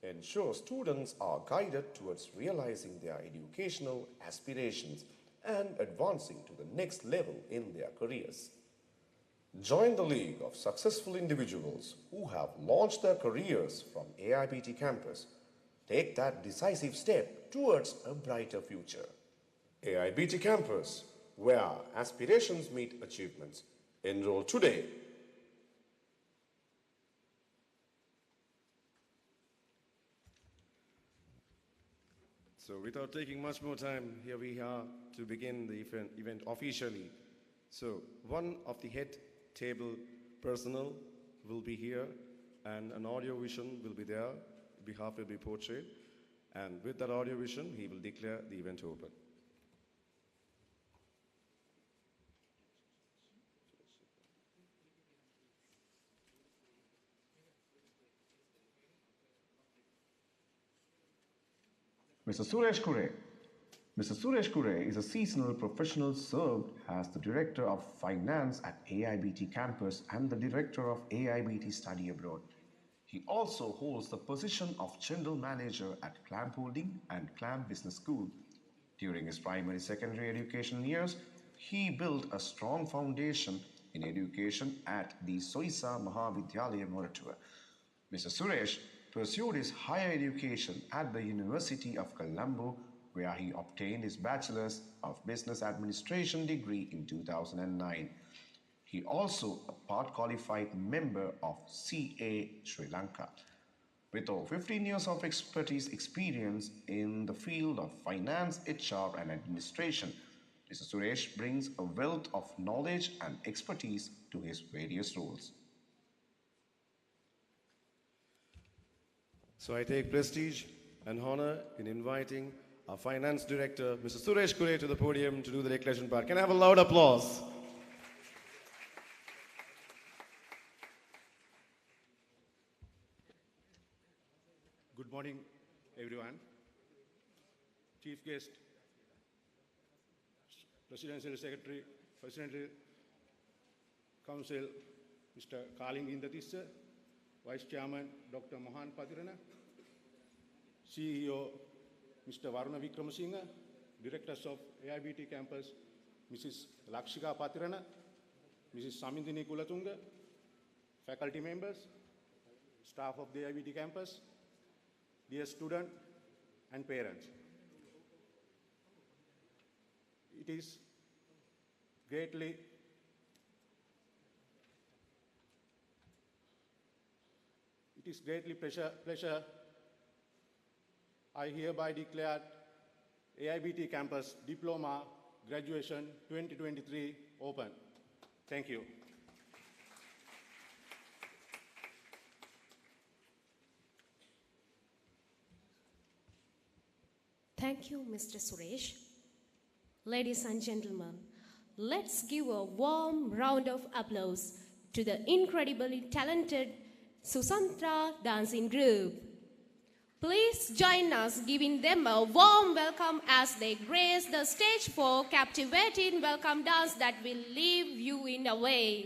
ensure students are guided towards realizing their educational aspirations and advancing to the next level in their careers. Join the league of successful individuals who have launched their careers from AIBT campus. Take that decisive step towards a brighter future. AIBT campus, where aspirations meet achievements. Enroll today. So without taking much more time, here we are to begin the event officially. So one of the head table personnel will be here and an audio vision will be there, behalf will be portrayed, and with that audio vision, he will declare the event open. Mr. Suresh Kure. Mr. Suresh Kure is a seasonal professional served as the Director of Finance at AIBT Campus and the Director of AIBT Study Abroad. He also holds the position of General Manager at Clamp Holding and Clamp Business School. During his primary secondary education years, he built a strong foundation in education at the Soisa Mahavidyalaya, Moratua. Mr. Suresh pursued his higher education at the University of Colombo, where he obtained his Bachelor's of Business Administration degree in 2009. He also a part-qualified member of CA Sri Lanka. With over 15 years of experience in the field of finance, HR and administration, Mr. Suresh brings a wealth of knowledge and expertise to his various roles. So I take prestige and honor in inviting our Finance Director, Mr. Suresh Kure, to the podium to do the declaration part. Can I have a loud applause? Good morning, everyone. Chief Guest, Presidential Secretary, Presidential Council, Mr. Kaling Indatissa, Vice Chairman, Dr. Mohan Patirana, CEO, Mr. Varuna Vikramasinghe, Directors of AIBT Campus, Mrs. Lakshika Patirana, Mrs. Samindini Kulatunga, faculty members, staff of the AIBT Campus, dear students and parents. It is greatly pleasure I hereby declare AIBT Campus Diploma Graduation 2023 open. Thank you. Thank you, Mr. Suresh. Ladies and gentlemen, let's give a warm round of applause to the incredibly talented Susantra dancing group. Please join us giving them a warm welcome as they grace the stage for captivating welcome dance that will leave you in awe.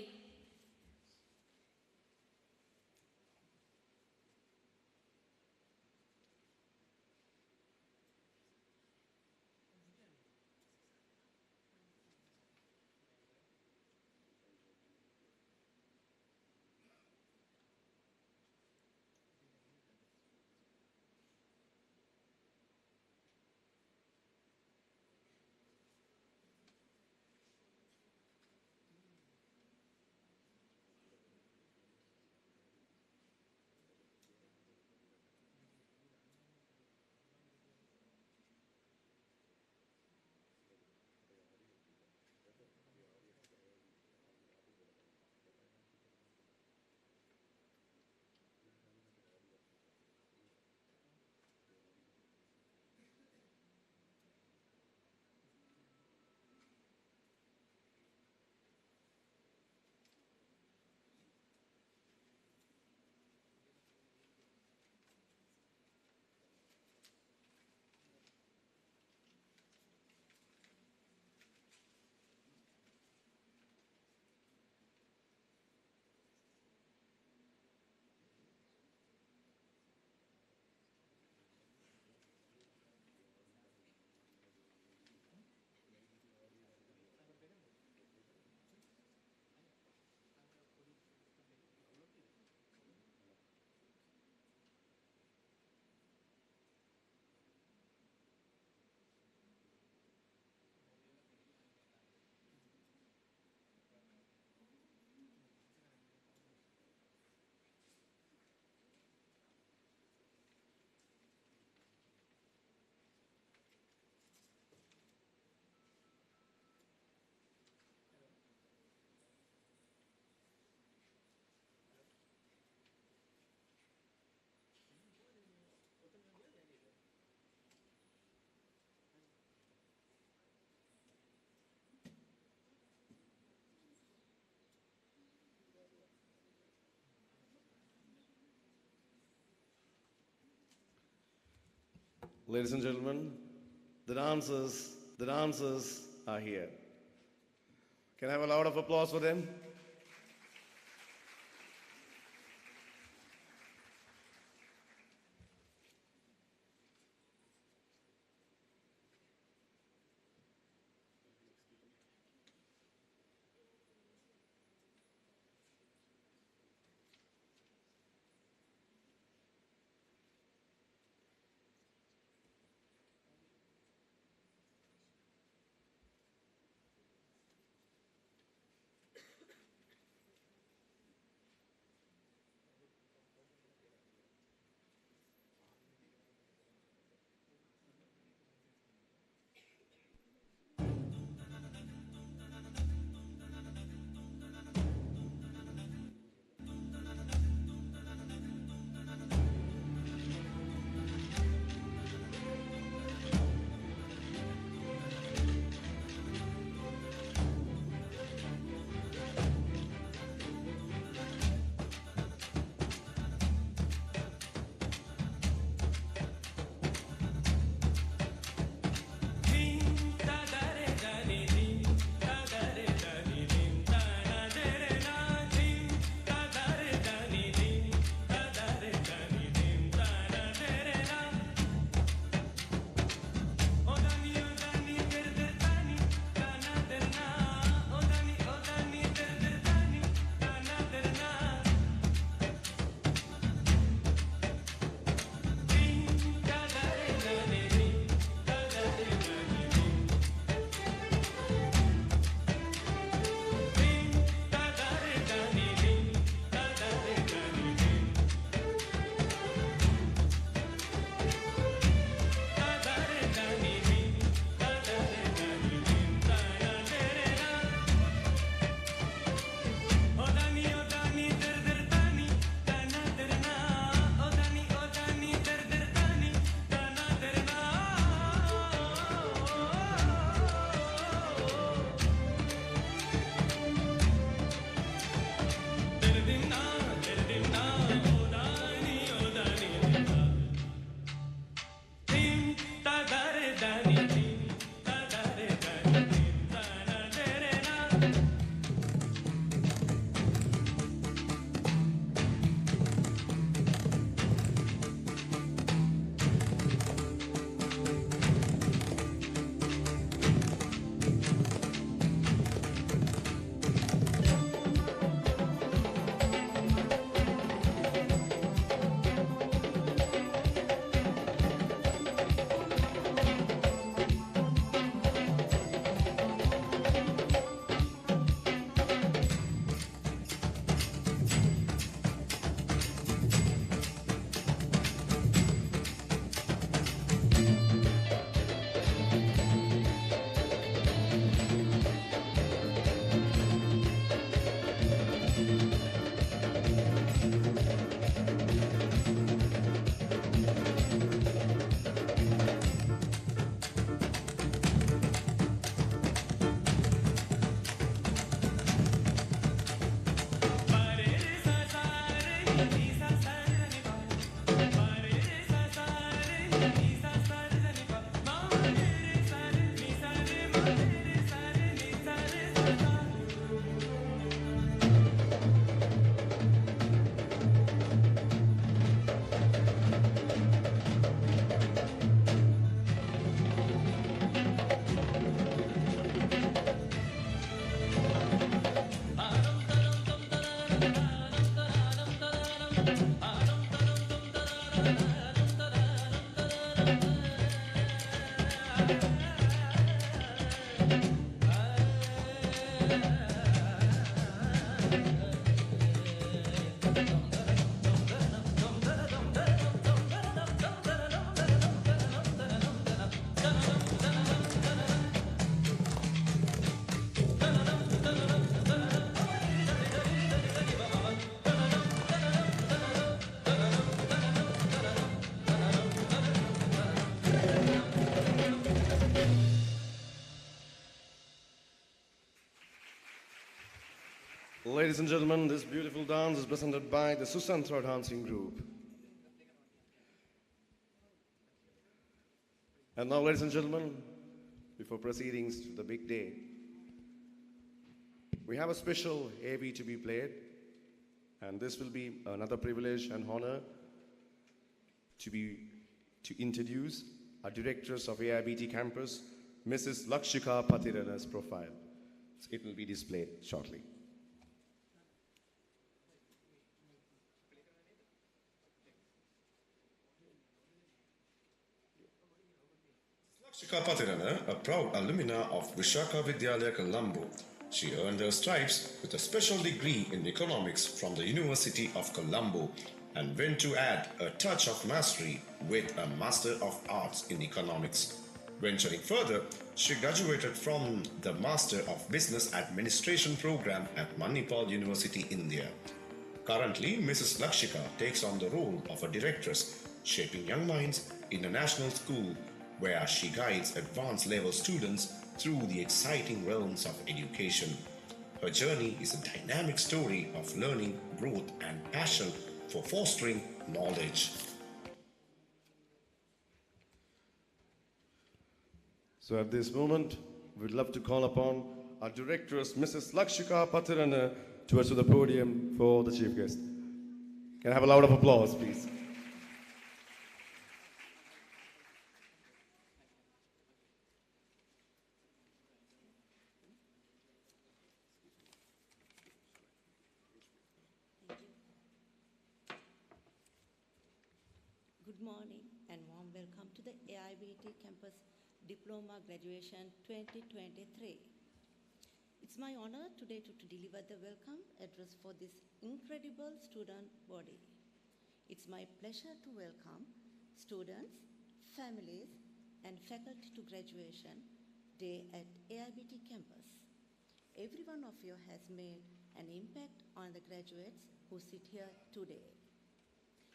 Ladies and gentlemen, the dancers are here. Can I have a loud of applause for them? Ladies and gentlemen, this beautiful dance is presented by the Susantra Dancing Group. And now, ladies and gentlemen, before proceedings to the big day, we have a special AV to be played, and this will be another privilege and honor to introduce our directors of AIBT campus, Mrs. Lakshika Patirana's profile. It will be displayed shortly. Lakshika Patirana, a proud alumna of Vishaka Vidyalaya Colombo. She earned her stripes with a special degree in economics from the University of Colombo and went to add a touch of mastery with a Master of Arts in Economics. Venturing further, she graduated from the Master of Business Administration program at Manipal University, India. Currently, Mrs. Lakshika takes on the role of a directress, shaping young minds in a national school where she guides advanced level students through the exciting realms of education. Her journey is a dynamic story of learning, growth, and passion for fostering knowledge. So at this moment, we'd love to call upon our directress, Mrs. Lakshika Patirana, to the podium for the chief guest. Can I have a loud of applause, please? Good morning and warm welcome to the AIBT Campus Diploma Graduation 2023. It's my honor today to deliver the welcome address for this incredible student body. It's my pleasure to welcome students, families, and faculty to graduation day at AIBT campus. Every one of you has made an impact on the graduates who sit here today.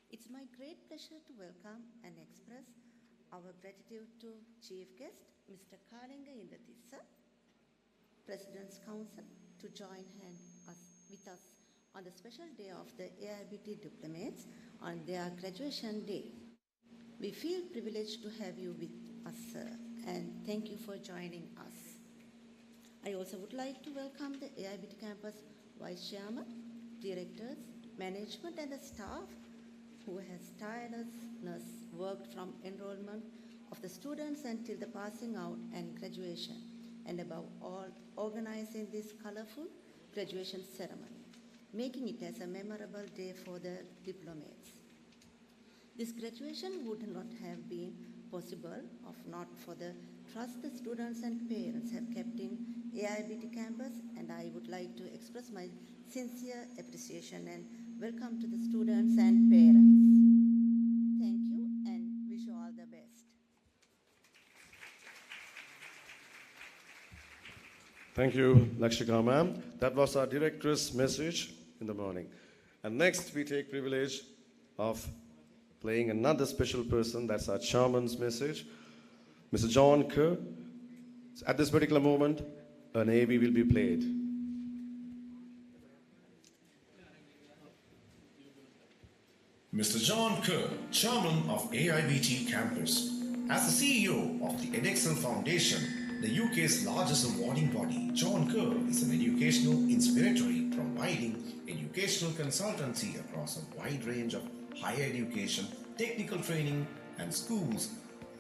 It's my great pleasure to welcome and express our gratitude to Chief Guest, Mr. Kalinga Indatissa, President's Council, to join with us on the special day of the AIBT diplomates on their graduation day. We feel privileged to have you with us, sir, and thank you for joining us. I also would like to welcome the AIBT campus Vice Chairman, directors, management, and the staff who has tirelessly worked from enrollment of the students until the passing out and graduation, and above all, organizing this colorful graduation ceremony, making it as a memorable day for the diplomates. This graduation would not have been possible if not for the trust the students and parents have kept in AIBT campus, and I would like to express my sincere appreciation and welcome to the students and parents. Thank you and wish you all the best. Thank you, Lakshika ma'am. That was our director's message in the morning. And next, we take privilege of playing another special person. That's our chairman's message, Mr. John Kerr. So at this particular moment, an AV will be played. Mr. John Kerr, Chairman of AIBT Campus. As the CEO of the edXL Foundation, the UK's largest awarding body, John Kerr is an educational inspiratory providing educational consultancy across a wide range of higher education, technical training, and schools.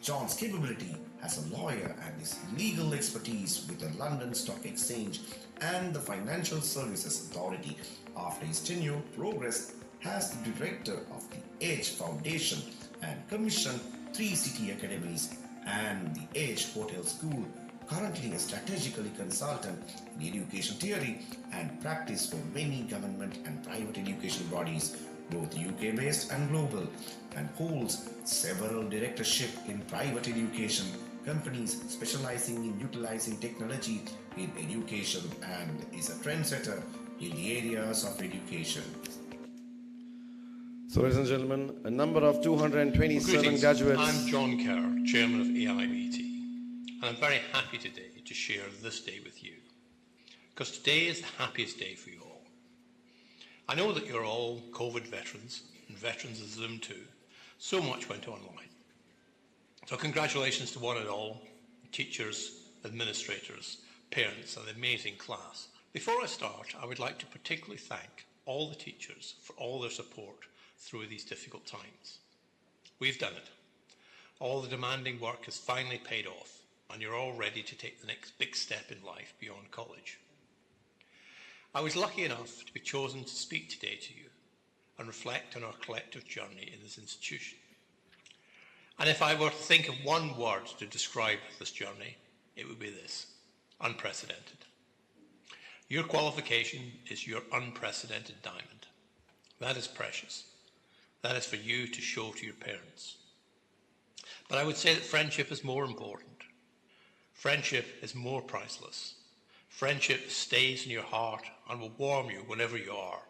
John's capability as a lawyer and his legal expertise with the London Stock Exchange and the Financial Services Authority after his tenure progressed as the director of the Edge Foundation and commissioned 3 city academies and the Edge Hotel School, currently a strategically consultant in education theory and practice for many government and private education bodies, both UK-based and global, and holds several directorships in private education companies specializing in utilizing technology in education and is a trendsetter in the areas of education. So, ladies and gentlemen, a number of 227 Greetings. graduates. I'm John Kerr, Chairman of AIBT, and I'm very happy today to share this day with you, because today is the happiest day for you all. I know that you're all COVID veterans, and veterans of Zoom too. So much went online. So congratulations to one and all, teachers, administrators, parents, and the amazing class. Before I start, I would like to particularly thank all the teachers for all their support through these difficult times. We've done it. All the demanding work has finally paid off, and you're all ready to take the next big step in life beyond college. I was lucky enough to be chosen to speak today to you and reflect on our collective journey in this institution. And if I were to think of one word to describe this journey, it would be this: unprecedented. Your qualification is your unprecedented diamond. That is precious. That is for you to show to your parents. But I would say that friendship is more important. Friendship is more priceless. Friendship stays in your heart and will warm you whenever you are,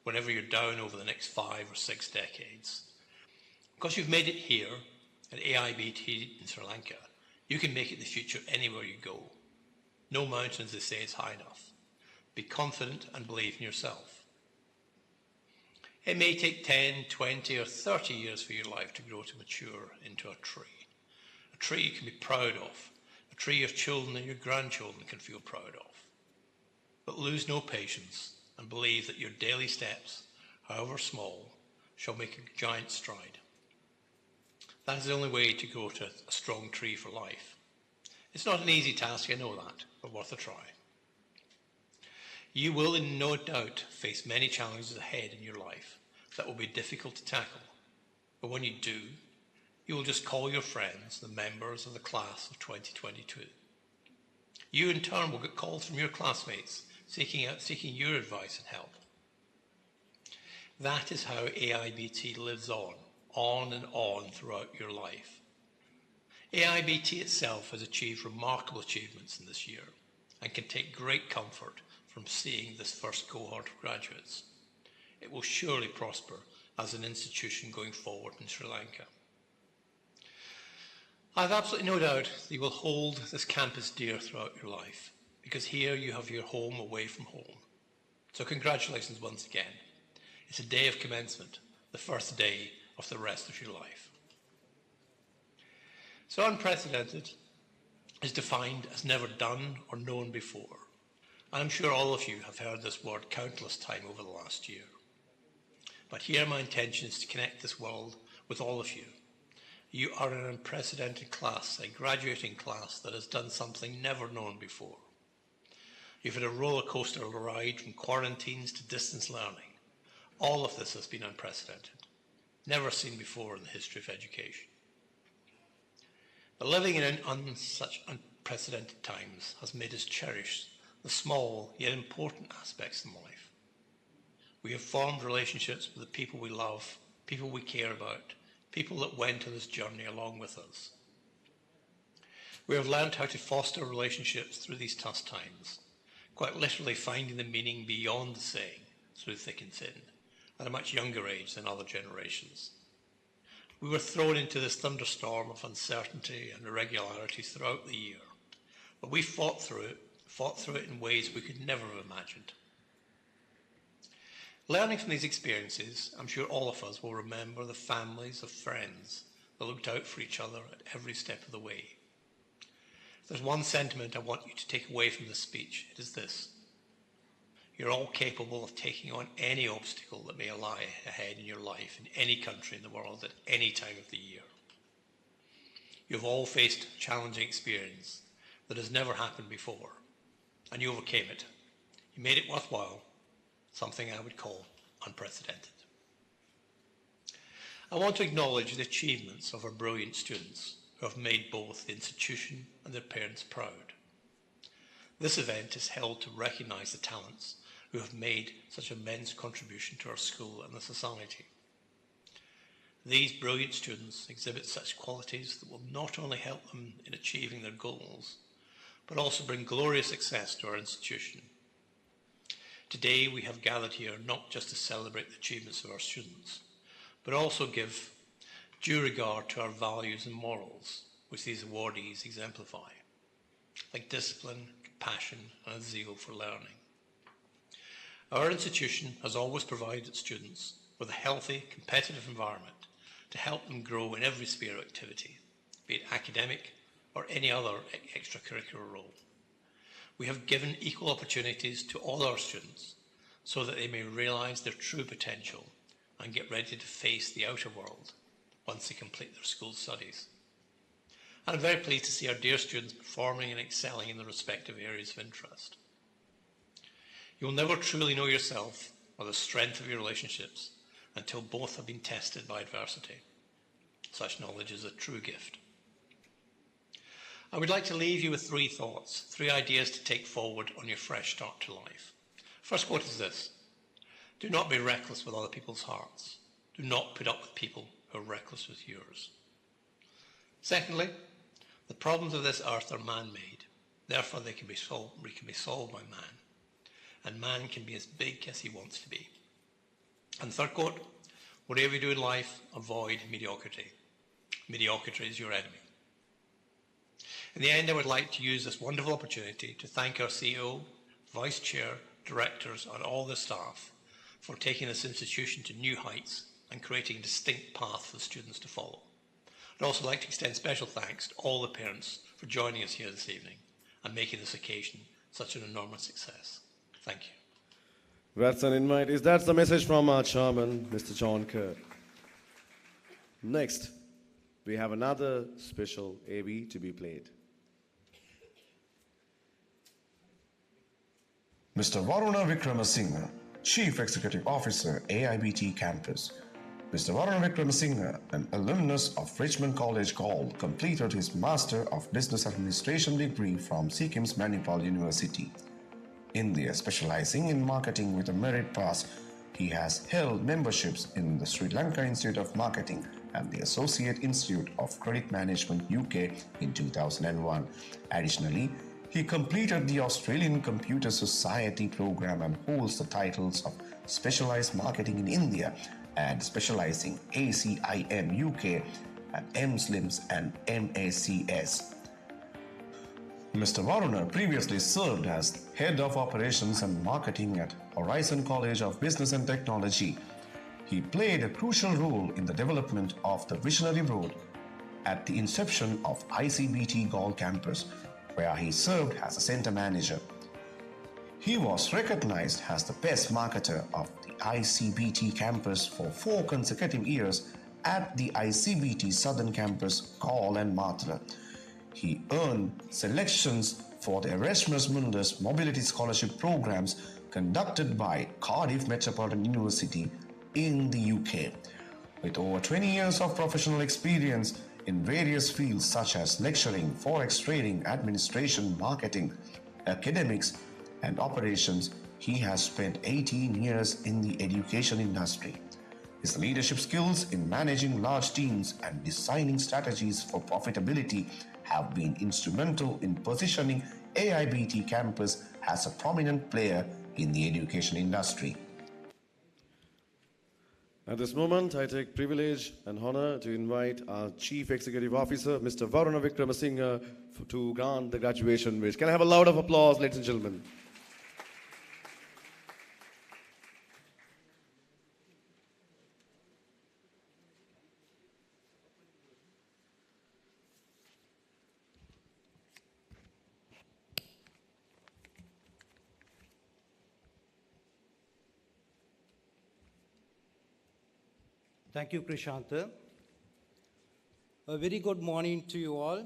whenever you're down over the next 5 or 6 decades. Because you've made it here at AIBT in Sri Lanka, you can make it in the future anywhere you go. No mountain, as they say, is high enough. Be confident and believe in yourself. It may take 10, 20 or 30 years for your life to grow to mature into a tree you can be proud of, a tree your children and your grandchildren can feel proud of. But lose no patience and believe that your daily steps, however small, shall make a giant stride. That is the only way to grow to a strong tree for life. It's not an easy task, I know that, but worth a try. You will in no doubt face many challenges ahead in your life that will be difficult to tackle. But when you do, you will just call your friends, the members of the class of 2022. You in turn will get calls from your classmates seeking your advice and help. That is how AIBT lives on and on throughout your life. AIBT itself has achieved remarkable achievements in this year and can take great comfort from seeing this first cohort of graduates. It will surely prosper as an institution going forward in Sri Lanka. I have absolutely no doubt that you will hold this campus dear throughout your life, because here you have your home away from home. So congratulations once again. It's a day of commencement, the first day of the rest of your life. So unprecedented is defined as never done or known before. I'm sure all of you have heard this word countless times over the last year. But here my intention is to connect this world with all of you. You are an unprecedented class, a graduating class that has done something never known before. You've had a roller coaster ride from quarantines to distance learning. All of this has been unprecedented, never seen before in the history of education. But living in such unprecedented times has made us cherish the small yet important aspects in life. We have formed relationships with the people we love, people we care about, people that went on this journey along with us. We have learned how to foster relationships through these tough times, quite literally finding the meaning beyond the saying, through thick and thin, at a much younger age than other generations. We were thrown into this thunderstorm of uncertainty and irregularities throughout the year, but we fought through it in ways we could never have imagined. Learning from these experiences, I'm sure all of us will remember the families of friends that looked out for each other at every step of the way. If there's one sentiment I want you to take away from this speech, it is this: you're all capable of taking on any obstacle that may lie ahead in your life in any country in the world at any time of the year. You've all faced a challenging experience that has never happened before, and you overcame it. You made it worthwhile, something I would call unprecedented. I want to acknowledge the achievements of our brilliant students who have made both the institution and their parents proud. This event is held to recognise the talents who have made such immense contribution to our school and the society. These brilliant students exhibit such qualities that will not only help them in achieving their goals, but also bring glorious success to our institution. Today we have gathered here not just to celebrate the achievements of our students, but also give due regard to our values and morals, which these awardees exemplify, like discipline, compassion, and a zeal for learning. Our institution has always provided its students with a healthy, competitive environment to help them grow in every sphere of activity, be it academic or any other extracurricular role. We have given equal opportunities to all our students so that they may realise their true potential and get ready to face the outer world once they complete their school studies. And I'm very pleased to see our dear students performing and excelling in their respective areas of interest. You'll never truly know yourself or the strength of your relationships until both have been tested by adversity. Such knowledge is a true gift. I would like to leave you with three thoughts, three ideas to take forward on your fresh start to life. First quote is this: do not be reckless with other people's hearts. Do not put up with people who are reckless with yours. Secondly, the problems of this earth are man-made. Therefore, they can be solved by man. And man can be as big as he wants to be. And third quote, whatever you do in life, avoid mediocrity. Mediocrity is your enemy. In the end, I would like to use this wonderful opportunity to thank our CEO, Vice Chair, Directors and all the staff for taking this institution to new heights and creating a distinct path for the students to follow. I'd also like to extend special thanks to all the parents for joining us here this evening and making this occasion such an enormous success. Thank you. That's an invite. That's the message from our chairman, Mr. John Kerr. Next, we have another special AV to be played. Mr. Varuna Vikramasinghe, Chief Executive Officer, AIBT Campus. Mr. Varuna Vikramasinghe, an alumnus of Richmond College, Galle, completed his Master of Business Administration degree from Sikkim's Manipal University. India, specializing in marketing with a merit pass, he has held memberships in the Sri Lanka Institute of Marketing and the Associate Institute of Credit Management UK in 2001. Additionally, he completed the Australian Computer Society program and holds the titles of Specialized Marketing in India and Specializing ACIM UK and MSLIMS and MACS. Mr. Varuna previously served as Head of Operations and Marketing at Horizon College of Business and Technology. He played a crucial role in the development of the Visionary Road at the inception of ICBT Galle campus, where he served as a center manager. He was recognized as the best marketer of the ICBT campus for 4 consecutive years at the ICBT Southern Campus, Galle and Matra. He earned selections for the Erasmus Mundus Mobility Scholarship programs conducted by Cardiff Metropolitan University in the UK. With over 20 years of professional experience in various fields such as lecturing, forex trading, administration, marketing, academics, and operations, he has spent 18 years in the education industry. His leadership skills in managing large teams and designing strategies for profitability have been instrumental in positioning AIBT campus as a prominent player in the education industry. At this moment, I take privilege and honor to invite our Chief Executive Officer, Mr. Varuna Vikramasinghe, to grant the graduation wish. Can I have a loud of applause, ladies and gentlemen? Thank you, Krishanta. A very good morning to you all.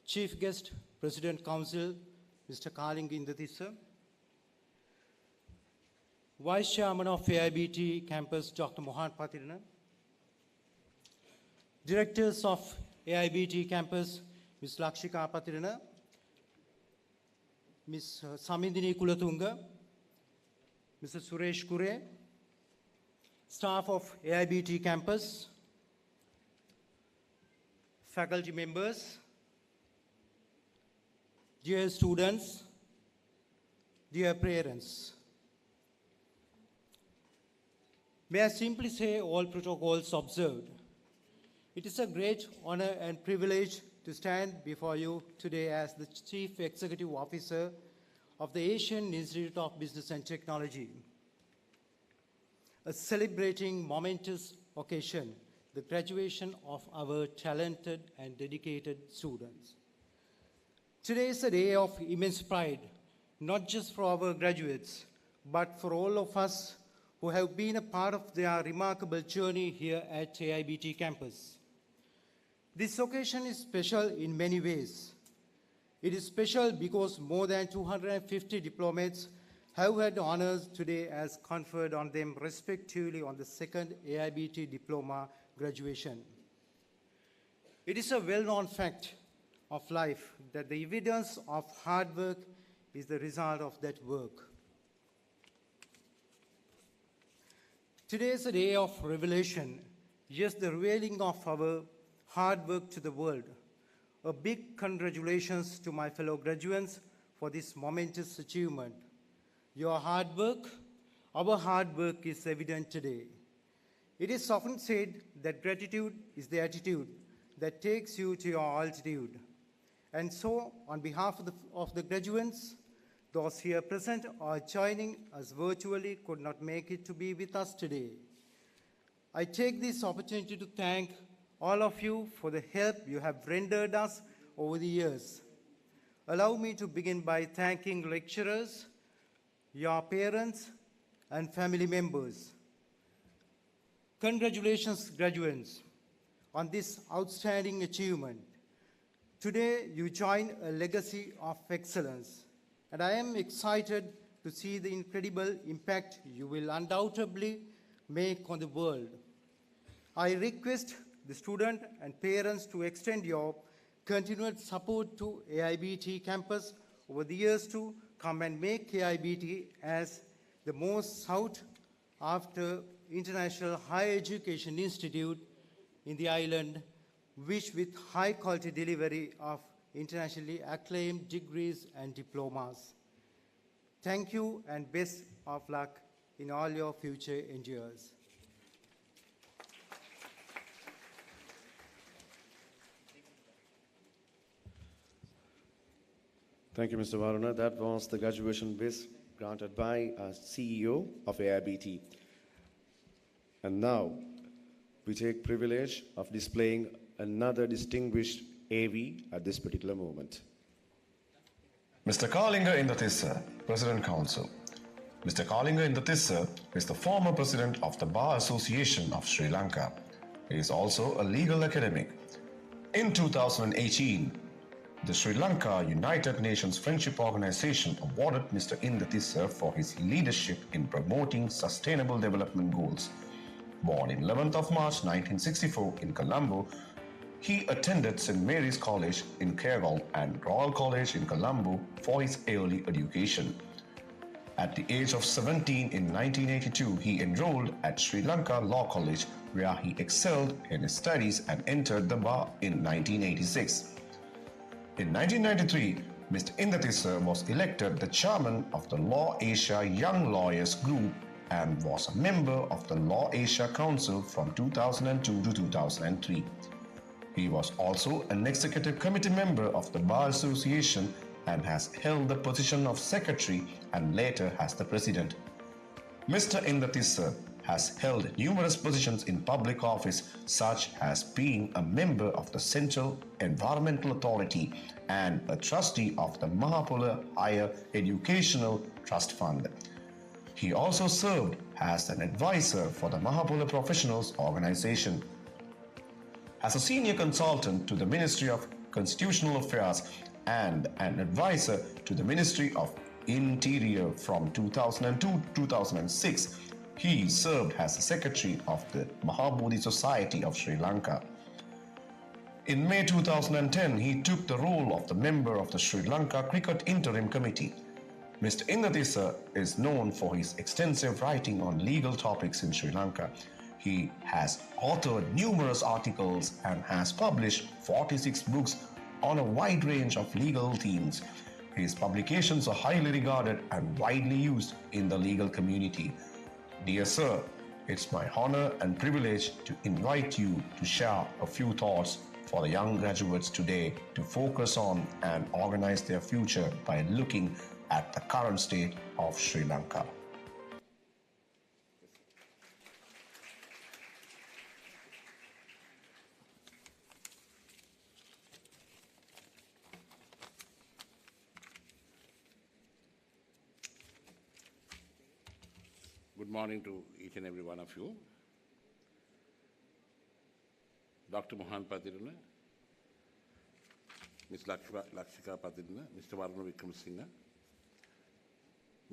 Chief Guest, President Council, Mr. Kaling Indatissa. Vice Chairman of AIBT Campus, Dr. Mohan Patirana. Directors of AIBT Campus, Ms. Lakshika Patirana, Ms. Samindini Kulatunga, Mr. Suresh Kure, staff of AIBT Campus, faculty members, dear students, dear parents. May I simply say all protocols observed. It is a great honor and privilege to stand before you today as the Chief Executive Officer of the Asian Institute of Business and Technology, a celebrating momentous occasion the graduation of our talented and dedicated students. Today is a day of immense pride, not just for our graduates, but for all of us who have been a part of their remarkable journey here at AIBT campus. This occasion is special in many ways. It is special because more than 250 diplomates have had honors today as conferred on them respectively on the second AIBT diploma graduation. It is a well-known fact of life that the evidence of hard work is the result of that work. Today is a day of revelation, yes, the revealing of our hard work to the world. A big congratulations to my fellow graduates for this momentous achievement. Your hard work, our hard work is evident today. It is often said that gratitude is the attitude that takes you to your altitude. And so, on behalf of the graduates, those here present or joining us virtually could not make it to be with us today. I take this opportunity to thank all of you for the help you have rendered us over the years. Allow me to begin by thanking lecturers, your parents, and family members. Congratulations, graduates, on this outstanding achievement. Today, you join a legacy of excellence, and I am excited to see the incredible impact you will undoubtedly make on the world. I request the student and parents to extend your continued support to AIBT campus over the years to come and make AIBT as the most sought after international higher education institute in the island, which with high quality delivery of internationally acclaimed degrees and diplomas. Thank you and best of luck in all your future endeavors. Thank you, Mr. Varuna. That was the graduation wish granted by CEO of AIBT. And now, we take privilege of displaying another distinguished AV at this particular moment. Mr. Kalinga Indatissa, President Council. Mr. Kalinga Indatissa is the former president of the Bar Association of Sri Lanka. He is also a legal academic. In 2018, the Sri Lanka United Nations Friendship Organization awarded Mr. Indatissa for his leadership in promoting sustainable development goals. Born in 11th of March 1964 in Colombo, he attended St. Mary's College in Kerala and Royal College in Colombo for his early education. At the age of 17 in 1982, he enrolled at Sri Lanka Law College, where he excelled in his studies and entered the bar in 1986. In 1993, Mr. Indatissa was elected the chairman of the Law Asia Young Lawyers Group and was a member of the Law Asia Council from 2002 to 2003. He was also an executive committee member of the Bar Association and has held the position of secretary and later as the president. Mr. Indatissa has held numerous positions in public office, such as being a member of the Central Environmental Authority and a trustee of the Mahapula Higher Educational Trust Fund. He also served as an advisor for the Mahapula Professionals Organization. As a senior consultant to the Ministry of Constitutional Affairs and an advisor to the Ministry of Interior from 2002 to 2006, he served as a secretary of the Mahabodhi Society of Sri Lanka. In May 2010, he took the role of the member of the Sri Lanka Cricket Interim Committee. Mr. Indatissa is known for his extensive writing on legal topics in Sri Lanka. He has authored numerous articles and has published 46 books on a wide range of legal themes. His publications are highly regarded and widely used in the legal community. Dear sir, it's my honor and privilege to invite you to share a few thoughts for the young graduates today to focus on and organize their future by looking at the current state of Sri Lanka. Good morning to each and every one of you. Dr. Mohan Patirana, Ms. Lakshika Patirana, Mr. Varuna Vikramasinghe,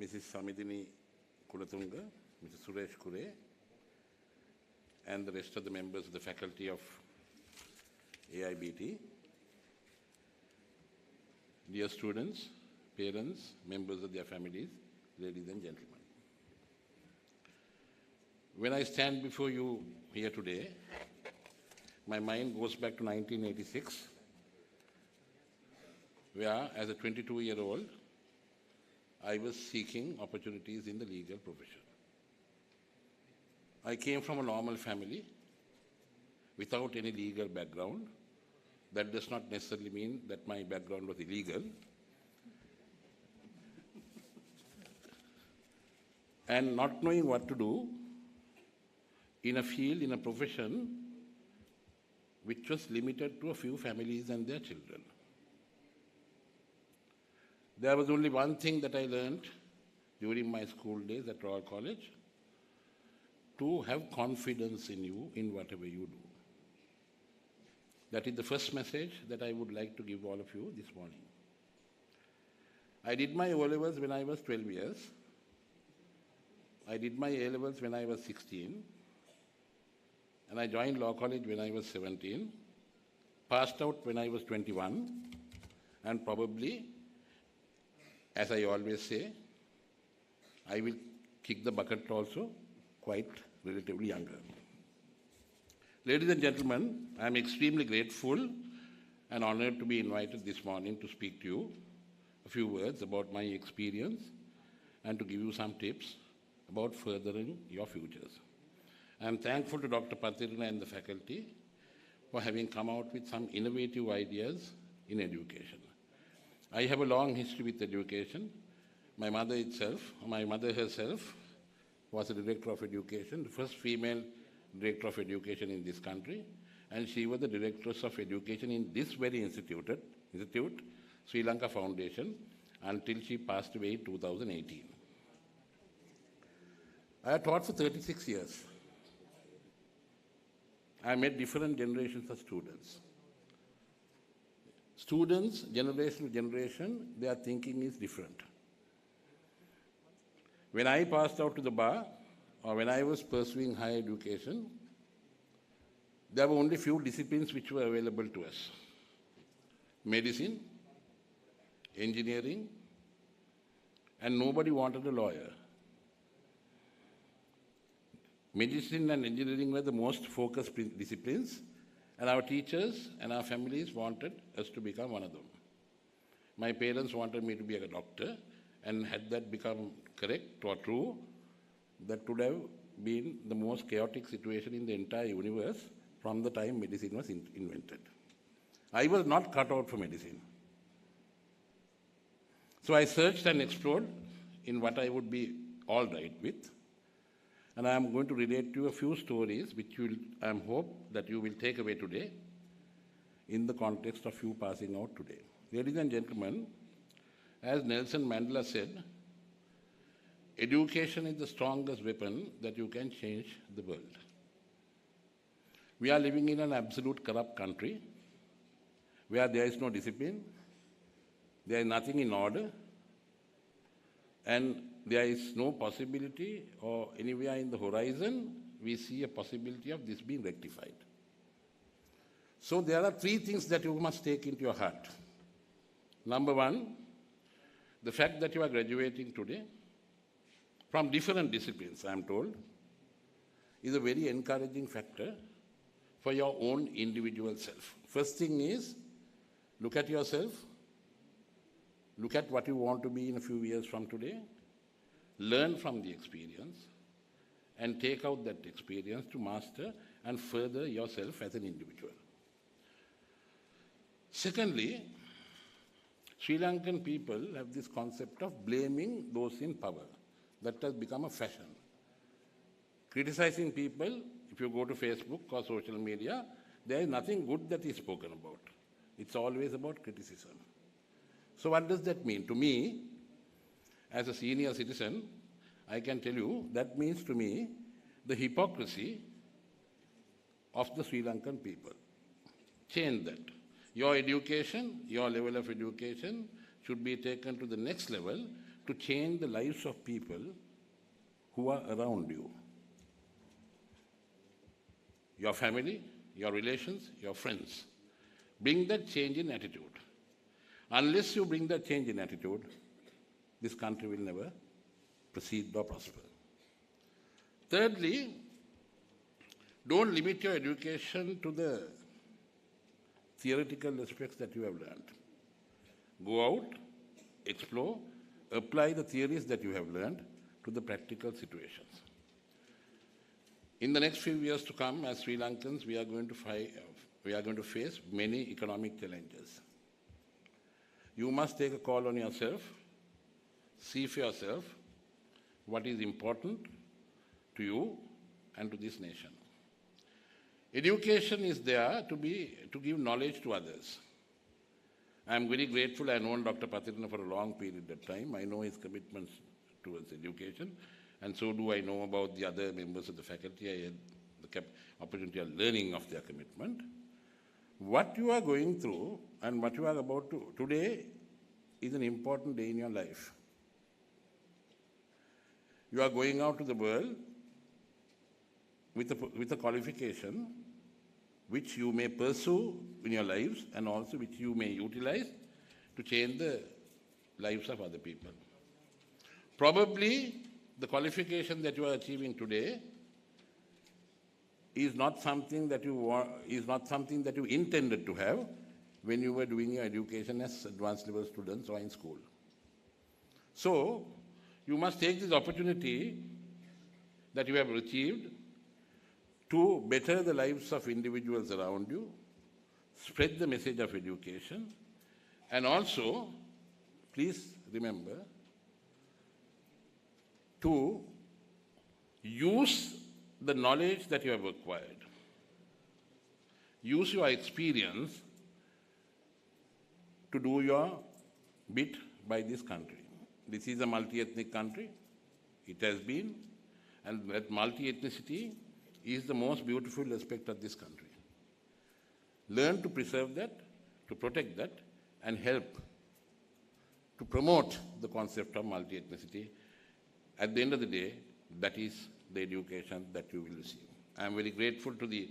Mrs. Samidini Kulatunga, Mr. Suresh Kure, and the rest of the members of the faculty of AIBT, dear students, parents, members of their families, ladies and gentlemen. When I stand before you here today, my mind goes back to 1986, where as a 22-year-old, I was seeking opportunities in the legal profession. I came from a normal family without any legal background. That does not necessarily mean that my background was illegal. And not knowing what to do in a field, in a profession, which was limited to a few families and their children. There was only one thing that I learned during my school days at Royal College: to have confidence in you in whatever you do. That is the first message that I would like to give all of you this morning. I did my O-levels when I was 12 years. I did my A-levels when I was 16. And I joined law college when I was 17. Passed out when I was 21. And probably, as I always say, I will kick the bucket also quite relatively younger. Ladies and gentlemen, I am extremely grateful and honored to be invited this morning to speak to you a few words about my experience and to give you some tips about furthering your futures. I am thankful to Dr. Patirana and the faculty for having come out with some innovative ideas in education. I have a long history with education. My mother herself was a director of education, the first female director of education in this country, and she was the directress of education in this very institute, Sri Lanka Foundation, until she passed away in 2018. I have taught for 36 years. I met different generations of students. Students, generation to generation, their thinking is different. When I passed out to the bar, or when I was pursuing higher education, there were only few disciplines which were available to us: medicine, engineering, and nobody wanted a lawyer. Medicine and engineering were the most focused disciplines, and our teachers and our families wanted us to become one of them. My parents wanted me to be a doctor, and had that become correct or true, that would have been the most chaotic situation in the entire universe from the time medicine was invented. I was not cut out for medicine. So I searched and explored in what I would be all right with. And I am going to relate to you a few stories which I hope that you will take away today in the context of you passing out today. Ladies and gentlemen, as Nelson Mandela said, education is the strongest weapon that you can change the world. We are living in an absolute corrupt country where there is no discipline, there is nothing in order, and there is no possibility, or anywhere in the horizon, we see a possibility of this being rectified. So there are three things that you must take into your heart. Number one, the fact that you are graduating today from different disciplines, I am told, is a very encouraging factor for your own individual self. First thing is, look at yourself, look at what you want to be in a few years from today, learn from the experience, and take out that experience to master and further yourself as an individual. Secondly, Sri Lankan people have this concept of blaming those in power. That has become a fashion. Criticizing people, if you go to Facebook or social media, there is nothing good that is spoken about. It's always about criticism. So what does that mean? To me, as a senior citizen, I can tell you that means to me the hypocrisy of the Sri Lankan people. Change that. Your education, your level of education should be taken to the next level to change the lives of people who are around you. Your family, your relations, your friends. Bring that change in attitude. Unless you bring that change in attitude, this country will never proceed or prosper. Thirdly, don't limit your education to the theoretical aspects that you have learned. Go out, explore, apply the theories that you have learned to the practical situations. In the next few years to come, as Sri Lankans, we are going to face many economic challenges. You must take a call on yourself, see for yourself what is important to you and to this nation. Education is there to give knowledge to others. I am very grateful. I have known Dr. Patirana for a long period of time. I know his commitments towards education, and so do I know about the other members of the faculty. I had the opportunity of learning of their commitment. What you are going through and what you are about to today is an important day in your life. You are going out to the world with a qualification which you may pursue in your lives and also which you may utilize to change the lives of other people. Probably the qualification that you are achieving today is not something that you intended to have when you were doing your education as advanced level students or in school. So you must take this opportunity that you have achieved to better the lives of individuals around you, spread the message of education, and also, please remember, to use the knowledge that you have acquired. Use your experience to do your bit by this country. This is a multi-ethnic country. It has been, and that multi-ethnicity is the most beautiful aspect of this country. Learn to preserve that, to protect that, and help to promote the concept of multi-ethnicity. At the end of the day, that is the education that you will receive. I am very grateful to the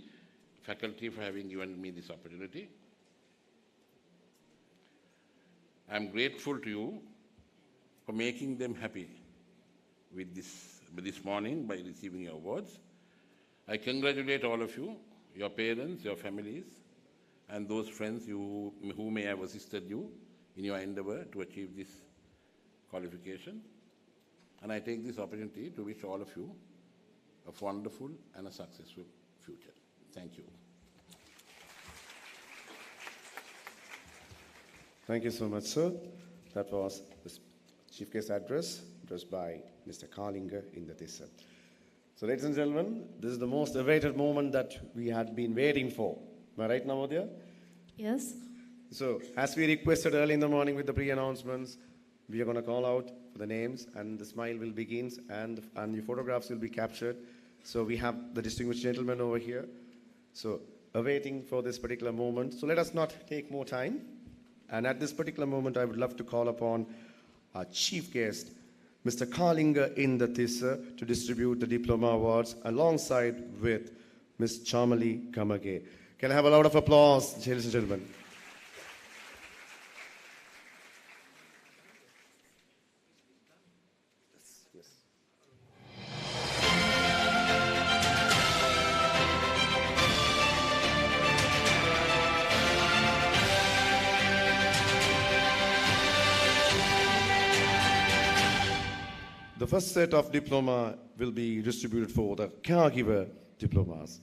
faculty for having given me this opportunity. I am grateful to you for making them happy with this morning by receiving your awards. I congratulate all of you, your parents, your families, and those friends who may have assisted you in your endeavor to achieve this qualification. And I take this opportunity to wish all of you a wonderful and a successful future. Thank you. Thank you so much, sir. That was the Chief Guest address addressed by Mr. Kalinga in the Tissa. So, ladies and gentlemen, this is the most awaited moment that we had been waiting for. Am I right, Navodaya? Yes. So, as we requested early in the morning with the pre-announcements, we are going to call out for the names, and the smile will begin, and the photographs will be captured. So, we have the distinguished gentleman over here. So, awaiting for this particular moment. So, let us not take more time. And at this particular moment, I would love to call upon our chief guest, Mr. Kalinga in the Tissa, to distribute the diploma awards alongside with Ms. Chamali Kamage. Can I have a lot of applause, ladies and gentlemen? The first set of diploma will be distributed for the caregiver diplomas.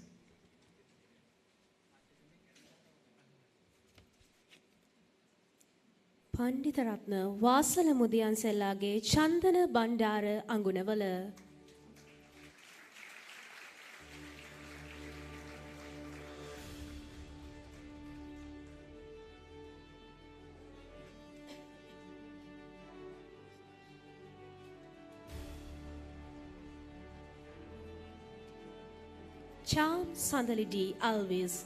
Pandita Ratna Wasala මුදියන්සෙල්ලාගේ Chandana Bandara අඟුණවල Cham Sandalidi Alvis.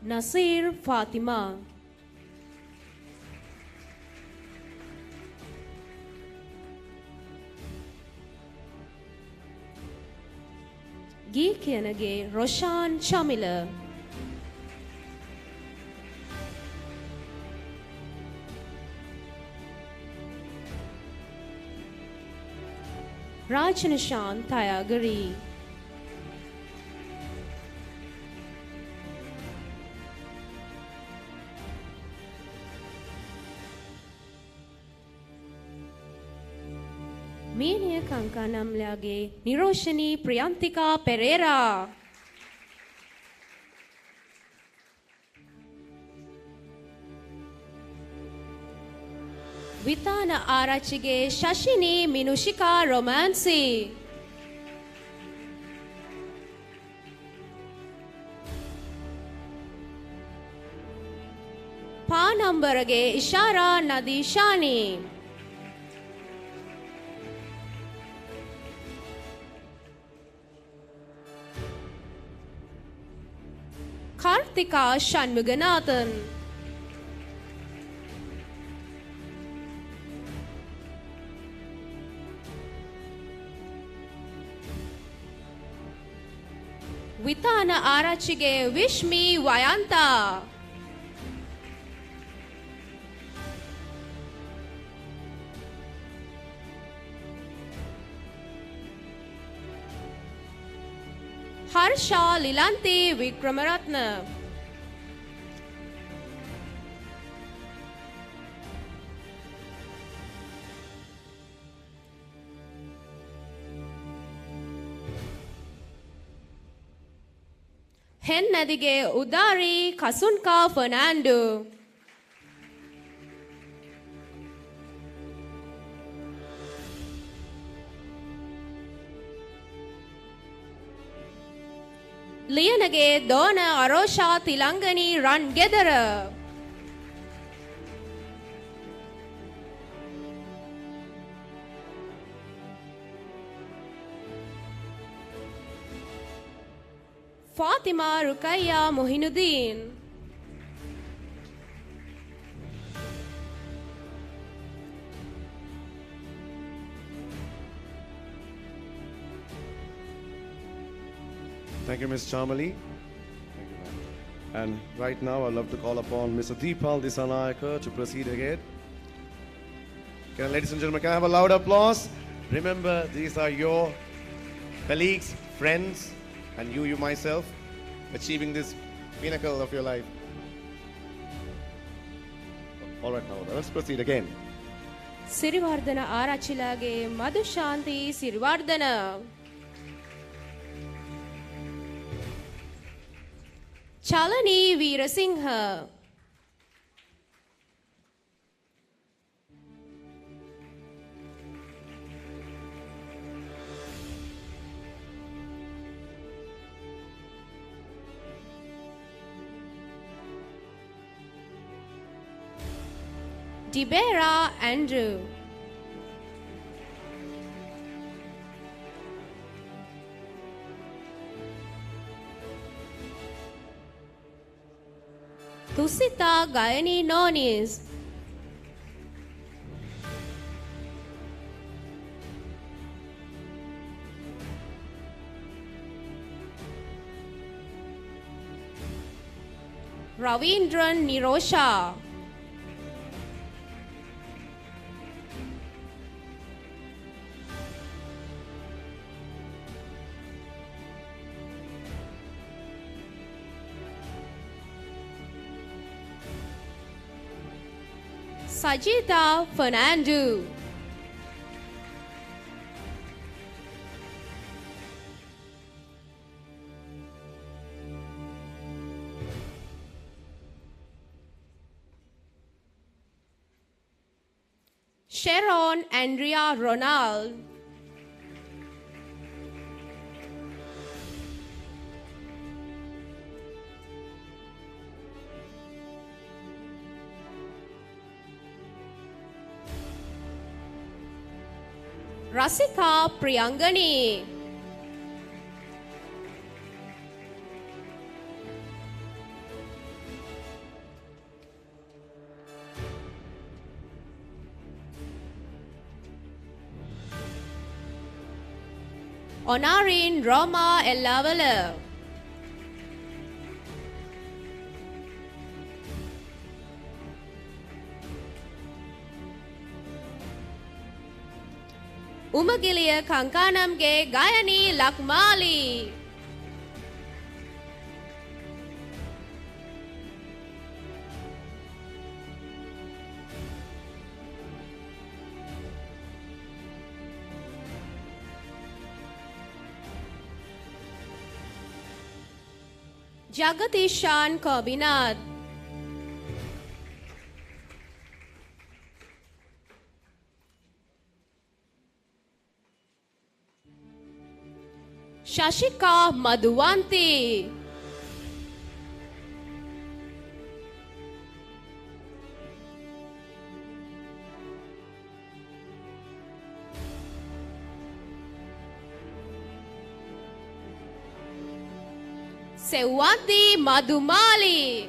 Nasir Fatima. Gee Kianage Roshan Chamila. Rajnishan Tayagari. Mania Kankanam Lage Niroshani Priyantika Pereira. Vitana Arachige Shashini Minushika Romansi. Panambarage Ishara Nadishani. Kartika Shanmuganathan. Vitana Arachige Vishmi Vayanta. Harsha Lilanti Vikramaratna. Hennadige Udari Kasunka Fernando. Liyanage Dona Arosha Tilangani Run Gedara. Fatima Rukaya Mohinuddin. Thank you, Ms. Chamali. And right now, I'd love to call upon Mr. Deepal Disanayaka to proceed again. Ladies and gentlemen, can I have a loud applause? Remember, these are your colleagues, friends, and you myself, achieving this pinnacle of your life. All right, now let's proceed again. Sirivardhana Arachilage Madhushanti Sirivardhana. Chalani Veerasinghe. Dibera Andrew. Tusita Gayani Nonis. Ravindran Nirosha. Sajita Fernando. Sharon Andrea Ronald. Rasika Priyangani. Honorin Roma Elavala. Umagiliya Kankanamge Gayani Lakmali. Jagatishan Kobinat. Shashika Madhuvanti. Sewati Madhumali.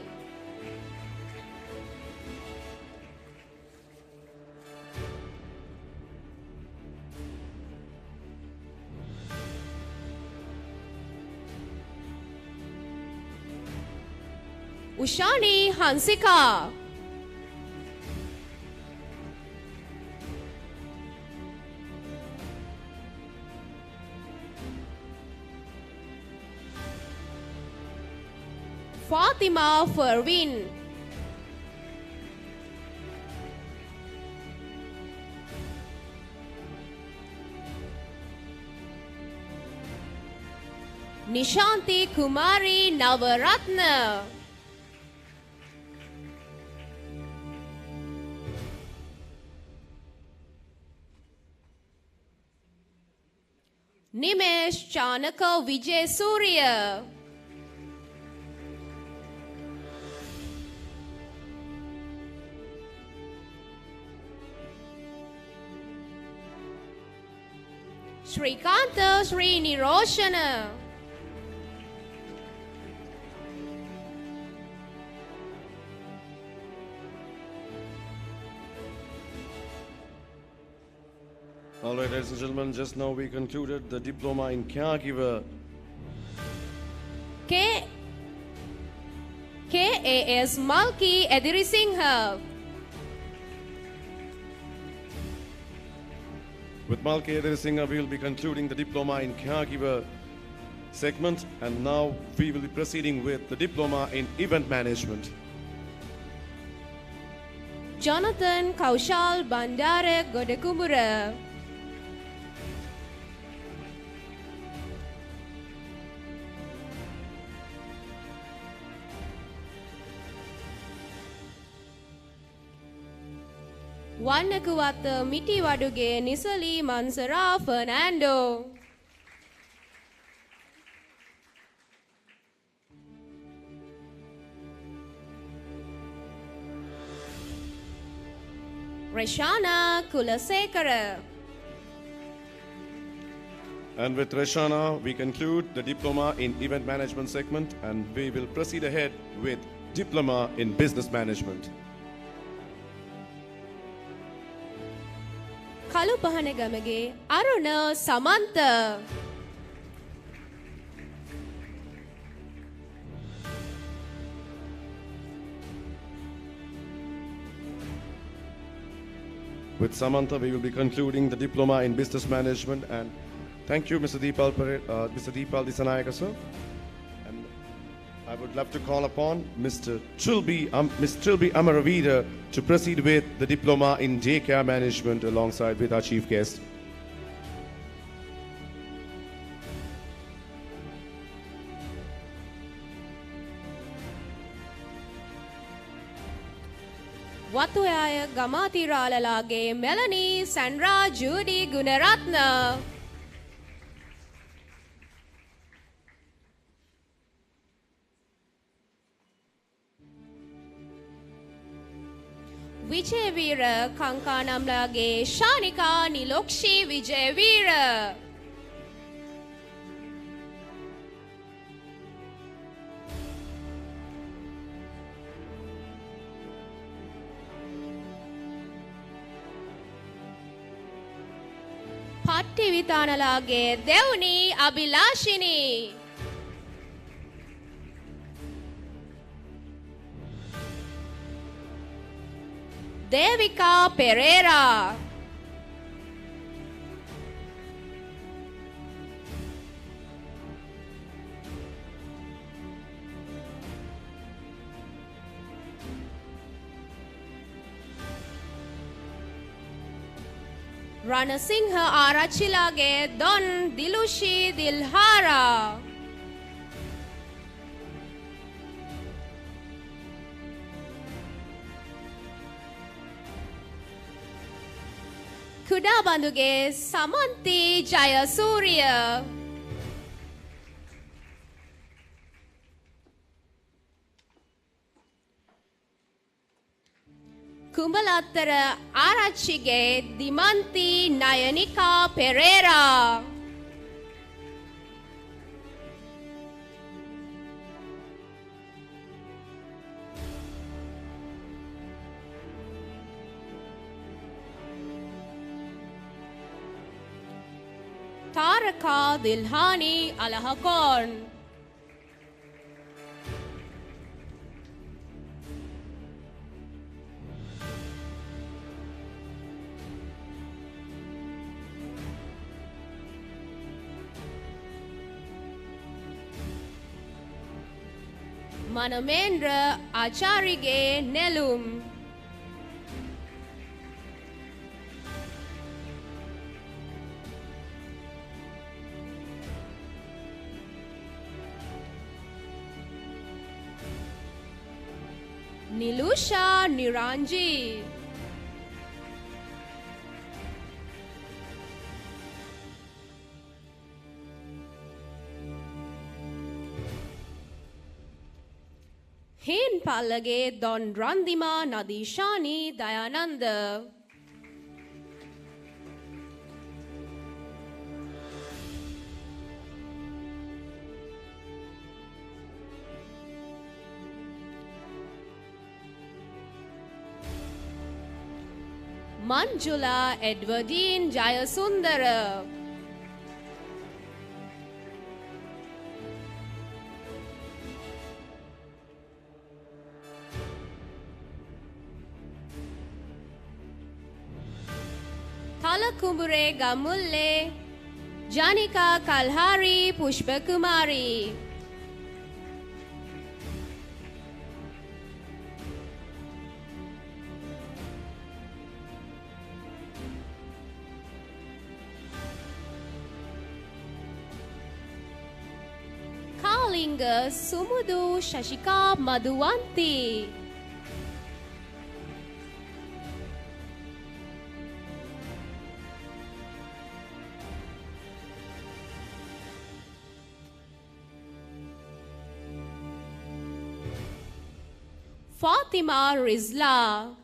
Ushani Hansika. Fatima Ferwin. Nishanti Kumari Navaratna. Nimesh Chanaka Vijay Surya. Srikanta Sriniroshana. All right, ladies and gentlemen, just now we concluded the diploma in caregiver. KAS Malki Edirisingha. With Malki Singha, we will be concluding the diploma in caregiver segment, and now we will be proceeding with the diploma in event management. Jonathan Kaushal Bandare Godekumura. Wannakuwata Miti Waduge Nisali Mansara Fernando. Reshana Kulasekara. And with Reshana, we conclude the diploma in event management segment, and we will proceed ahead with diploma in business management. Kalupahanegamage Aruna Samantha. With Samantha, we will be concluding the diploma in business management. And thank you, Mr. Deepal Disanayaka, sir. And I would love to call upon Ms. Trilby Amaravida to proceed with the diploma in daycare management alongside with our chief guest. Watuyaya Gamatiralage Melanie Sandra Judy Gunaratna. Wijeweera කංකානම්ලාගේ Shanika නිලොක්ෂී Wijeweera පට්ටිවිතානලාගේ දෙවුනි අභිලාෂිනී Devika Perera Ranasinghe Arachchilage Don දිලුෂී දිල්හාරා කුඩාබඳුගේ Samanthi Jayasuriya කුඹලත්තර Arachchige දිමන්ති නයනිකා Perera තාරකා දිල්හානි අලහකොන් මනමේන්ද්‍ර ආචාර්යගේ නෙළුම් නිලුෂා නිරංජී හේන් පල්ලගේ දොන් රන්දිමා නදීශානී දයානන්ද මංජුලා එඩ්වඩීන් ජයසුන්දර තලකුඹුරේ ගම්මුල්ලේ ජානිකා කල්හාරි පුෂ්පකුමාරී කාලිංග සුමුදු Shashika Maduwanthi Fatima Rizla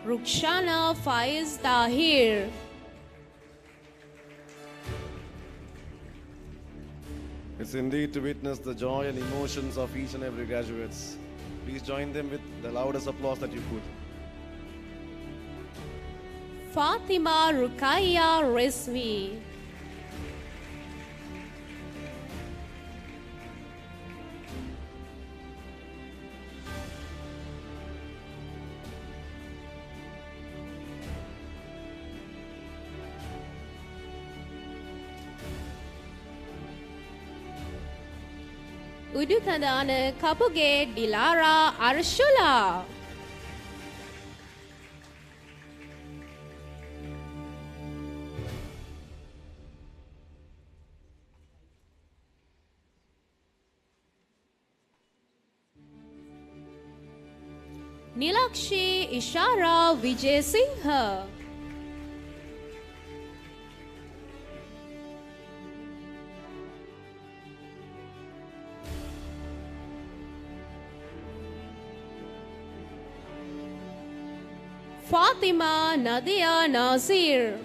Rukshana Faiz Tahir It's indeed to witness the joy and emotions of each and every graduates. Please join them with the loudest applause that you could. Fatima Rukaya Rizvi උඩුකඳාන Kapuge ඩිලාරා අර්ශුලා Nilakshi Ishara Vijay Singha. Fatima Nadia Nazir.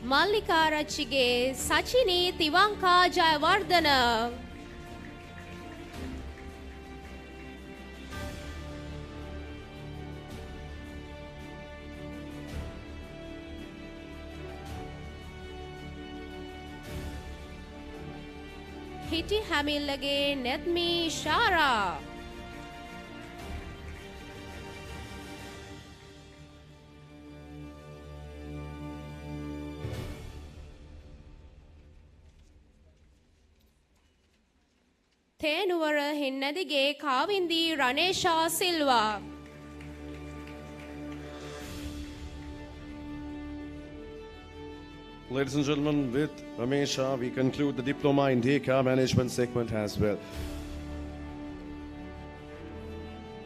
Mallika Rachige Sachini Tivanka Jayawardana. Hiti Hamillage Netmi Shara. Thenuvara Hinnadige Kavindi Ranesha Silva. Ladies and gentlemen, with Ramesha, we conclude the Diploma in Daycare Management segment as well.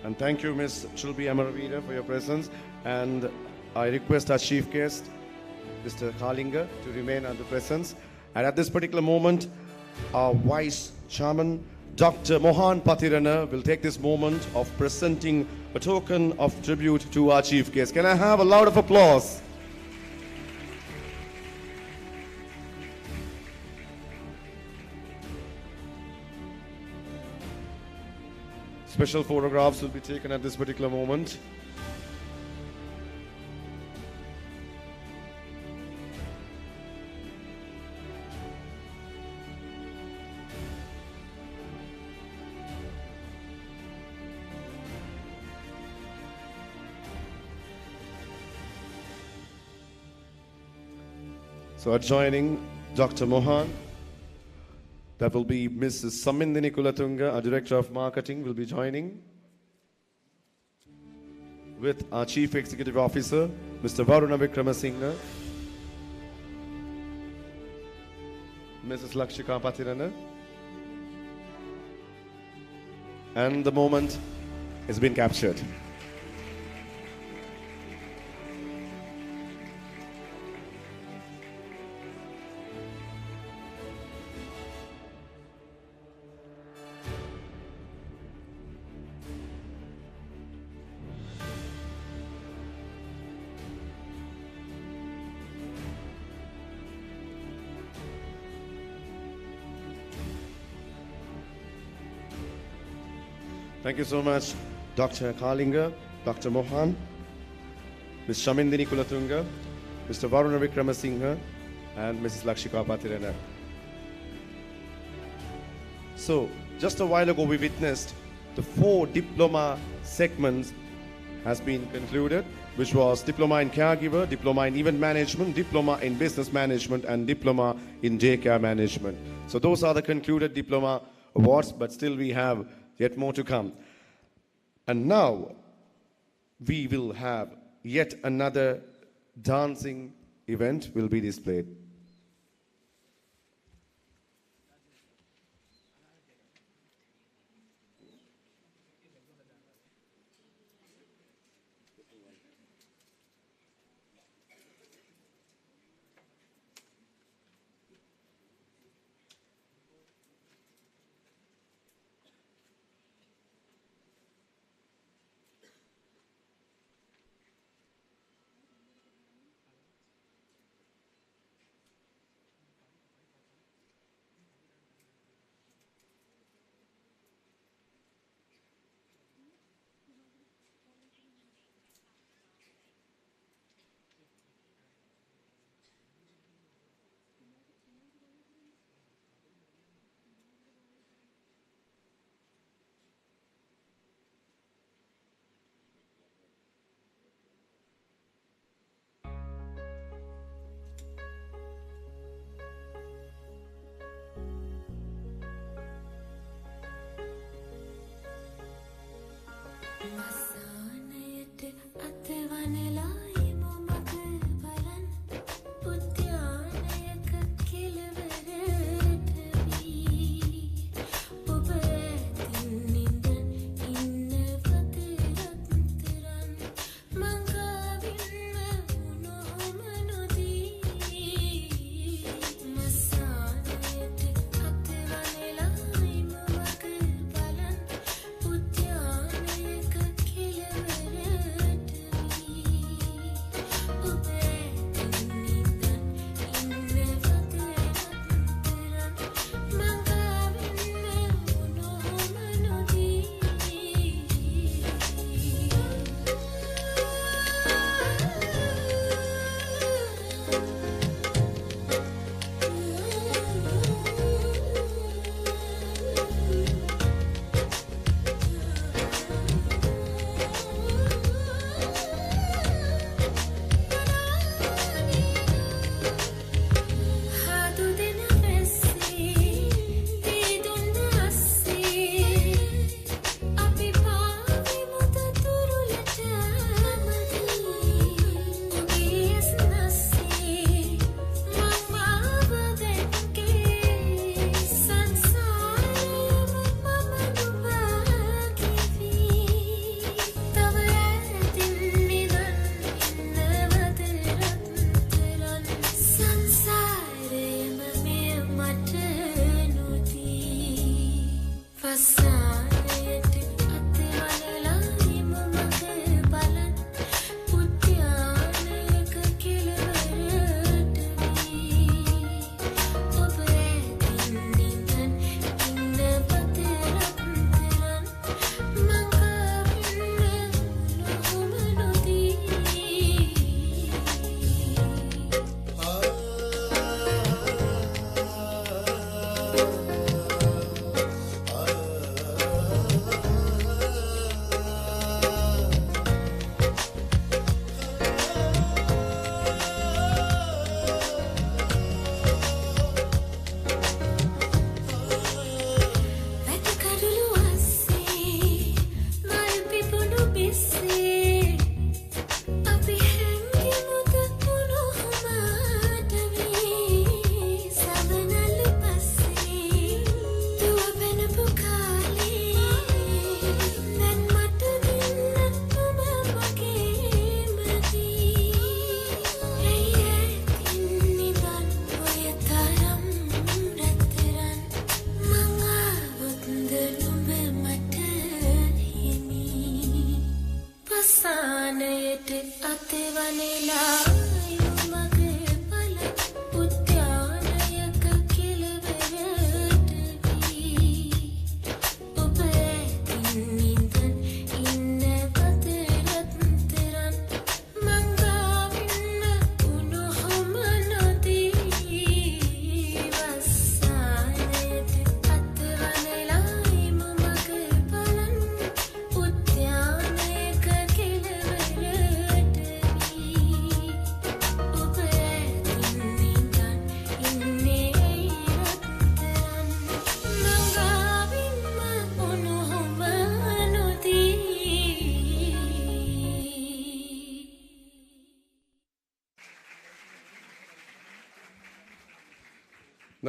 And thank you, Ms. Chulbi Amaravida, for your presence. And I request our chief guest, Mr. Kalinga, to remain at the presence. And at this particular moment, our Vice Chairman, Dr. Mohan Patirana, will take this moment of presenting a token of tribute to our chief guest. Can I have a loud of applause? Special photographs will be taken at this particular moment. So adjoining Dr. Mohan, that will be Mrs. Samindini Kulatunga, our Director of Marketing, will be joining with our Chief Executive Officer, Mr. Varuna Vikramasinghe, Mrs. Lakshika Patirana, and the moment has been captured. Thank you so much, Dr. Kalinga, Dr. Mohan, Ms. Shamindini Kulatunga, Mr. Varuna Vikramasinghe, and Mrs. Lakshika Patirana. So, just a while ago we witnessed the 4 diploma segments has been concluded, which was Diploma in Caregiver, Diploma in Event Management, Diploma in Business Management, and Diploma in Daycare Management. So those are the concluded diploma awards, but still we have yet more to come. And now we will have yet another dancing event will be displayed.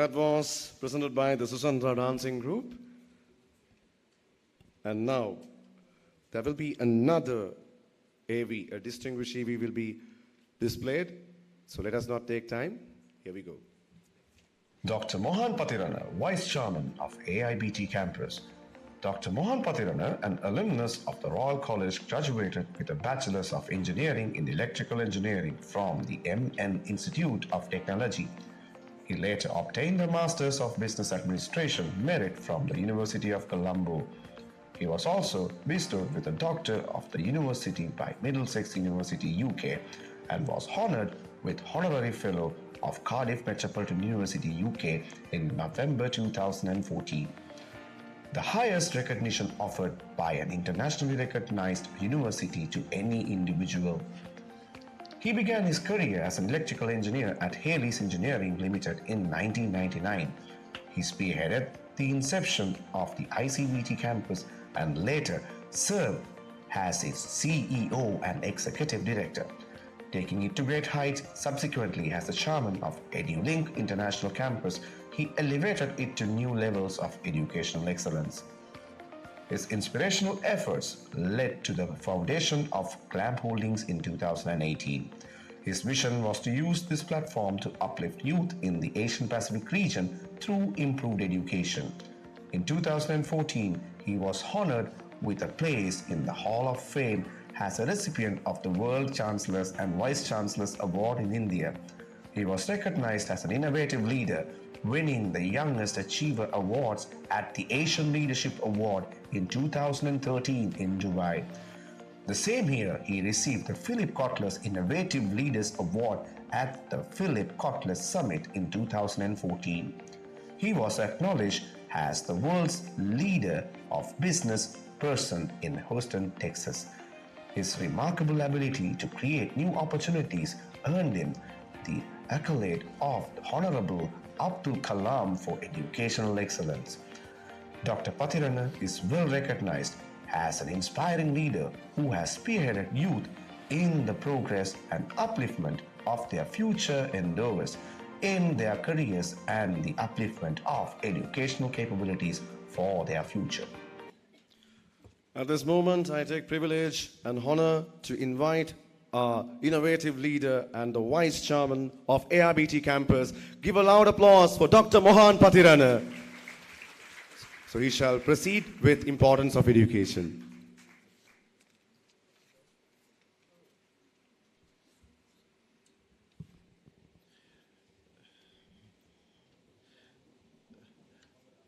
That was presented by the Susantra Dancing Group. And now, there will be another AV, a distinguished AV will be displayed. So let us not take time. Here we go. Dr. Mohan Patirana, Vice Chairman of AIBT Campus. Dr. Mohan Patirana, an alumnus of the Royal College, graduated with a Bachelor's of Engineering in Electrical Engineering from the MN Institute of Technology. He later obtained a Master's of Business Administration merit from the University of Colombo. He was also bestowed with a Doctor of the University by Middlesex University, UK, and was honoured with Honorary Fellow of Cardiff Metropolitan University, UK in November 2014. The highest recognition offered by an internationally recognized university to any individual. He began his career as an electrical engineer at Haley's Engineering Limited in 1999. He spearheaded the inception of the ICBT campus and later served as its CEO and Executive Director, taking it to great heights. Subsequently, as the chairman of EduLink International Campus, he elevated it to new levels of educational excellence. His inspirational efforts led to the foundation of Clamp Holdings in 2018. His vision was to use this platform to uplift youth in the Asian Pacific region through improved education. In 2014, he was honored with a place in the Hall of Fame as a recipient of the World Chancellors and Vice Chancellors Award in India. He was recognized as an innovative leader, winning the Youngest Achiever Awards at the Asian Leadership Award in 2013 in Dubai. The same year, he received the Philip Kotler's Innovative Leaders Award at the Philip Kotler Summit in 2014. He was acknowledged as the world's leader of business person in Houston, Texas. His remarkable ability to create new opportunities earned him the accolade of the Honorable Abdul Kalam for educational excellence. Dr. Pathirana is well recognized as an inspiring leader who has spearheaded youth in the progress and upliftment of their future endeavors in their careers and the upliftment of educational capabilities for their future. At this moment, I take privilege and honor to invite our innovative leader and the Vice Chairman of AIBT Campus. Give a loud applause for Dr. Mohan Pathirana. So he shall proceed with importance of education.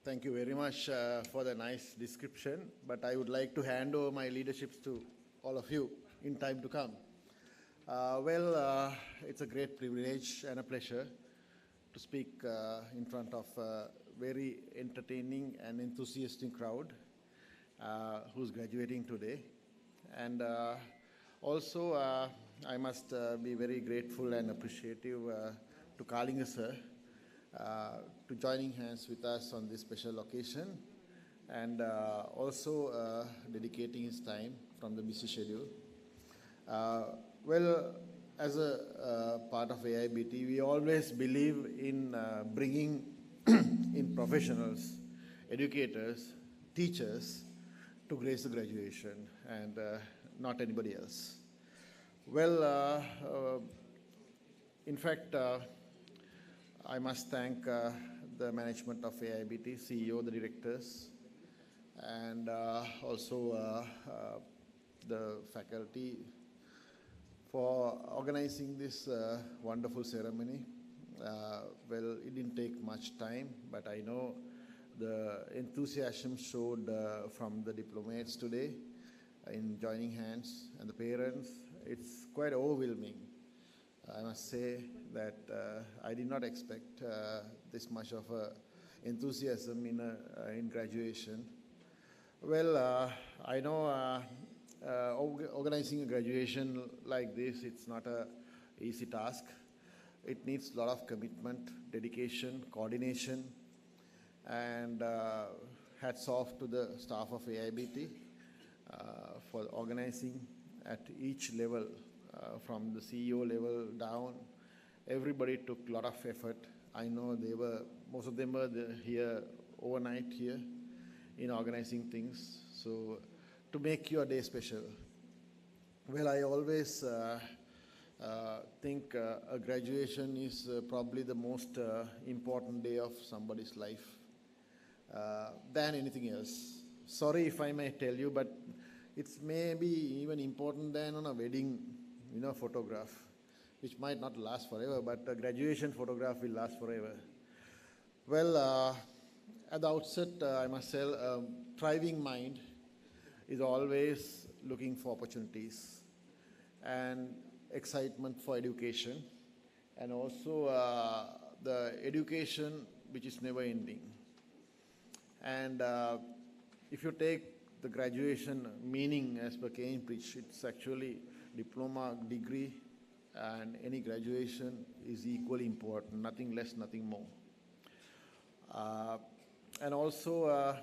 Thank you very much for the nice description, but I would like to hand over my leaderships to all of you in time to come. It's a great privilege and a pleasure to speak in front of a very entertaining and enthusiastic crowd who's graduating today. And also, I must be very grateful and appreciative to Kalinga sir to joining hands with us on this special occasion, and also dedicating his time from the busy schedule. As a part of AIBT, we always believe in bringing in professionals, educators, teachers to grace the graduation, and not anybody else. In fact, I must thank the management of AIBT, CEO, the directors, and also the faculty for organizing this wonderful ceremony. It didn't take much time, but I know the enthusiasm showed from the diplomates today in joining hands and the parents. It's quite overwhelming. I must say that I did not expect this much of enthusiasm in graduation. I know organizing a graduation like this, it's not an easy task. It needs a lot of commitment, dedication, coordination, and hats off to the staff of AIBT for organizing at each level. From the CEO level down, everybody took a lot of effort. I know most of them were here overnight here in organizing things, so to make your day special. I always think a graduation is probably the most important day of somebody's life than anything else. Sorry if I may tell you, but it's maybe even important than on a wedding photograph, which might not last forever, but a graduation photograph will last forever. At the outset, I must say, a thriving mind is always looking for opportunities and excitement for education, and also the education which is never ending. And if you take the graduation meaning as per Cambridge, it's actually diploma, degree, and any graduation is equally important, nothing less, nothing more. And also,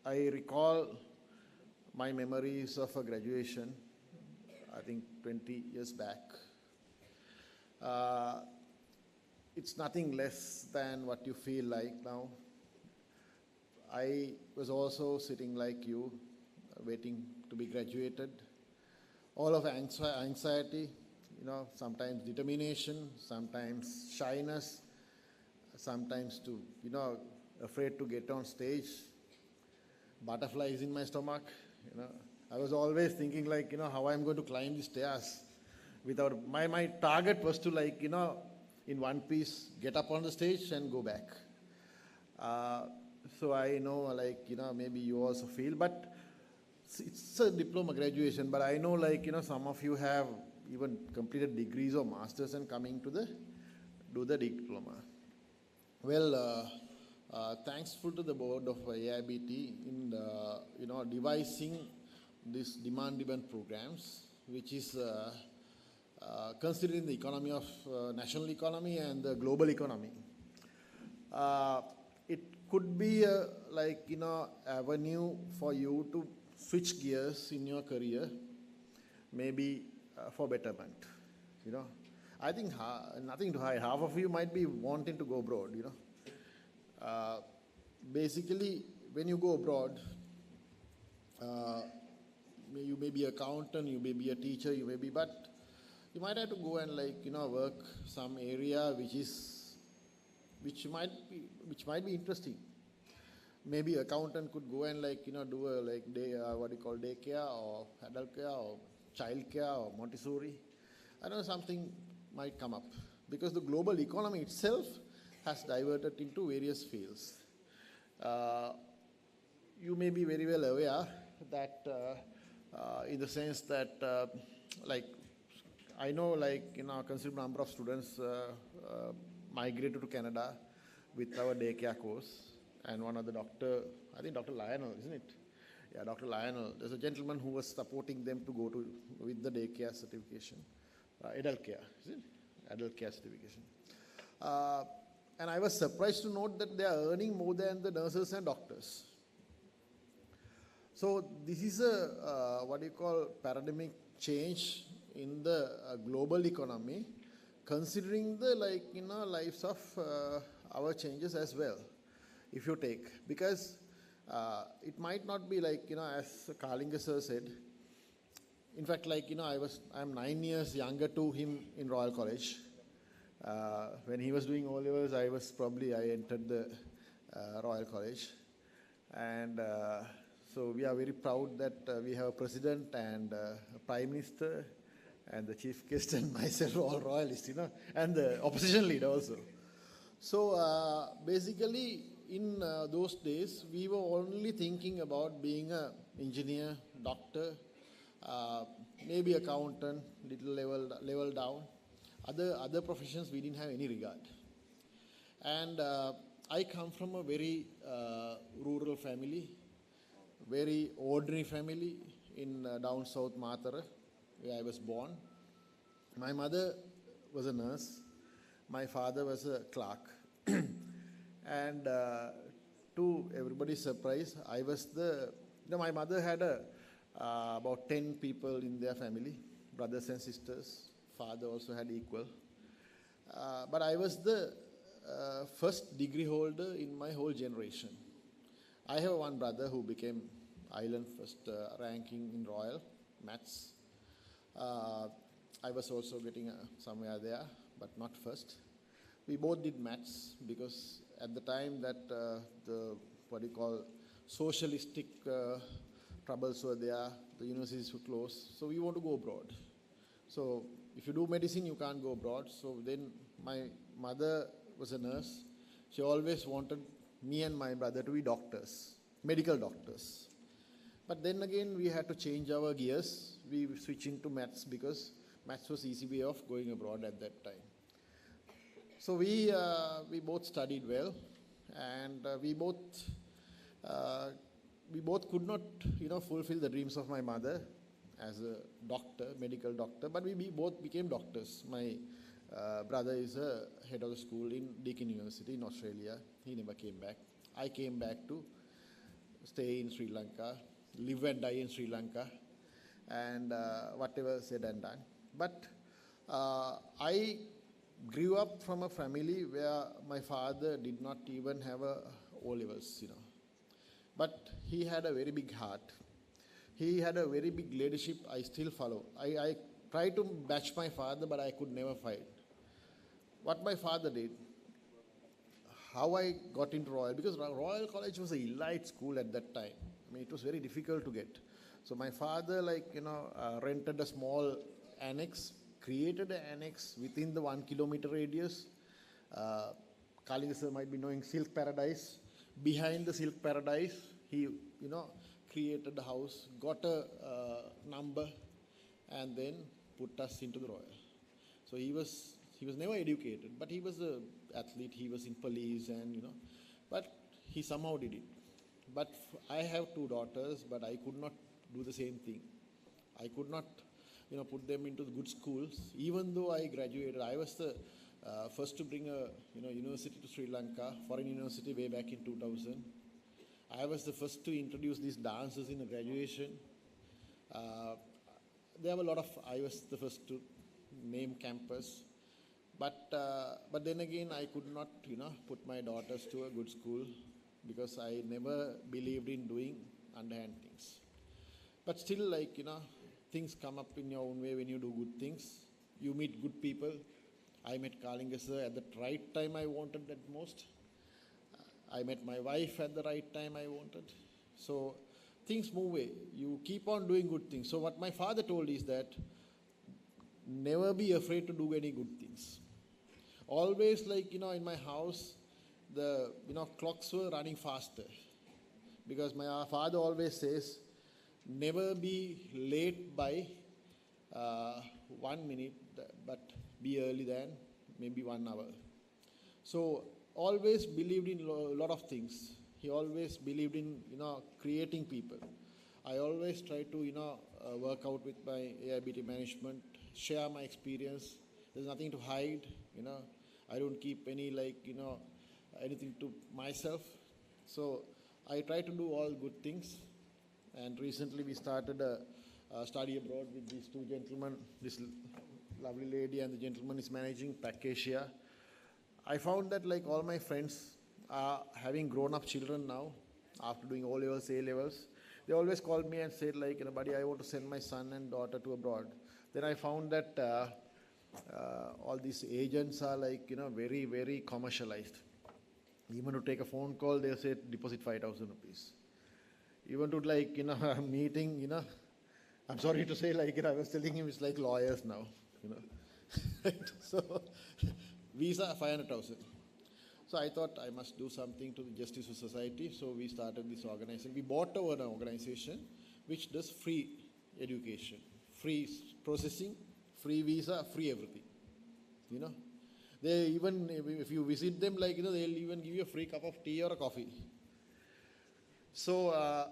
I recall my memories of a graduation, I think 20 years back, it's nothing less than what you feel like now. I was also sitting like you, waiting to be graduated. All of anxiety, sometimes determination, sometimes shyness, sometimes afraid to get on stage, butterflies in my stomach. I was always thinking like, how I'm going to climb the stairs without, my target was to in one piece, get up on the stage and go back. So I know maybe you also feel, but it's a diploma graduation, but I know some of you have even completed degrees or masters and coming to do the diploma. Well, thankful to the board of AIBT in devising these demand-driven programs, which is considering the economy of national economy and the global economy. It could be a avenue for you to switch gears in your career, maybe for betterment. I think nothing to hide. Half of you might be wanting to go abroad. Basically, when you go abroad, you may be an accountant, you may be a teacher, but you might have to go and work some area which might be interesting. Maybe accountant could go and do a daycare or adult care or child care or Montessori. I know something might come up because the global economy itself has diverted into various fields. You may be very well aware that in the sense that I know a considerable number of students migrated to Canada with our daycare course, and one of the doctor, I think Dr. Lionel, isn't it? Yeah, Dr. Lionel. There's a gentleman who was supporting them to go with the daycare certification, adult care, is it? Adult care certification. And I was surprised to note that they are earning more than the nurses and doctors. So this is a paradigmic change in the global economy, considering the lives of our changes as well, if you take, because it might not be as Kalinga sir said. In fact, I'm 9 years younger to him in Royal College. When he was doing O-levels, I entered the Royal College. And so we are very proud that we have a president and a prime minister and the chief guest and myself, all royalists, and the opposition leader also. So basically, in those days, we were only thinking about being an engineer, doctor, maybe accountant, little level down. Other professions we didn't have any regard. And I come from a very rural family, very ordinary family in down south Matara, where I was born. My mother was a nurse. My father was a clerk. And to everybody's surprise, I was my mother had about 10 people in their family, brothers and sisters. Father also had equal. But I was the first degree holder in my whole generation. I have one brother who became island first ranking in Royal, maths. I was also getting somewhere there, but not first. We both did maths because at the time that the socialistic troubles were there, the universities were closed, so we want to go abroad. So if you do medicine, you can't go abroad. So then my mother was a nurse. She always wanted me and my brother to be doctors, medical doctors. But then again, we had to change our gears. We switched into maths because maths was easy way of going abroad at that time. So we both studied well, and we both could not, fulfill the dreams of my mother as a doctor, medical doctor, but we both became doctors. My brother is a head of the school in Deakin University in Australia. He never came back. I came back to stay in Sri Lanka live and die in Sri Lanka, and whatever said and done. But I grew up from a family where my father did not even have a O levels, but he had a very big heart. He had a very big leadership. I still follow. I tried to match my father, but I could never fight. What my father did, how I got into Royal, because Royal College was an elite school at that time. I mean, it was very difficult to get. So my father, rented a small annex, created an annex within the 1 kilometer radius. Kalinga sir might be knowing Silk Paradise. Behind the Silk Paradise, he, created a house, got a number, and then put us into the Royal. So he was never educated, but he was an athlete. He was in police, and but he somehow did it. But I have 2 daughters, but I could not do the same thing. I could not, put them into the good schools. Even though I graduated, I was the first to bring a university to Sri Lanka, foreign university, way back in 2000. I was the first to introduce these dances in a graduation. There were a lot of, I was the first to name campus. But then again, I could not, put my daughters to a good school because I never believed in doing underhand things. But still, things come up in your own way when you do good things. You meet good people. I met Kalinga sir at the right time I wanted at most. I met my wife at the right time I wanted. So things move away. You keep on doing good things. So what my father told is that never be afraid to do any good things. Always, in my house, the clocks were running faster, because my father always says, never be late by 1 minute, but be early than maybe 1 hour. So always believed in a lot of things. He always believed in creating people. I always try to work out with my AIBT management, share my experience. There's nothing to hide. I don't keep any anything to myself. So I try to do all good things. And recently we started a study abroad with these 2 gentlemen. This lovely lady and the gentleman is managing PAC Asia. I found that all my friends are having grown-up children now after doing O levels, A levels. They always called me and said buddy, I want to send my son and daughter to abroad. Then I found that all these agents are very, very commercialized. Even to take a phone call, they say deposit 5,000 rupees. Even to a meeting, I'm sorry to say, I was telling him it's like lawyers now, So visa 500,000. So I thought I must do something to the Justice of Society. So we started this organization. We bought over an organization which does free education, free processing, free visa, free everything. They even, if you visit them, they'll even give you a free cup of tea or a coffee. So,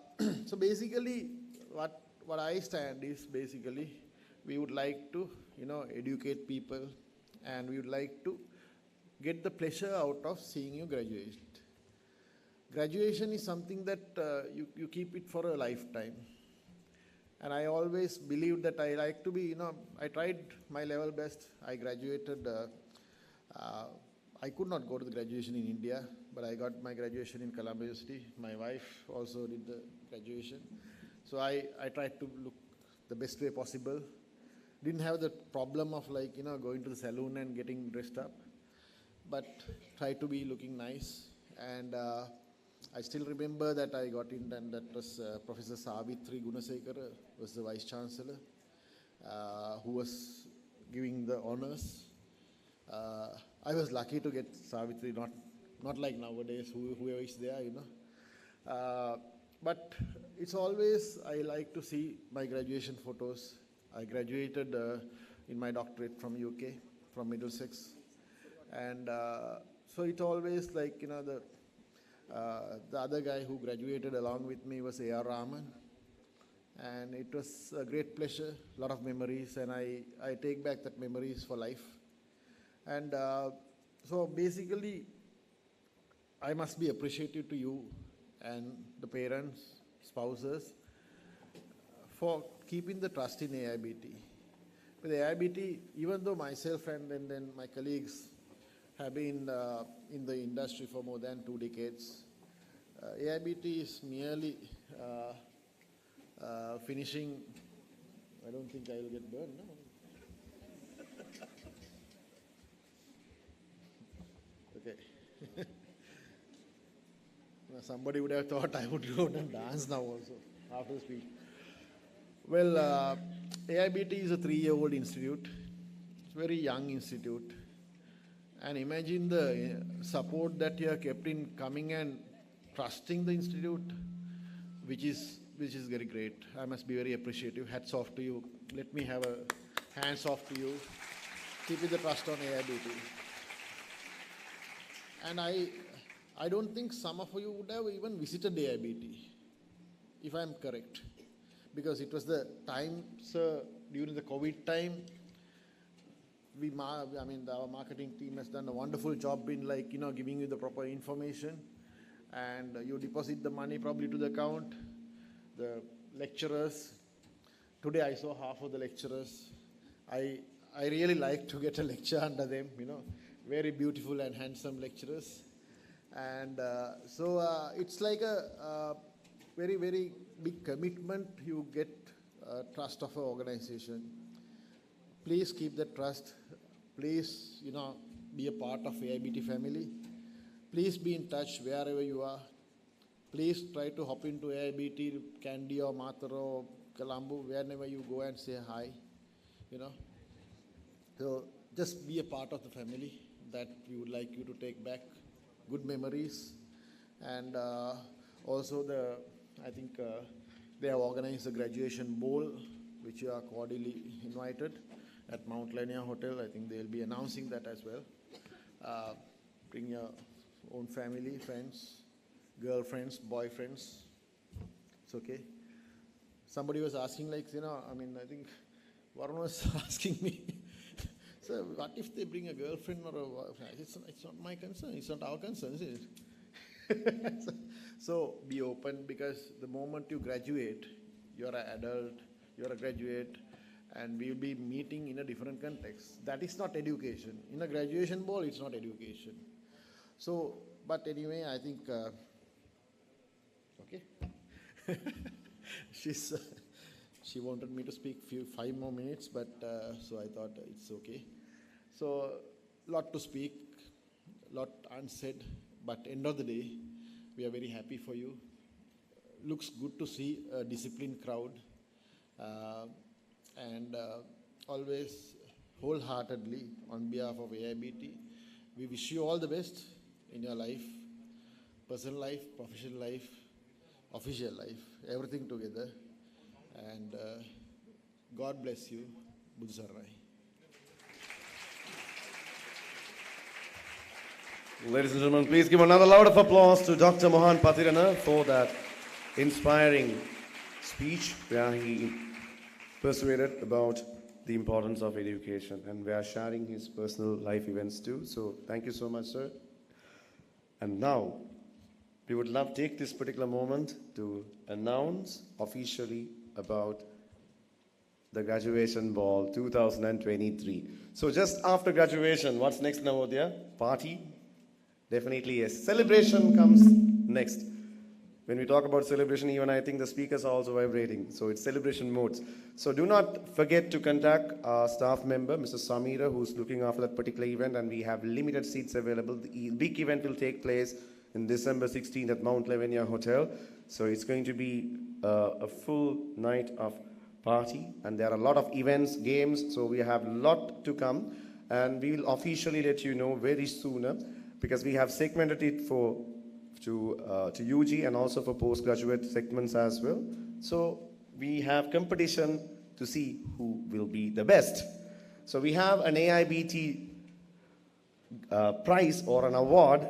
so basically, what I stand is basically, we would like to, educate people, and we would like to get the pleasure out of seeing you graduate. Graduation is something that you keep it for a lifetime. And I always believed that I like to be, I tried my level best. I graduated, I could not go to the graduation in India, but I got my graduation in Columbia University. My wife also did the graduation. So I tried to look the best way possible. Didn't have the problem of going to the salon and getting dressed up, but tried to be looking nice. And I still remember that I got in, and that was Professor Savitri Gunasekara was the Vice Chancellor, who was giving the honors. I was lucky to get Savitri, not like nowadays, whoever is there, But it's always, I like to see my graduation photos. I graduated in my doctorate from UK, from Middlesex. And so it's always the other guy who graduated along with me was A.R. Rahman. And it was a great pleasure, a lot of memories, and I take back that memories for life. And so basically, I must be appreciative to you and the parents, spouses, for keeping the trust in AIBT. With AIBT, even though myself and then my colleagues have been in the industry for more than 2 decades, AIBT is merely finishing. I don't think I will get burned, no? Okay. Somebody would have thought I would go and dance now also, after the speech. Well, AIBT is a 3-year-old institute. It's a very young institute. And imagine the support that you have kept in coming and trusting the institute, which is very great. I must be very appreciative. Hats off to you. Let me have a hands off to you. Keeping the trust on AIBT. And I don't think some of you would have even visited AIBT, if I'm correct. Because it was the time, sir, during the COVID time, our marketing team has done a wonderful job in giving you the proper information. And you deposit the money probably to the account. The lecturers, today I saw half of the lecturers. I really like to get a lecture under them, very beautiful and handsome lecturers. And so it's like a very, very big commitment. You get trust of an organization. Please keep that trust. Please, be a part of AIBT family. Please be in touch wherever you are. Please try to hop into AIBT, Kandy or Mathura or Colombo, wherever you go and say hi, So just be a part of the family that we would like you to take back good memories. And also I think they have organized a graduation ball, which you are cordially invited at Mount Lanier Hotel. I think they'll be announcing that as well. Bring your own family, friends, girlfriends, boyfriends. It's okay. Somebody was asking, I think Varun was asking me, so what if they bring a girlfriend or a wife? It's not my concern. It's not our concern, is it? So be open, because the moment you graduate, you're an adult, you're a graduate, and we'll be meeting in a different context. That is not education. In a graduation ball, it's not education. So, but anyway, I think, okay. She wanted me to speak 5 more minutes, but so I thought it's okay. So, lot to speak, lot unsaid, but end of the day, we are very happy for you. Looks good to see a disciplined crowd, and always wholeheartedly on behalf of AIBT, we wish you all the best in your life, personal life, professional life, official life, everything together. And God bless you. Budsarai. Ladies and gentlemen, please give another round of applause to Dr. Mohan Patirana for that inspiring speech where he persuaded about the importance of education, and we are sharing his personal life events too. So thank you so much, sir. And now we would love to take this particular moment to announce officially about the graduation ball 2023. So just after graduation, what's next, Navodaya? Party? Definitely yes. Celebration comes next. When we talk about celebration, even I think the speakers are also vibrating. So it's celebration modes. So do not forget to contact our staff member, Mrs. Samira, who's looking after that particular event, and we have limited seats available. The big event will take place in December 16th at Mount Lavinia Hotel. So it's going to be a full night of party, and there are a lot of events, games, so we have a lot to come, and we will officially let you know very sooner, because we have segmented it to UG and also for postgraduate segments as well. So we have competition to see who will be the best. So we have an AIBT prize or an award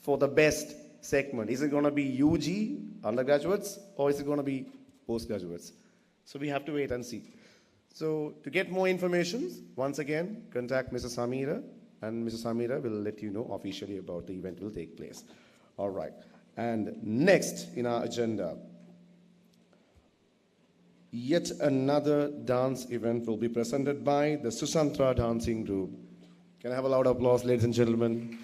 for the best segment. Is it going to be UG, undergraduates, or is it going to be postgraduates? So we have to wait and see. So to get more information, once again, contact Mrs. Samira, and Mrs. Samira will let you know officially about the event will take place. All right. And next in our agenda, Yet another dance event will be presented by the Susantra Dancing Group. Can I have a loud applause, ladies and gentlemen?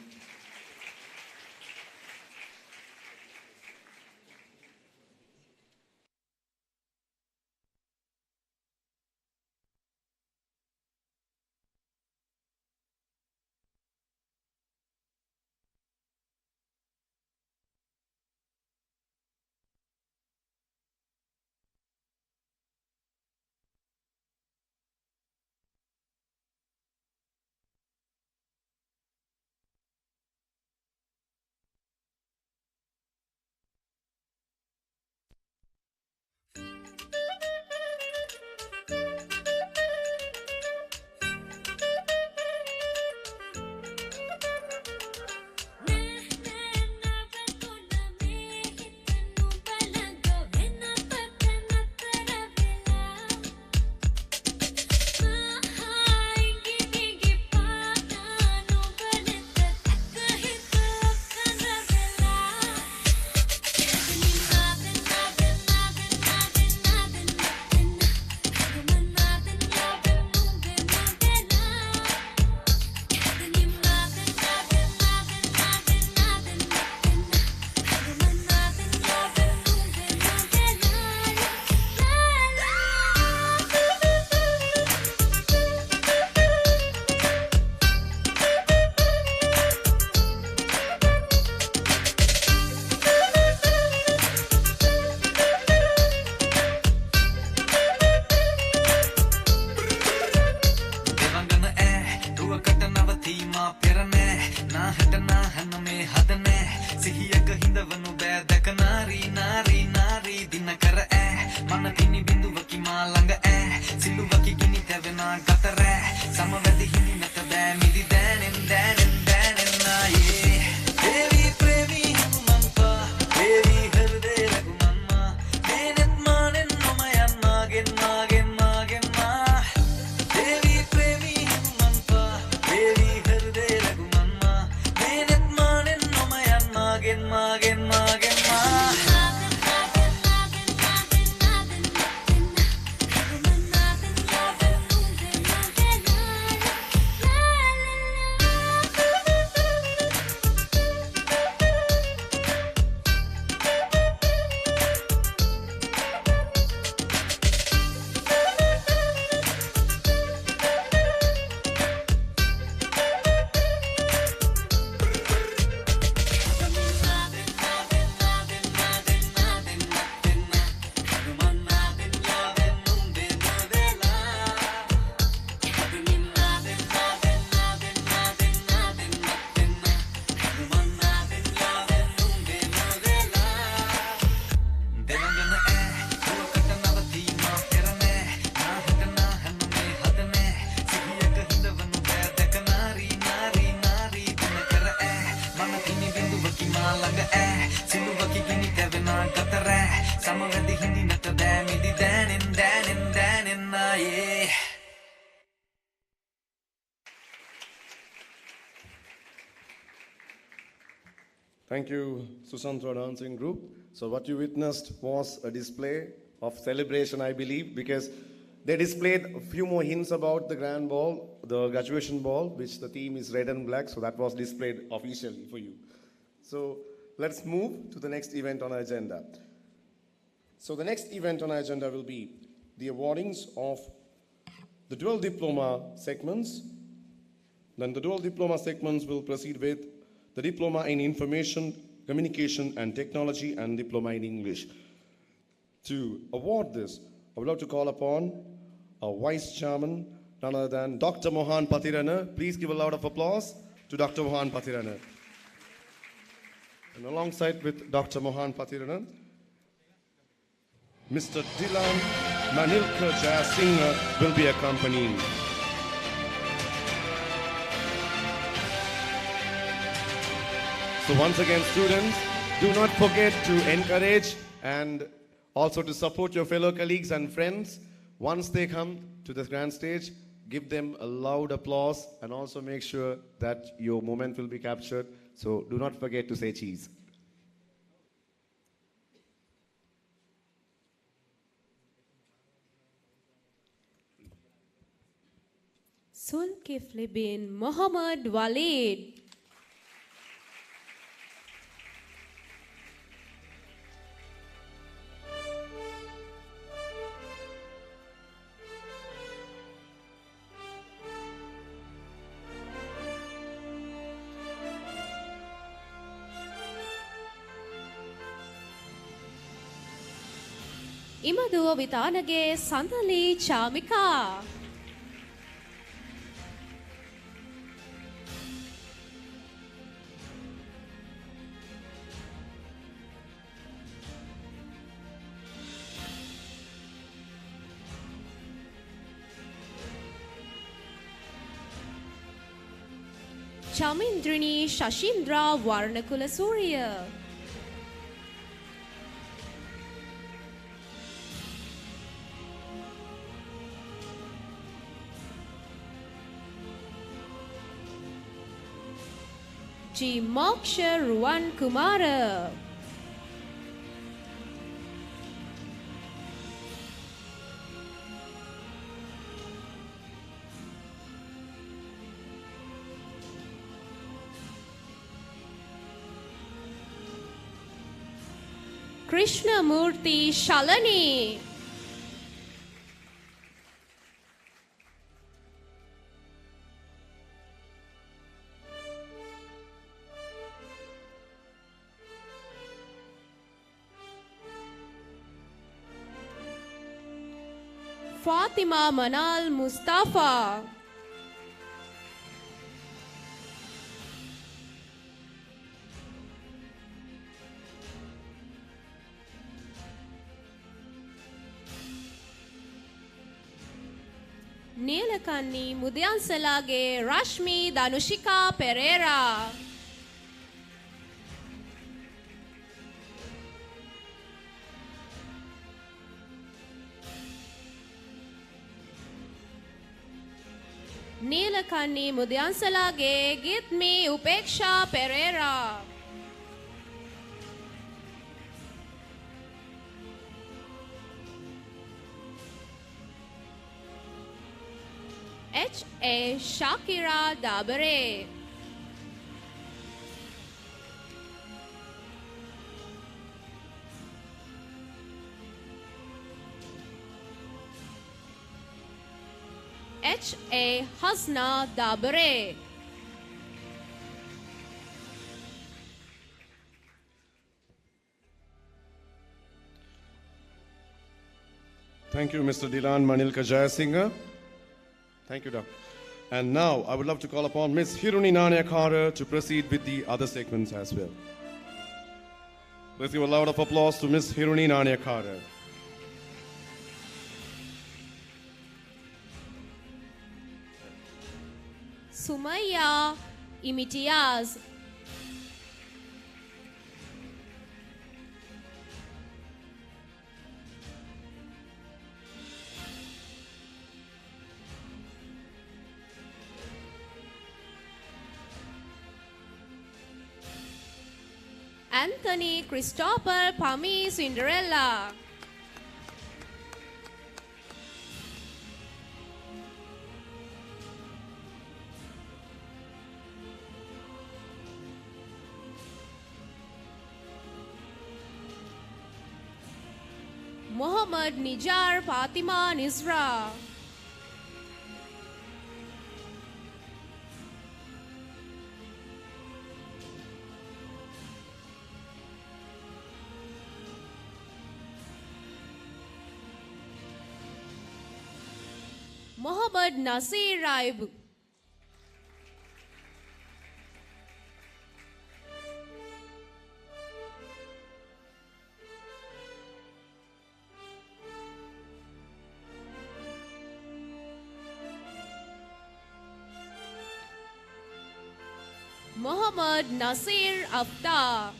Thank you, Susantra Dancing Group. So what you witnessed was a display of celebration, I believe, because they displayed a few more hints about the grand ball, the graduation ball, which the theme is red and black, so that was displayed officially for you. So let's move to the next event on our agenda. So the next event on our agenda will be the awardings of the dual diploma segments. Then the dual diploma segments will proceed with the Diploma in Information, Communication and Technology and Diploma in English. To award this, I would like to call upon our Vice Chairman, none other than Dr. Mohan Pathirana. Please give a loud of applause to Dr. Mohan Pathirana. And alongside with Dr. Mohan Pathirana, Mr. Dylan Manilka Jayasinghe will be accompanying. So once again, students, do not forget to encourage and also to support your fellow colleagues and friends. Once they come to the grand stage, give them a loud applause and also make sure that your moment will be captured. So do not forget to say cheese. Zulkifli bin Muhammad Walid. Imaduwa Vitanage Sandali Chamika. Chamindrini Shashindra Varnakula Surya. G. Moksha Ruwan Kumara. Krishnamurti Shalani. Fatima Manal Mustafa. Neelakanni Mudyansalage Rashmi Danushika Pereira. Neelakanni Mudyansalage Gitmi Upeksha Pereira. H. A. Shakira Dabare. H. A. Hasna Dabare. Thank you, Mr. Dilan Manilka Jayasinghe. Thank you, Doctor. And now I would love to call upon Ms. Hiruni Nanayakkara to proceed with the other segments as well. Let's give a loud of applause to Ms. Hiruni Nanayakkara. Sumaya Imitiaz. Anthony Christopher Pami Cinderella. Muhammad Nijar Fatima Nisra. Muhammad Nasir Raib. Muhammad Nasir Afta.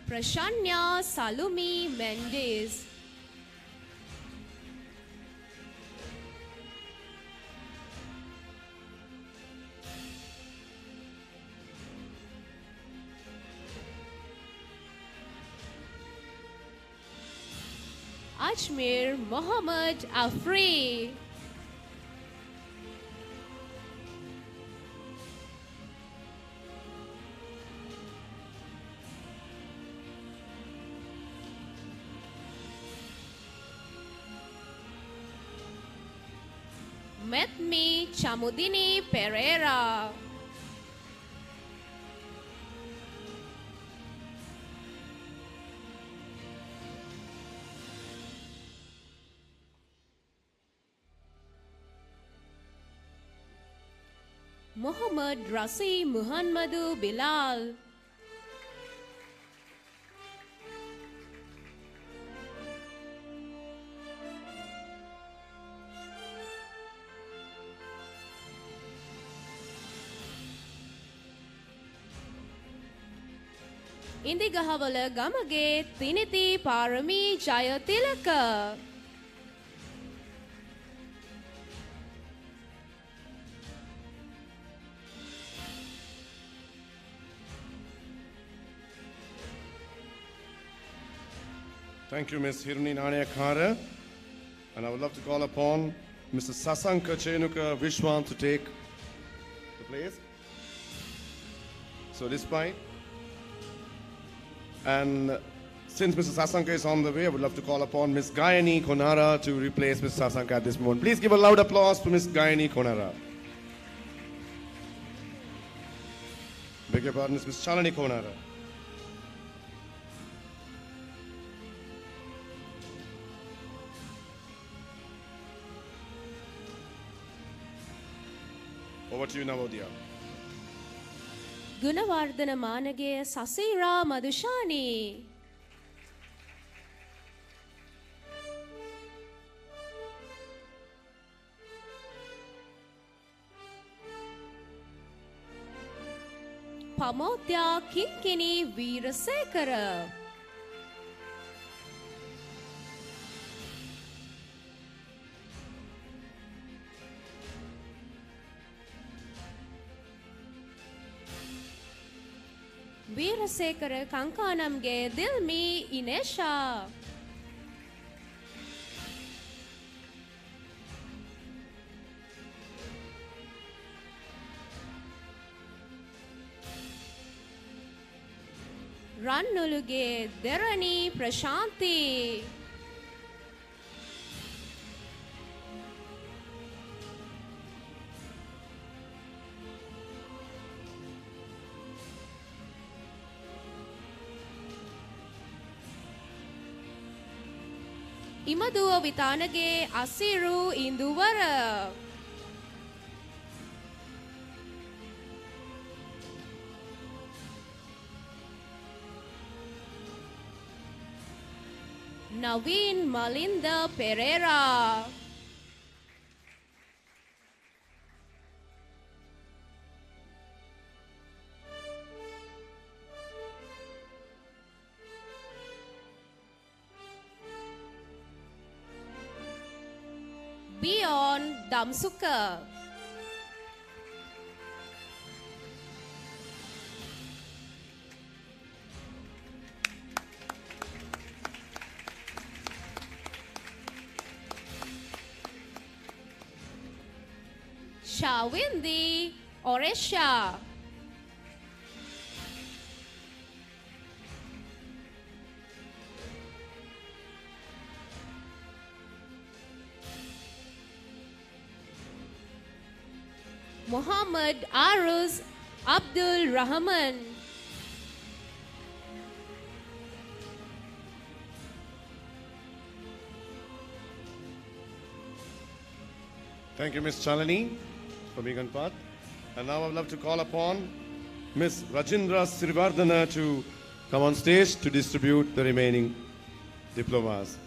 Prashanya Salumi Mendes. Ajmer Mohammad Afri. Metmi Chamudini Pereira. Muhammad Rasi Muhammadu Bilal. Indigahawala Gamage Tiniti Parami Jayatilaka. Thank you, Ms. Hirni Nanayakhara. And I would love to call upon Mr. Sasanka Chenuka Vishwan to take the place. So despite, and since Mr. Sasanka is on the way, I would love to call upon Ms. Gayani Konara to replace Mr. Sasanka at this moment. Please give a loud applause to Ms. Gayani Konara. Beg your pardon, Ms. Chalani Konara. Over to you, Navodaya. Gunawardana Manage Sasira Madushani. Pamotya Kinkini Veerasekara. Veerasekara Kankanamge Dilmi Inesha. Rannuluge Derani Prashanti. Imaduwa Vitanage Asiru Induvara. Naveen Malinda Pereira. Beyond Damsuka. Shawindi Oresha. Muhammad Aruz Abdul Rahman. Thank you, Ms. Chalani, for being on part. And now I would love to call upon Ms. Rajindra Sirivardhana to come on stage to distribute the remaining diplomas.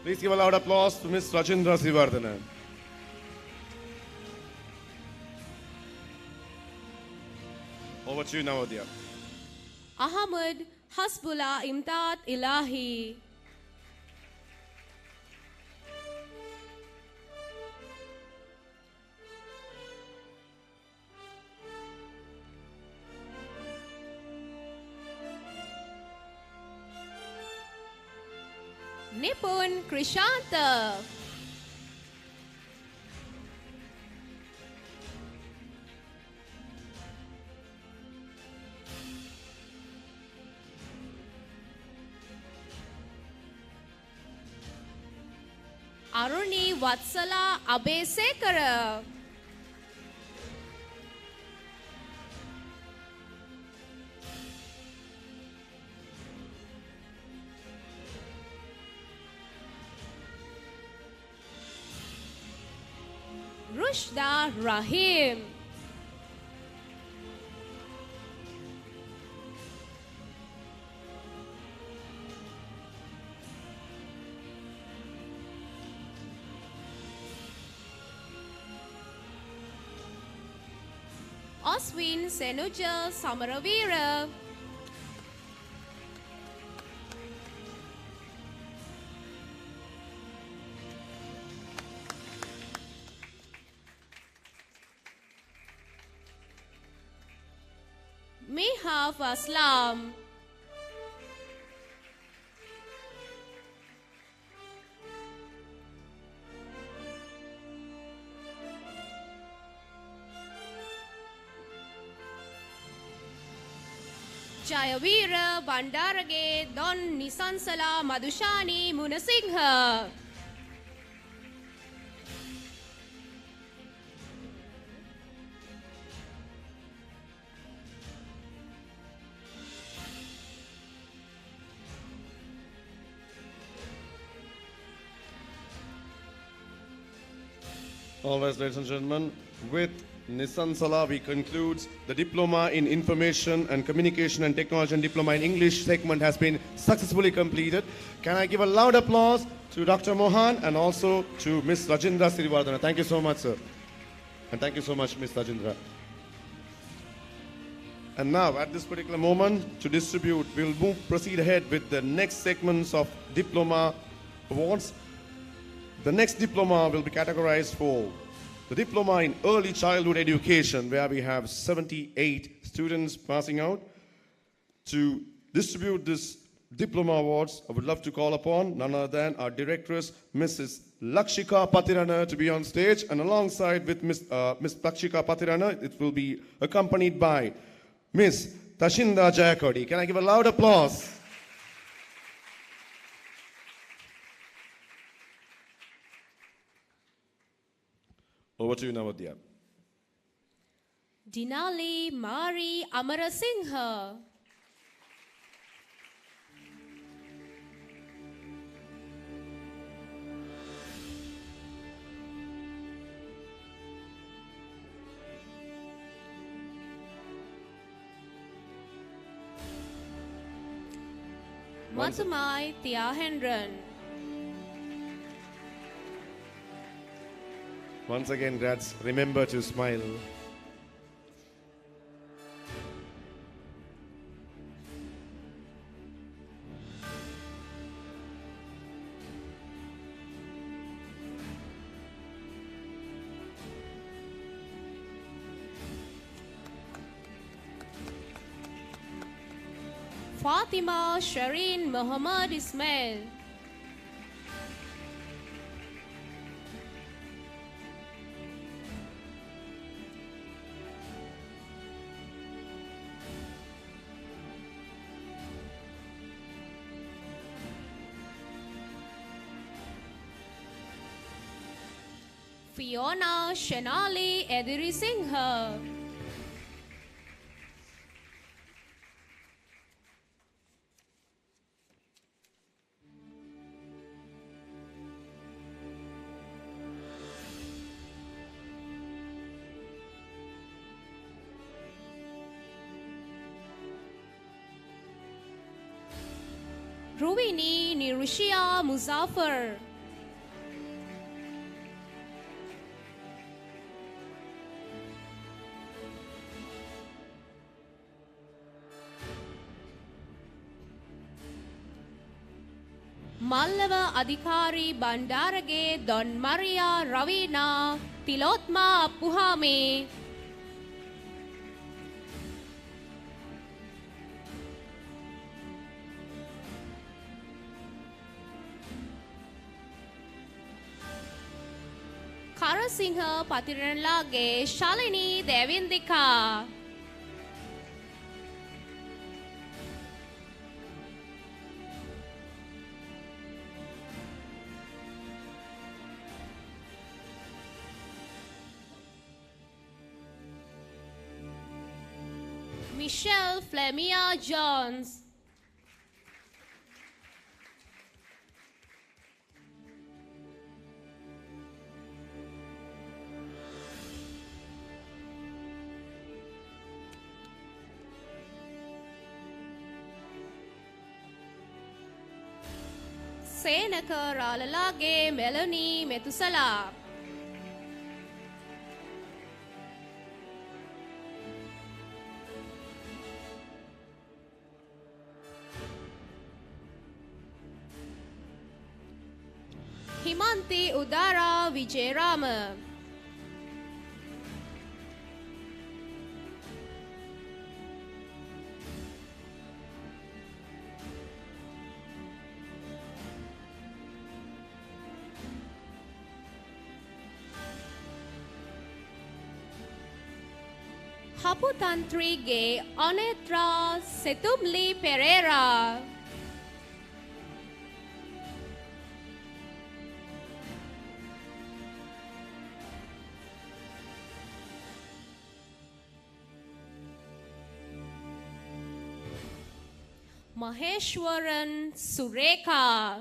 Please give a loud applause to Ms. Rajindra Sirivardhana. Over to you, Navodaya. Ahmad Hasbullah Imdad Ilahi. Nipun Krishantha. Aruni Vatsala Abesekara. Rushda Rahim. Oswin Senuja Samaravira. Mihaf Aslam. Jayavira Bandarage Don Nisansala Madhushani Munasingha. Always, ladies and gentlemen, with Nissan Salah, we conclude the Diploma in Information and Communication and Technology and Diploma in English segment has been successfully completed. Can I give a loud applause to Dr. Mohan and also to Ms. Rajindra Sirivardhana. Thank you so much, sir. And thank you so much, Ms. Rajindra. And now, at this particular moment, to distribute, we'll proceed ahead with the next segments of Diploma Awards. The next diploma will be categorized for the Diploma in Early Childhood Education, where we have 78 students passing out. To distribute this diploma awards, I would love to call upon none other than our directress, Mrs. Lakshika Patirana, to be on stage, and alongside with Ms. Lakshika Patirana, it will be accompanied by Ms. Tashinda Jayakodi. Can I give a loud applause? Over to you, Navodya. Dinali Mari Amarasingha. Matumai Tiahendran. Once again, grads, remember to smile. Fatima Shireen Muhammad Ismail. Fiona Shanali Ediri Singha. Ruvini Nirushia Muzaffar. Mallava Adhikari Bandarage Don Maria Ravina Tilotma Puhame. Narasingha Patiranlage Shalini Devindika. Michelle Flemia Jones. Senaka Ralalage Melanie Metusala. Himanti Udara Vijayarama. Haputantrige Onetra Setumli Pereira. Maheshwaran Sureka.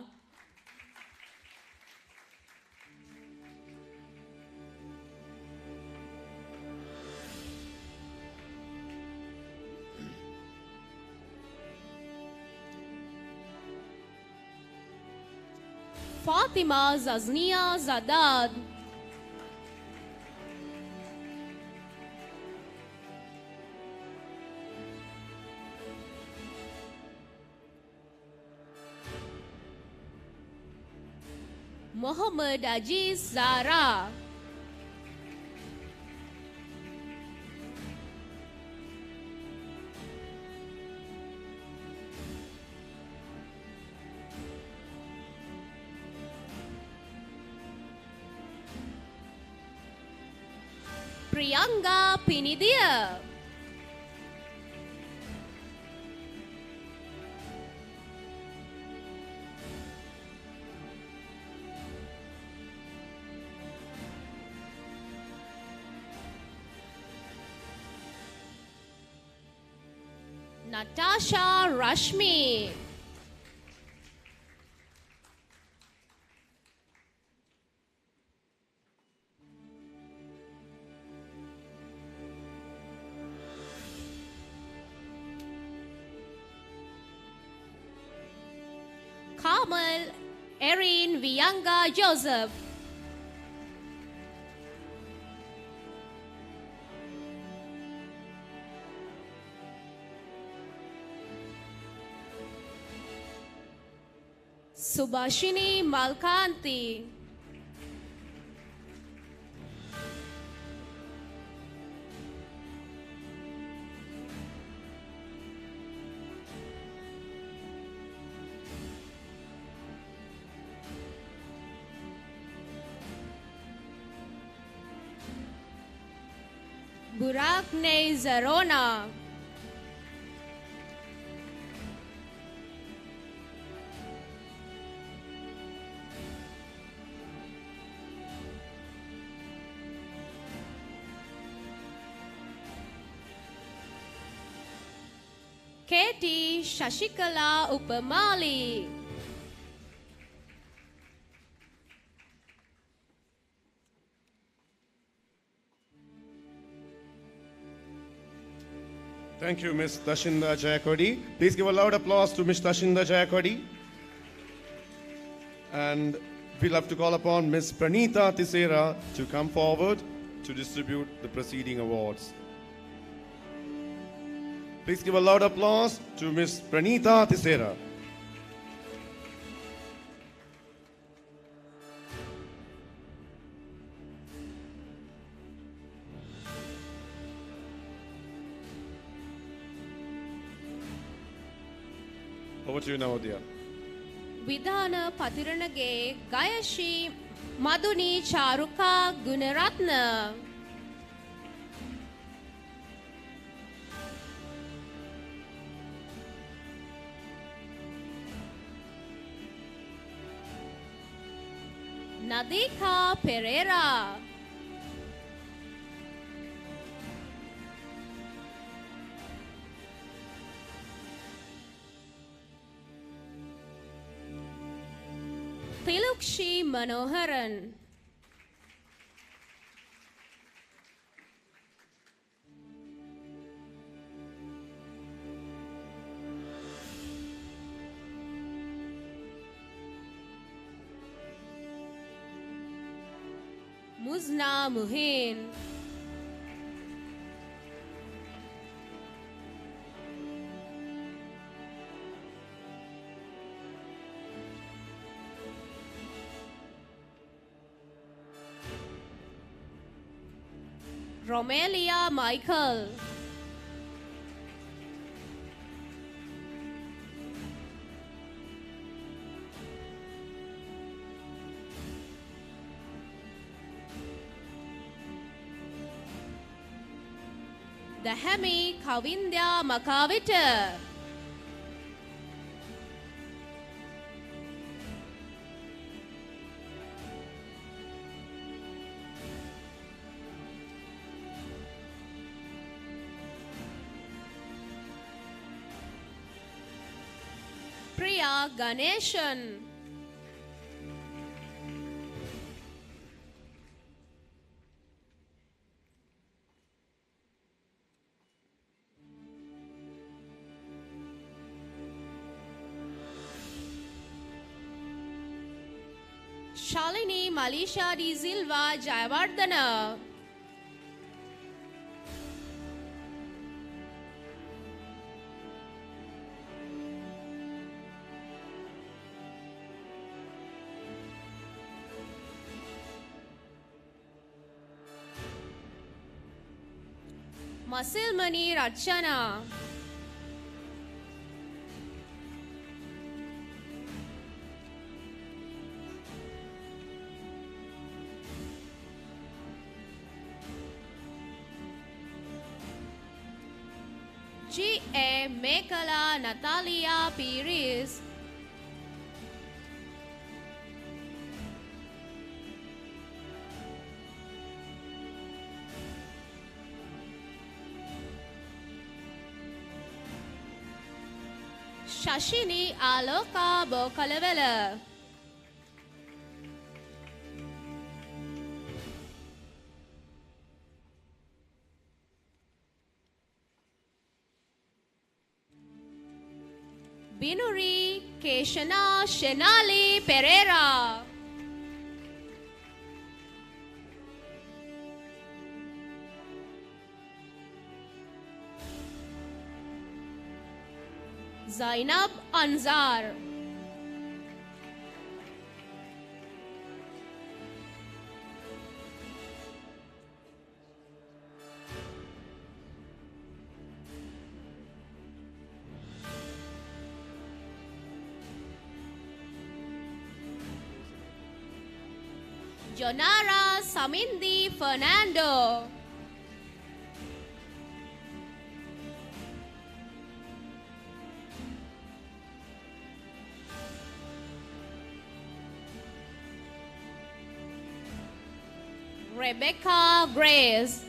Fatima Zaznia Zadad. Muhammad Aziz Zara. Priyanka Pinidia. Natasha Rashmi. Kamal Erin Vianga Joseph. Subhashini Malkanti. Burakne Zarona. Katie Shashikala Upamali. Thank you, Ms. Tashinda Jayakodi. Please give a loud applause to Ms. Tashinda Jayakodi. And we'll have to call upon Ms. Pranita Tisera to come forward to distribute the preceding awards. Please give a loud applause to Ms. Pranita Tisera. Over to you now, dear. Vidhana Patiranage Gayashi Madhuni Charuka Gunaratna. Nadika Pereira. Tilukshi Manoharan. Muzna Muhin. Romelia Michael. Dahami Kavindya Makavita. Priya Ganeshan. Shalini Malisha Di Silva Jayavardhana. Masilmani Rachana. G.A. Mekala Natalia Piris. Shashini Aloka Bokalavela. Binuri Keshana Shenali Pereira. Zainab Anzar. Jonara Samindi Fernando. Rebecca Grace.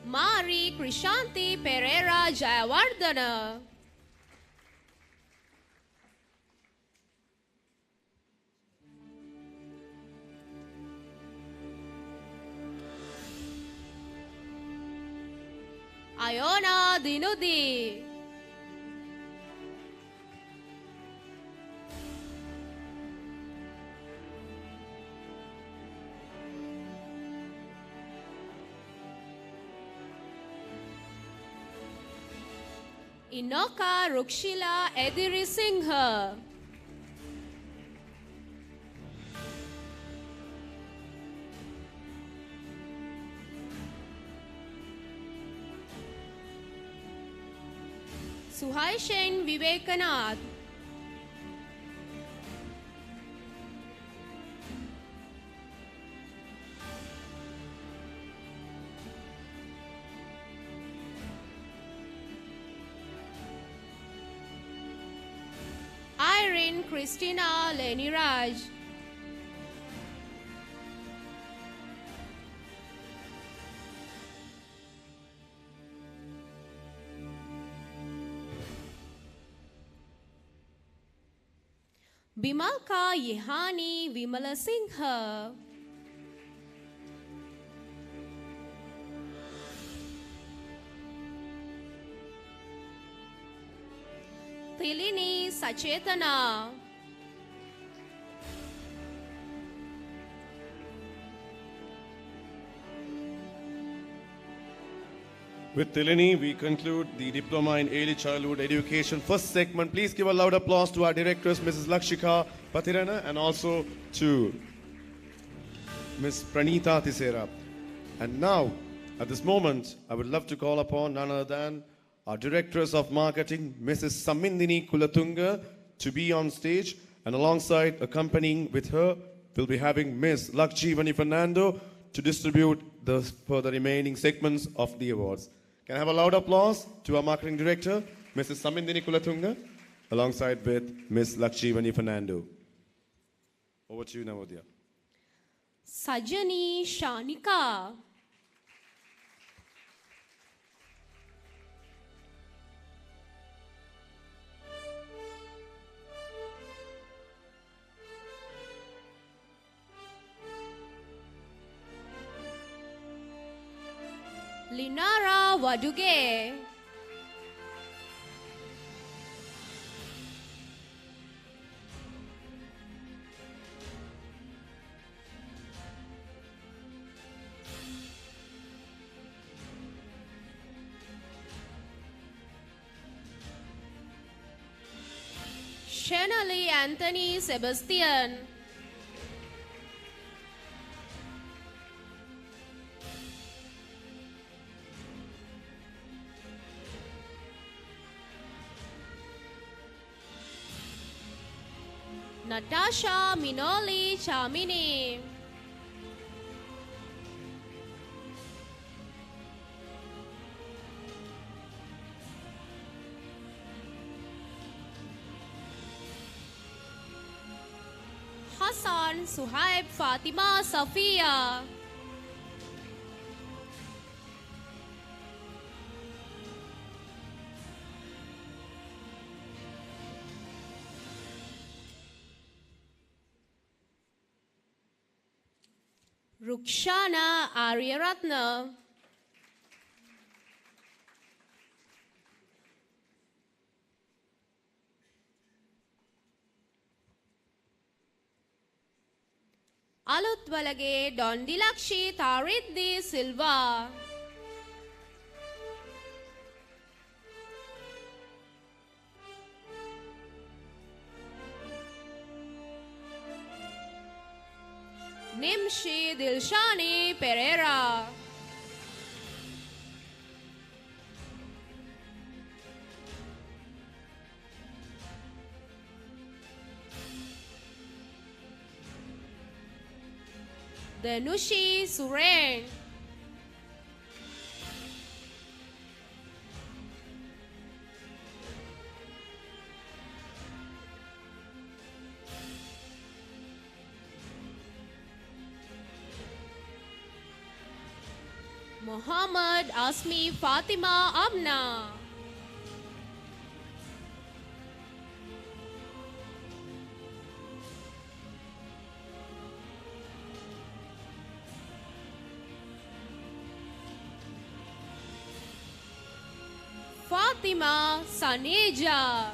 Mari Krishanti Pereira Jayawardana. Iona Dinudi. Inoka Rukshila Ediri Singha. Suhaishen Vivekanath. Irene Christina Leniraj. Bimalka Yehani Vimala Singha. Tilini Sachetana. With Tilini, we conclude the Diploma in Early Childhood Education first segment. Please give a loud applause to our directors, Mrs. Lakshika Patirana, and also to Ms. Pranita Tisera. And now, at this moment, I would love to call upon none other than our Directors of Marketing, Mrs. Samindini Kulatunga, to be on stage. And alongside, accompanying with her, we'll be having Ms. Lakshivani Fernando to distribute for the remaining segments of the awards. Can I have a loud applause to our Marketing Director, Mrs. Samindini Kulatunga, alongside with Ms. Lakshivani Fernando. Over to you, Navodya. Sajani Shanika. Linara Waduge. Shenali Anthony Sebastian. Natasha Minoli Chamini. Hassan Suhaib Fatima Safia. Rukshana Aryaratna. Alutwalage Dondilakshi Tariddi Silva. Nimshi Dilshani Pereira. Danushi Suren. Muhammad Asmi Fatima Abna. Fatima Saneja.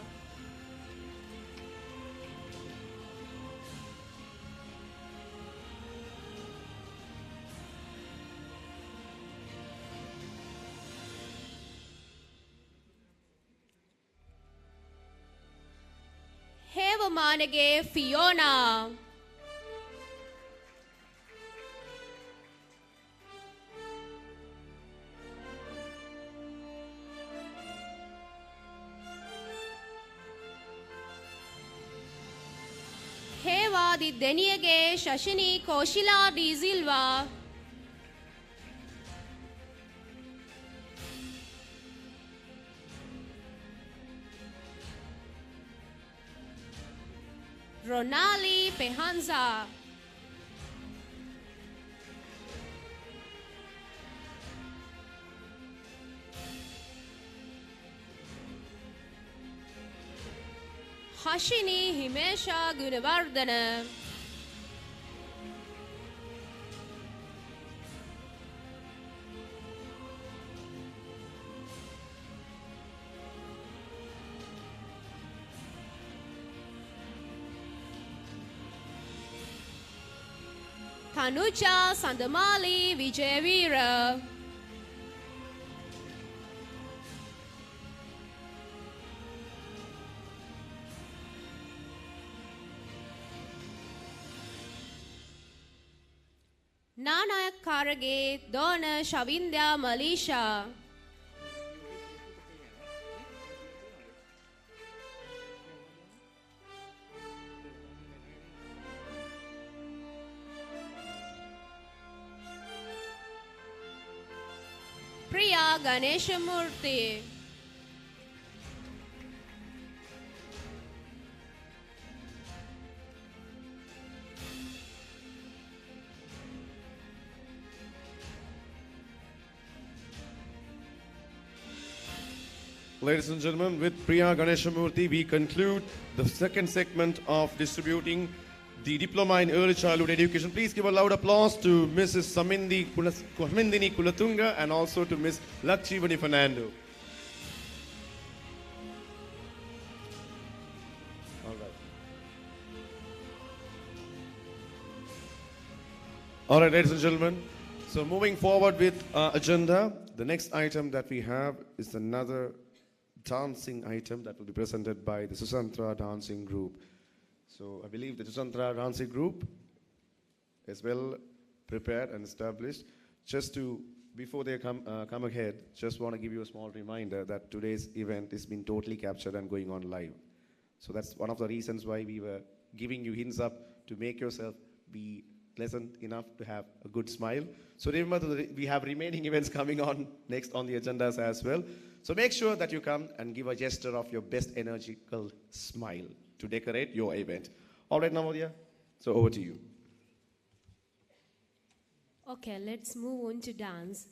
Hevamanage Fiona. di Deniyage Shashini Koshila di Silva. Ronali Pehanza. Hashini Himesha Gunavardhana. Tanuja Sandamali Vijayavira. Nana Karage Dona Shavindya Malisha. Priya Ganeshamurthy. Ladies and gentlemen, with Priya Ganeshamurthy, we conclude the second segment of distributing the Diploma in Early Childhood Education. Please give a loud applause to Mrs. Samindini Kulatunga and also to Ms. Lakshivani Fernando. All right, ladies and gentlemen. So moving forward with our agenda, the next item that we have is another dancing item that will be presented by the Susantra Dancing Group. So I believe the Susantra Dancing Group is well prepared and established. Just to, before they come ahead, just want to give you a small reminder that today's event is being totally captured and going on live. So that's one of the reasons why we were giving you hints up to make yourself be pleasant enough to have a good smile. So remember that we have remaining events coming on next on the agendas as well. So make sure that you come and give a gesture of your best energical smile to decorate your event. All right, Navodya, so over to you. Okay, let's move on to dance.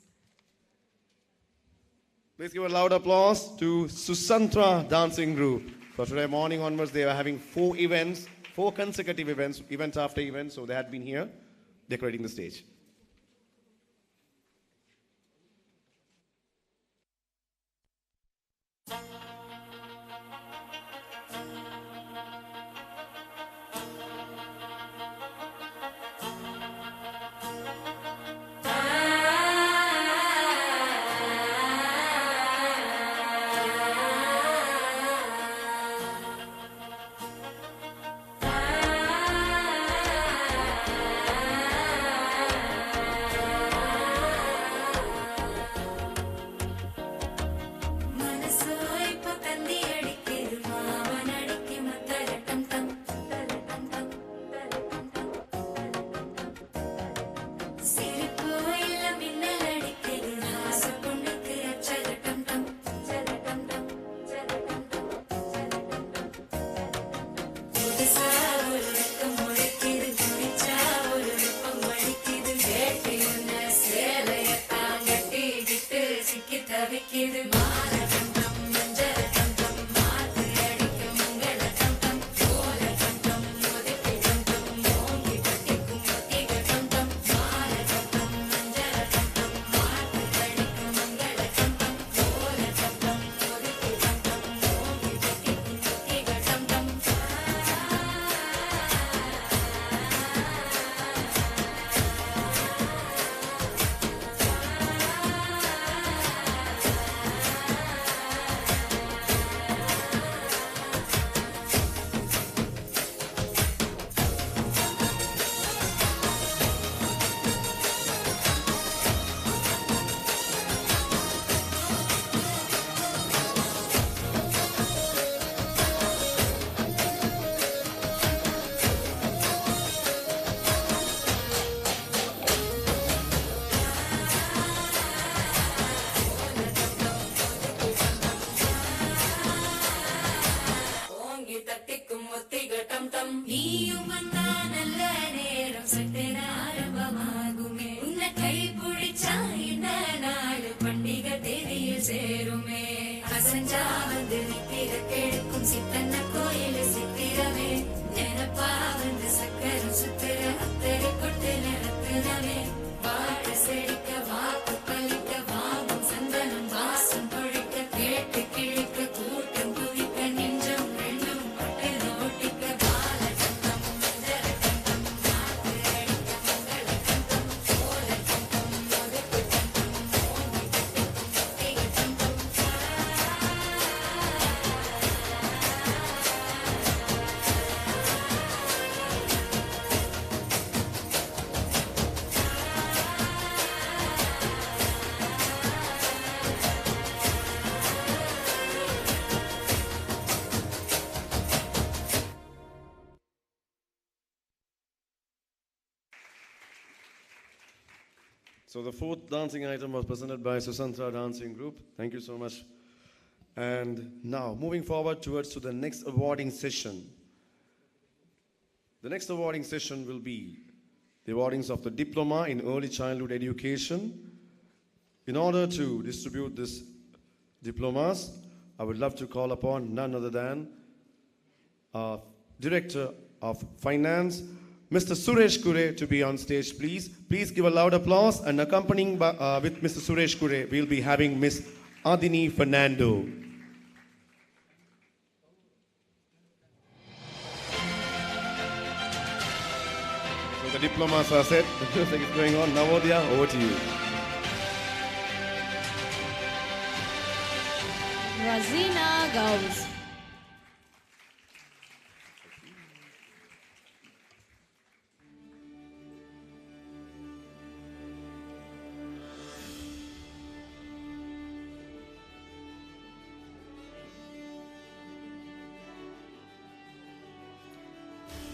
Please give a loud applause to Susantra Dancing Group. For today morning onwards, they are having 4 events, 4 consecutive events, event after event. So they had been here decorating the stage. So the fourth dancing item was presented by Susantra Dancing Group. Thank you so much. And now, moving forward towards to the next awarding session. The next awarding session will be the awardings of the Diploma in Early Childhood Education. In order to distribute these diplomas, I would love to call upon none other than our Director of Finance, Mr. Suresh Kure, to be on stage, please. Please give a loud applause, and accompanying with Mr. Suresh Kure, we'll be having Ms. Adini Fernando. So the diplomas are set, the music is going on. Navodaya, over to you. Razina Gauss.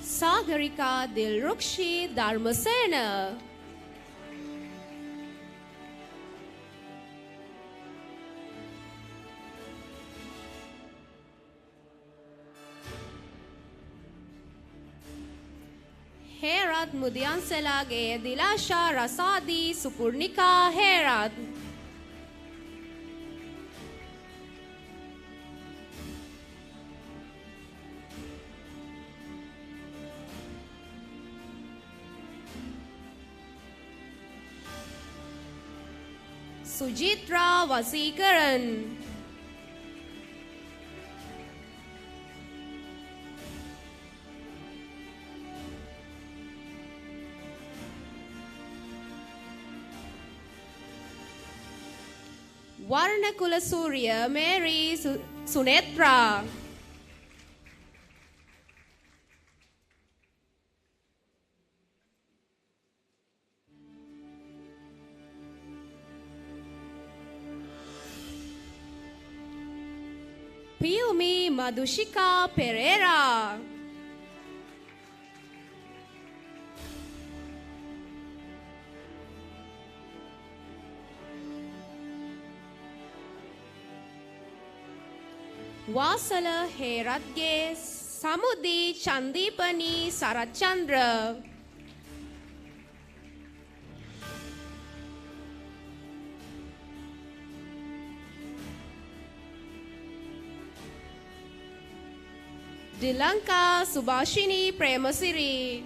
Sagarika Dilrukshi Dharmasena. Herat Mudyanselage Dilasha Rasadi Supurnika Herat. Sujitra Vasikaran. Varnakula Surya Mary Sunetra. Piyumi Madhushika Pereira. Vasala Heradge Samudi Chandipani Sarachandra. Lanka Subhashini Premasiri.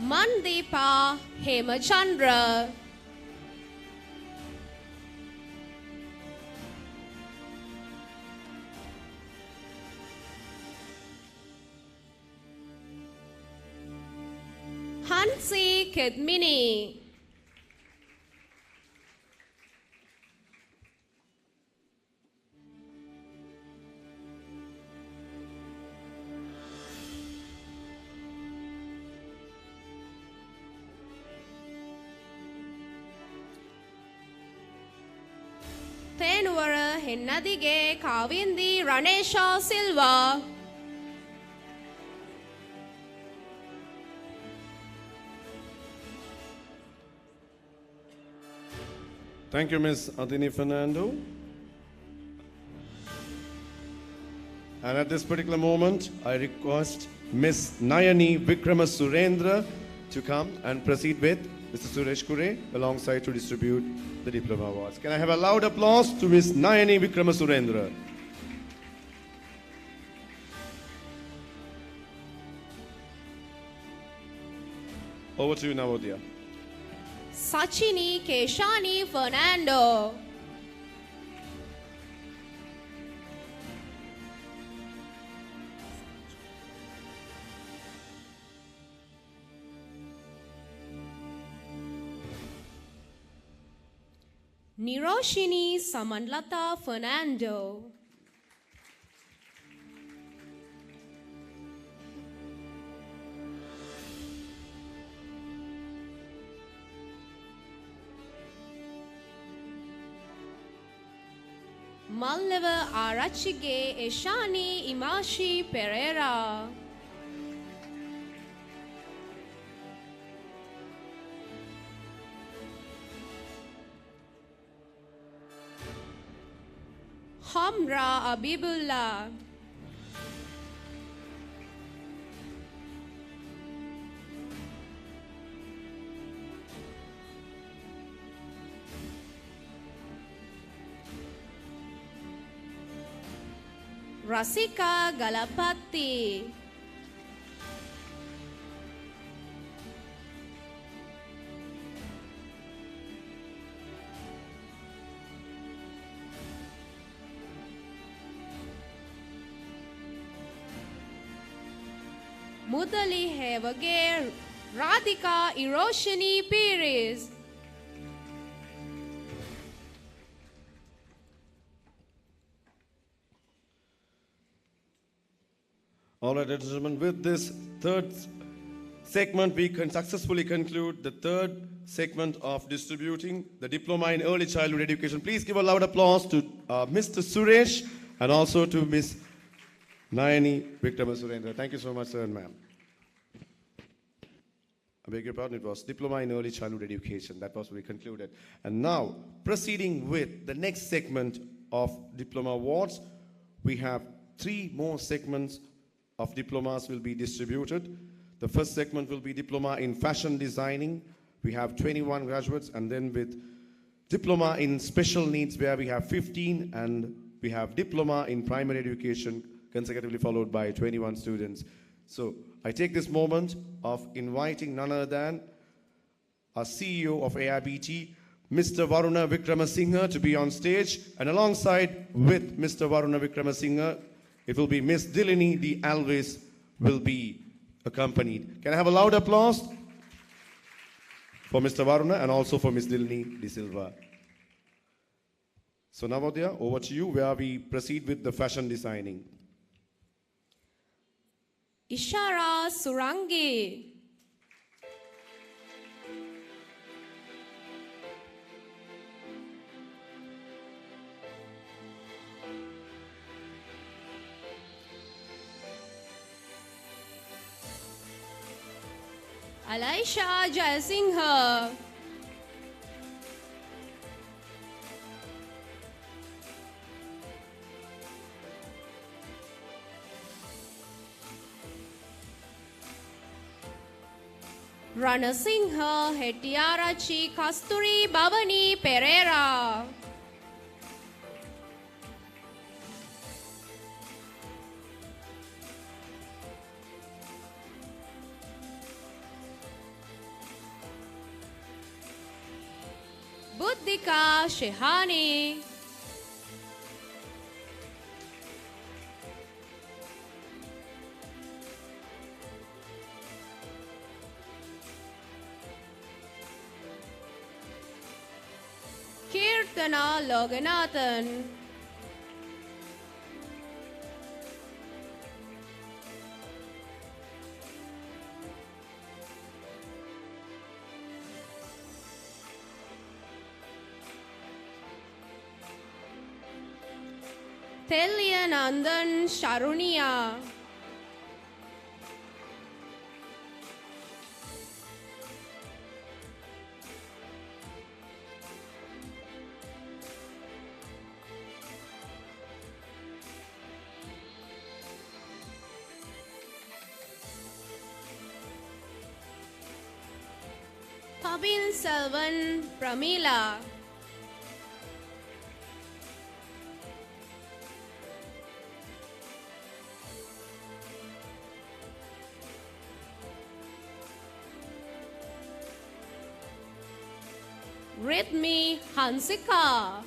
Mandeepa Hemachandra. Hansi Kedmini. Tenwara Hennadige Kavindi Ranesha Silva. Thank you, Ms. Adini Fernando. And at this particular moment, I request Ms. Nayani Vikrama Surendra to come and proceed with Mr. Suresh Kure alongside to distribute the diploma awards. Can I have a loud applause to Ms. Nayani Vikrama Surendra? Over to you, Navodaya. Sachini Keshani Fernando. Niroshini Samanlata Fernando. Mallava Arachige Eshani Imashi Pereira. Hamra Abibullah. Rasika Galapati. Mudali Hevage Radhika Iroshani Pires. All right, ladies and gentlemen, with this third segment, we can successfully conclude the third segment of distributing the Diploma in Early Childhood Education. Please give a loud applause to Mr. Suresh and also to Ms. Nayani Vikramasurinder. Thank you so much, sir and ma'am. I beg your pardon, it was Diploma in Early Childhood Education. That was we concluded. And now, proceeding with the next segment of Diploma Awards, we have 3 more segments of diplomas will be distributed. The first segment will be Diploma in Fashion Designing. We have 21 graduates, and then with Diploma in Special Needs, where we have 15, and we have Diploma in Primary Education, consecutively followed by 21 students. So I take this moment of inviting none other than our CEO of AIBT, Mr. Varuna Vikramasinghe, to be on stage, and alongside with Mr. Varuna Vikramasinghe, it will be Miss Dilini D. Alves will be accompanied. Can I have a loud applause for Mr. Varuna and also for Miss Dilini D. Silva? So Navodaya, over to you, where we proceed with the fashion designing. Ishara Surangi. Alaisha Jayasinghe. Ranasinghe Hetiarachi Kasturi Bhavani Pereira. Buddhika Shehani. Kirtana Loganathan. Telianandan Sharunia. Pabin Selvan Pramila. Rhythmi Hansika.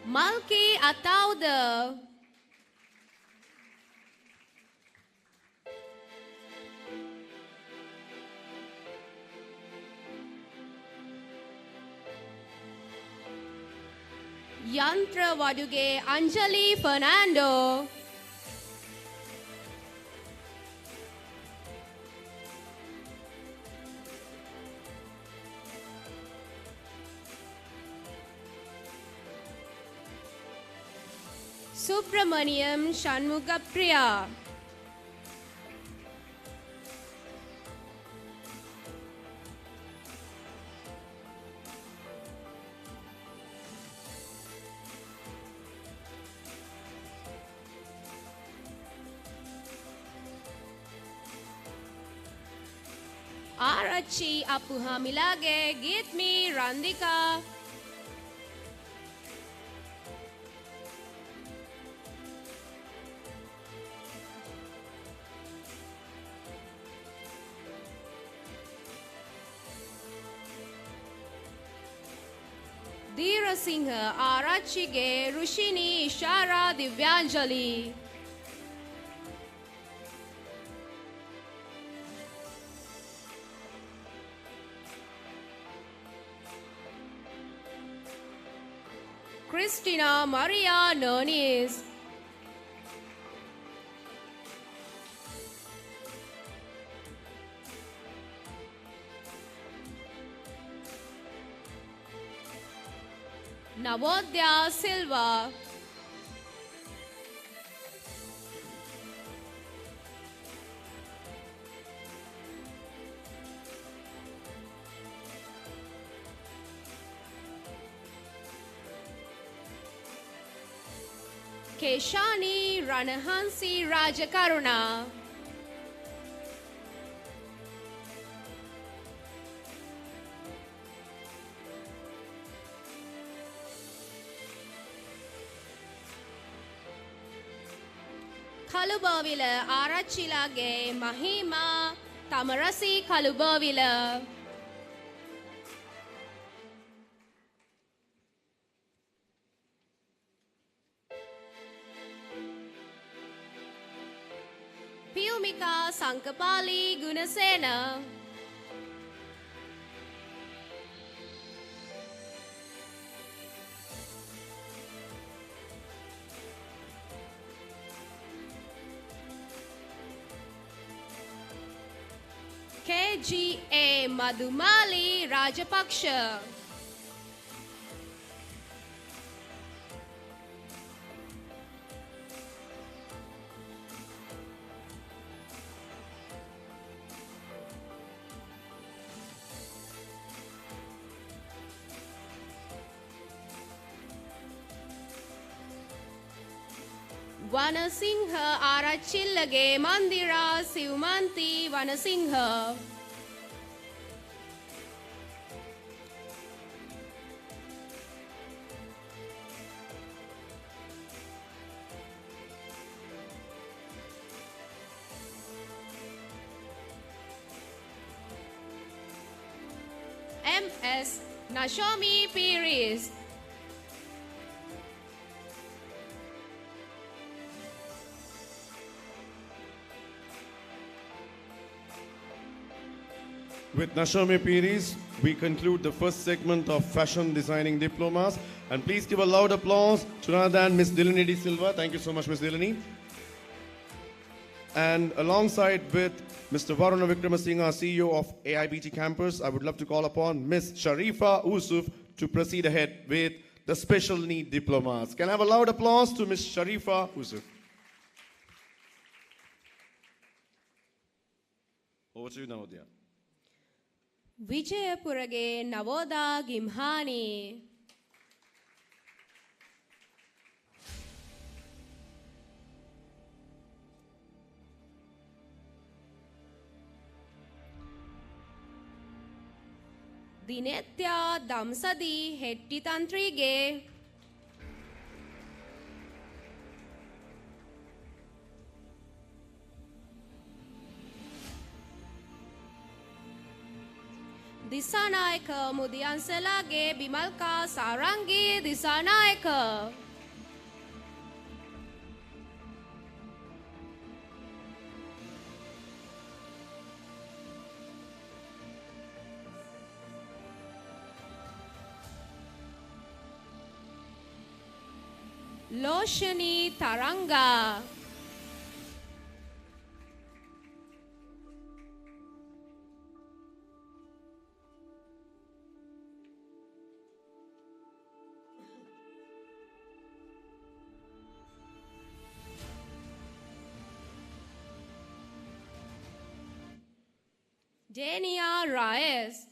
Malki Atauda. යන්ත්‍ර වඩුගේ අංජලි Fernando. Subramaniam Shanmugapriya. Arachi Apuhamilage Gitmi Randika. Dheerasingha Arachige Rushini Ishara Divyanjali. Christina Maria Nonis. Navodya Silva. Keshani Ranahansi Rajakaruna. Kalubavila Arachilage Mahima Tamarasi Kalubavila. Piyumika Sankapali Gunasena. KGA Madhumali Rajapaksha. Vanasingha Arachillage Mandira Siumanti Vanasingha. MS Nashomi Piris. With Nashomi Piris, we conclude the first segment of Fashion Designing Diplomas. And please give a loud applause to none other than Ms. Dilini D. Silva. Thank you so much, Ms. Dilini. And alongside with Mr. Varuna Vikramasinghe, CEO of AIBT Campus, I would love to call upon Ms. Sharifa Usuf to proceed ahead with the Special Need Diplomas. Can I have a loud applause to Ms. Sharifa Usuf? Over to you, Navodya. Vijayapurage Navoda Gimhani. Dinetya Damsadi Hetti Tantrige. Disanayaka Mudianselage Bimalka Sarangi Disanayaka. Loshani Taranga. Dania Reyes.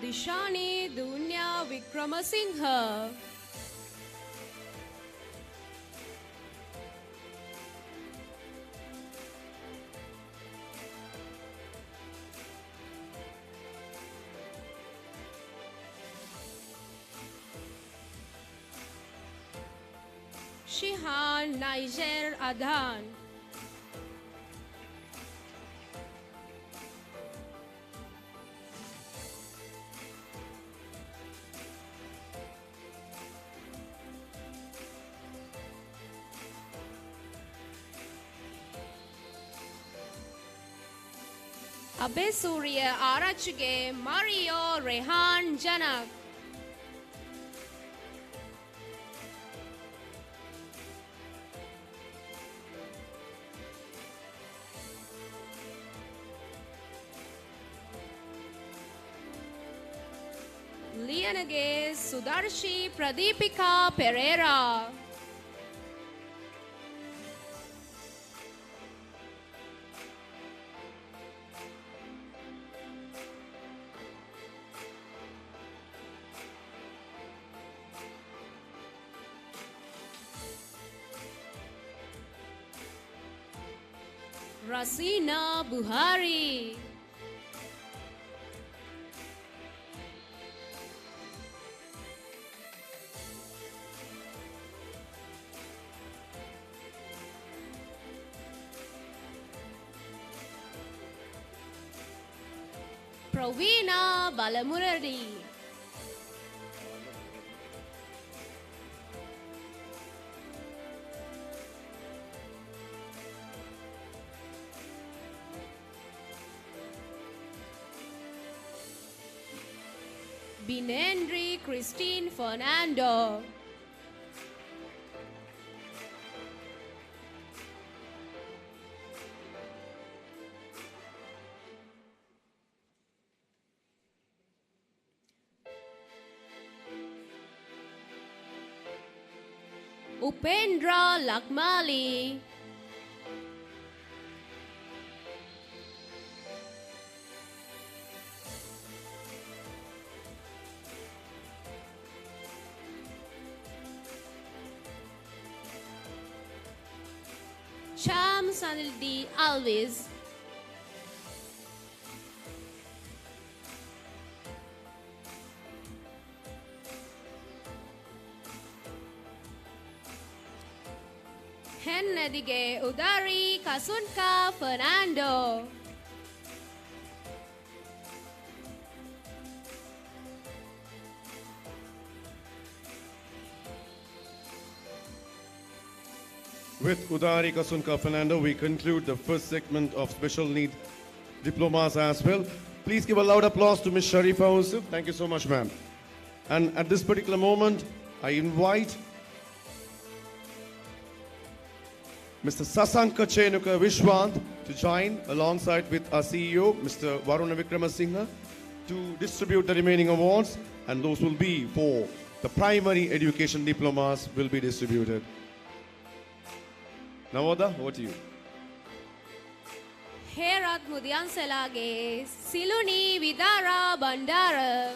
Dishani Dunya Vikramasinghe. Shihan Niger Adhan. Abesurya Arachige Mario Rehan Janak. Lianage Sudarshi Pradipika Pereira. Rasina Buhari. Pravina Balamuradi. Binendri Christine Fernando. Upendra Lakmali. Cham Sanildi Alves. Hennedige Udari Kasunka Fernando. With Udari Kasunka Fernando, we conclude the first segment of special need diplomas as well. Please give a loud applause to Ms. Sharifa Husuf. Thank you so much, ma'am. And at this particular moment, I invite Mr. Sasanka Chenuka Vishwant to join alongside with our CEO, Mr. Varuna Vikramasinghe, to distribute the remaining awards, and those will be for the primary education diplomas will be distributed. Navoda, over to you. Herat Mudyanselage Siluni Vidara Bandara.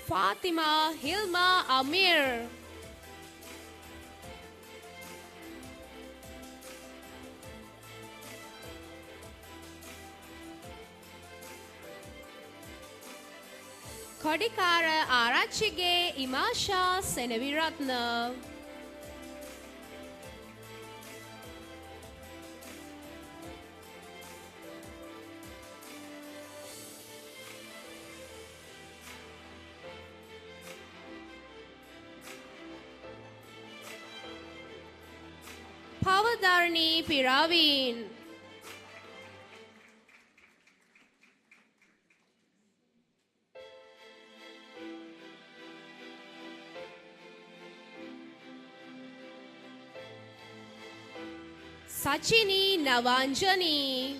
Fatima Hilma Amir. Kodikara Arachige Imasha Senaviratna. Sadadarni Piravin. Sachini Navanjani.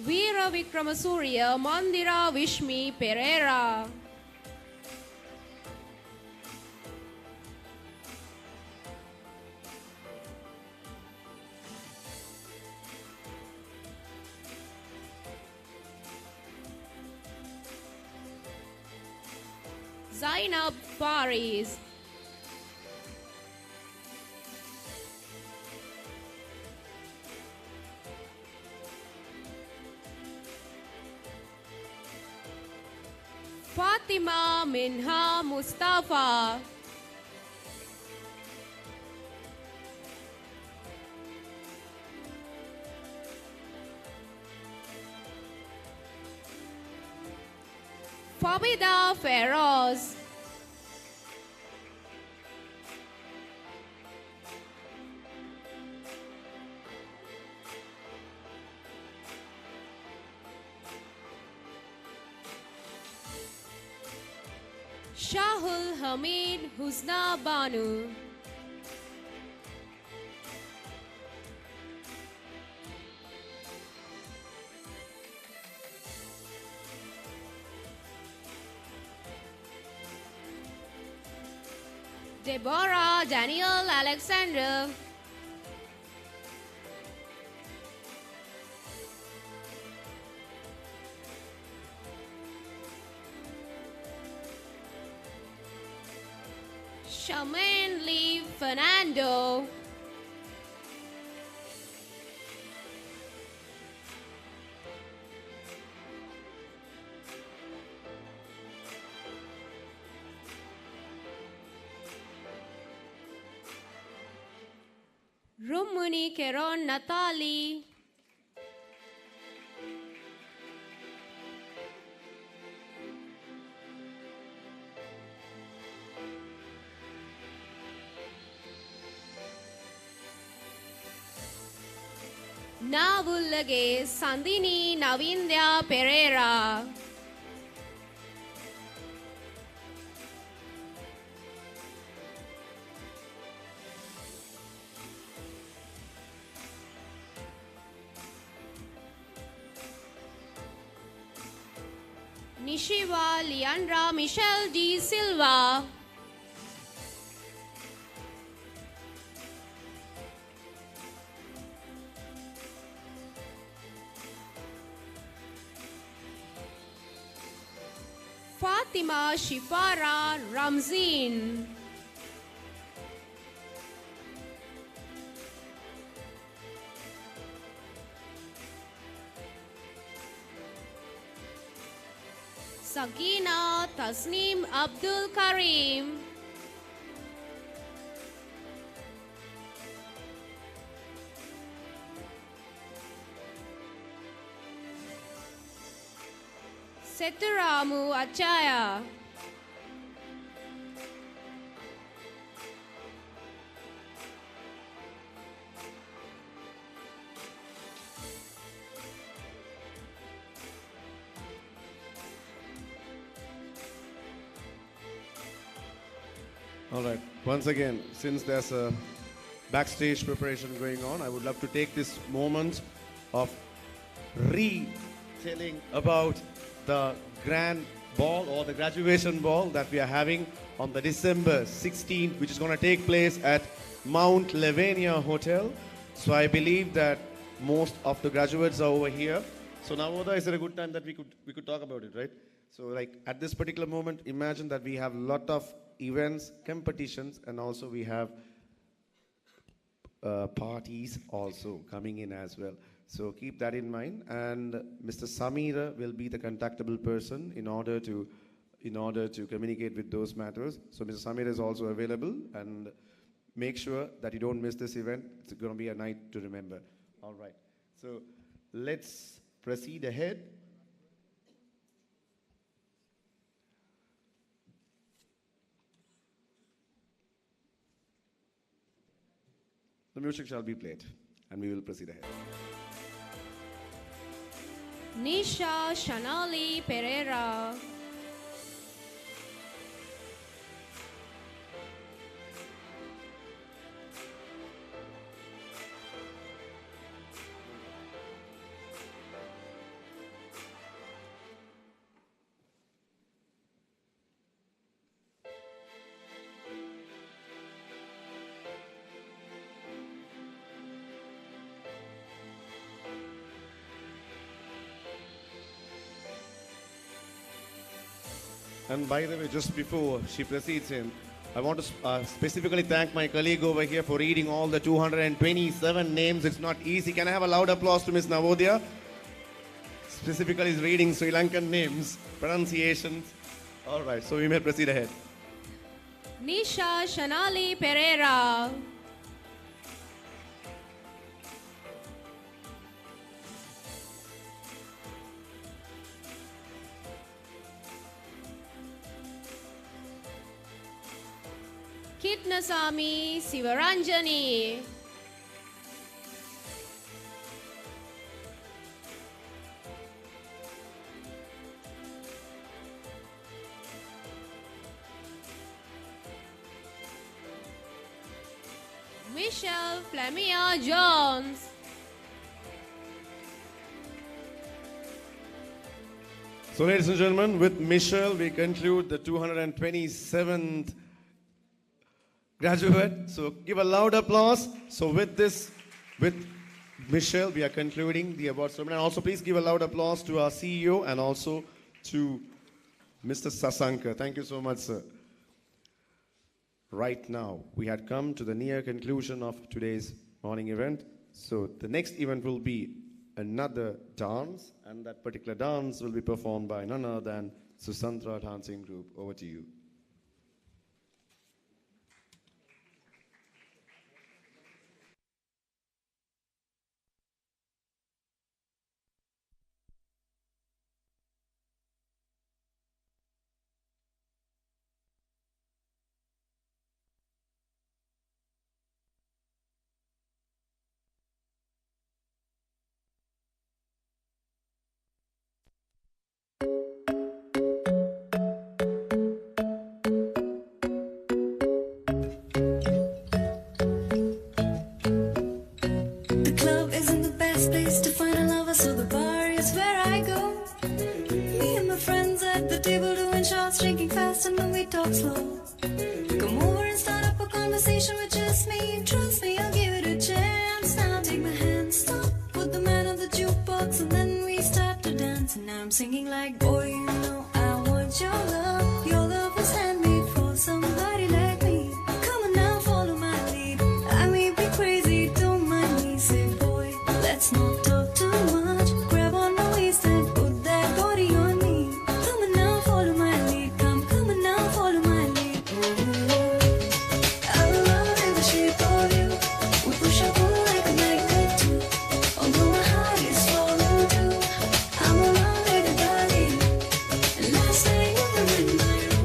Veera Vikramasuriya Mandira Vishmi Pereira. Zainab Paris. Fatima Minha Mustafa. Fabida Feroz. Shahul Hamid Husna Banu. Deborah Daniel Alexander. Charmaine Lee Fernando. Rumuni Keron Natali. Navullage Sandini Navindya Pereira. Nishiva Leandra Michelle D. Silva. Fatima Shifara Ramzin. Sakina Tasneem Abdul Karim. Seturamu Achaya. All right. Once again, since there's a backstage preparation going on, I would love to take this moment of retelling about the grand ball or the graduation ball that we are having on the December 16th, which is going to take place at Mount Lavania Hotel. So I believe that most of the graduates are over here. So now, Oda, is it a good time that we could talk about it, right? So like at this particular moment, imagine that we have a lot of events, competitions, and also we have parties also coming in as well. So keep that in mind. And Mr. Samira will be the contactable person in order to communicate with those matters. So Mr. Samira is also available, and make sure that you don't miss this event. It's going to be a night to remember. All right. So let's proceed ahead. The music shall be played, and we will proceed ahead. Nisha Shanali Pereira. And by the way, just before she proceeds in, I want to specifically thank my colleague over here for reading all the 227 names. It's not easy. Can I have a loud applause to Ms. Navodaya? Specifically is reading Sri Lankan names, pronunciations. All right, so we may proceed ahead. Nisha Shanali Pereira. Kitnasamy Sivaranjani. Michelle Flamia Jones. So ladies and gentlemen, with Michelle, we conclude the 227th graduate. So give a loud applause. So with this, with Michelle, we are concluding the award ceremony. And also please give a loud applause to our CEO and also to Mr. Sasanka. Thank you so much, sir. Right now, we had come to the near conclusion of today's morning event. So the next event will be another dance, and that particular dance will be performed by none other than Susantra Dancing Group. Over to you. The club isn't the best place to find a lover, so the bar is where I go. Me and my friends at the table doing shots, drinking fast, and then we talk slow. Come over and start up a conversation with just me. Trust me, I'll give it a chance. Now take my hand, stop, put the man on the jukebox, and then we start to dance. And now I'm singing like, boy, you know I want your love. Your love was handmade for somebody like me. Come on now, follow my lead. I may be crazy, don't mind me. Say, boy, let's not talk too much. Grab on my waist and put that body on me. Come on now, follow my lead. Come on now, follow my lead. I love in the shape of you. We push and pull like a magnet too. Although my heart is falling too, I'm around like a body. And last night you were in my room.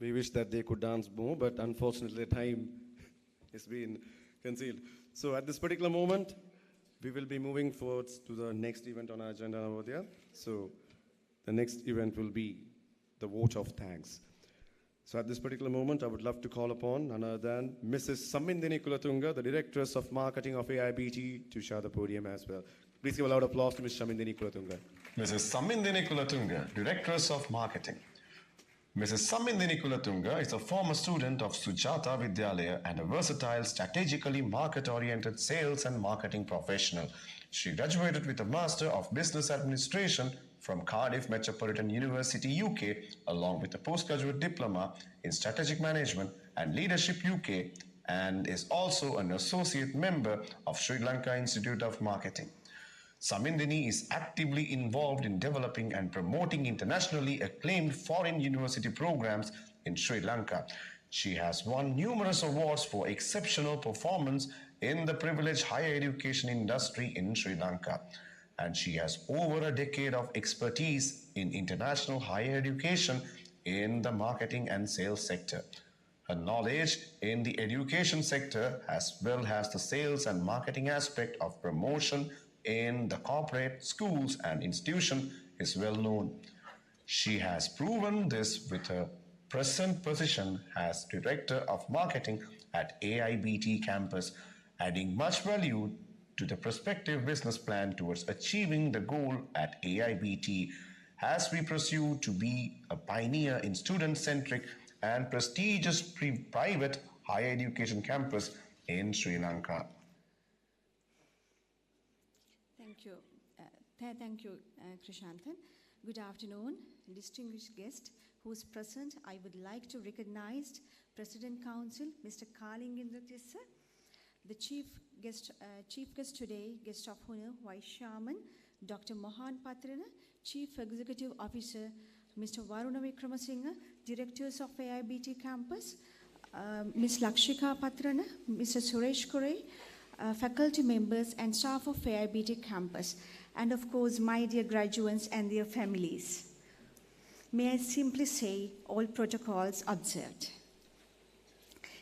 We wish that they could dance more, but unfortunately time has been concealed. So at this particular moment, we will be moving forwards to the next event on our agenda over there. So the next event will be the vote of thanks. So at this particular moment, I would love to call upon none other than Mrs. Samindini Kulatunga, the Directress of Marketing of AIBT, to share the podium as well. Please give a loud applause to Ms. Samindini Kulatunga. Mrs. Samindini Kulatunga, Directress of Marketing. Mrs. Samindini Kulatunga is a former student of Sujata Vidyalaya and a versatile, strategically market-oriented sales and marketing professional. She graduated with a Master of Business Administration from Cardiff Metropolitan University, UK, along with a postgraduate diploma in Strategic Management and Leadership UK, and is also an associate member of Sri Lanka Institute of Marketing. Samindini is actively involved in developing and promoting internationally acclaimed foreign university programs in Sri Lanka. She has won numerous awards for exceptional performance in the privileged higher education industry in Sri Lanka. And she has over a decade of expertise in international higher education in the marketing and sales sector. Her knowledge in the education sector as well as the sales and marketing aspect of promotion in the corporate, schools and institution is well known. She has proven this with her present position as Director of Marketing at AIBT Campus, adding much value to the prospective business plan towards achieving the goal at AIBT as we pursue to be a pioneer in student-centric and prestigious private higher education campus in Sri Lanka. Thank you, Krishanthan. Good afternoon, distinguished guest who's present. I would like to recognize President Council, Mr. Kalingindra Tissa, the chief guest today, guest of honor, Vice Chairman, Dr. Mohan Patrana, Chief Executive Officer, Mr. Varuna Vikramasinghe, Directors of AIBT Campus, Ms. Lakshika Patrana, Mr. Suresh Kure, faculty members and staff of AIBT Campus, and of course, my dear graduates and their families. May I simply say, all protocols observed.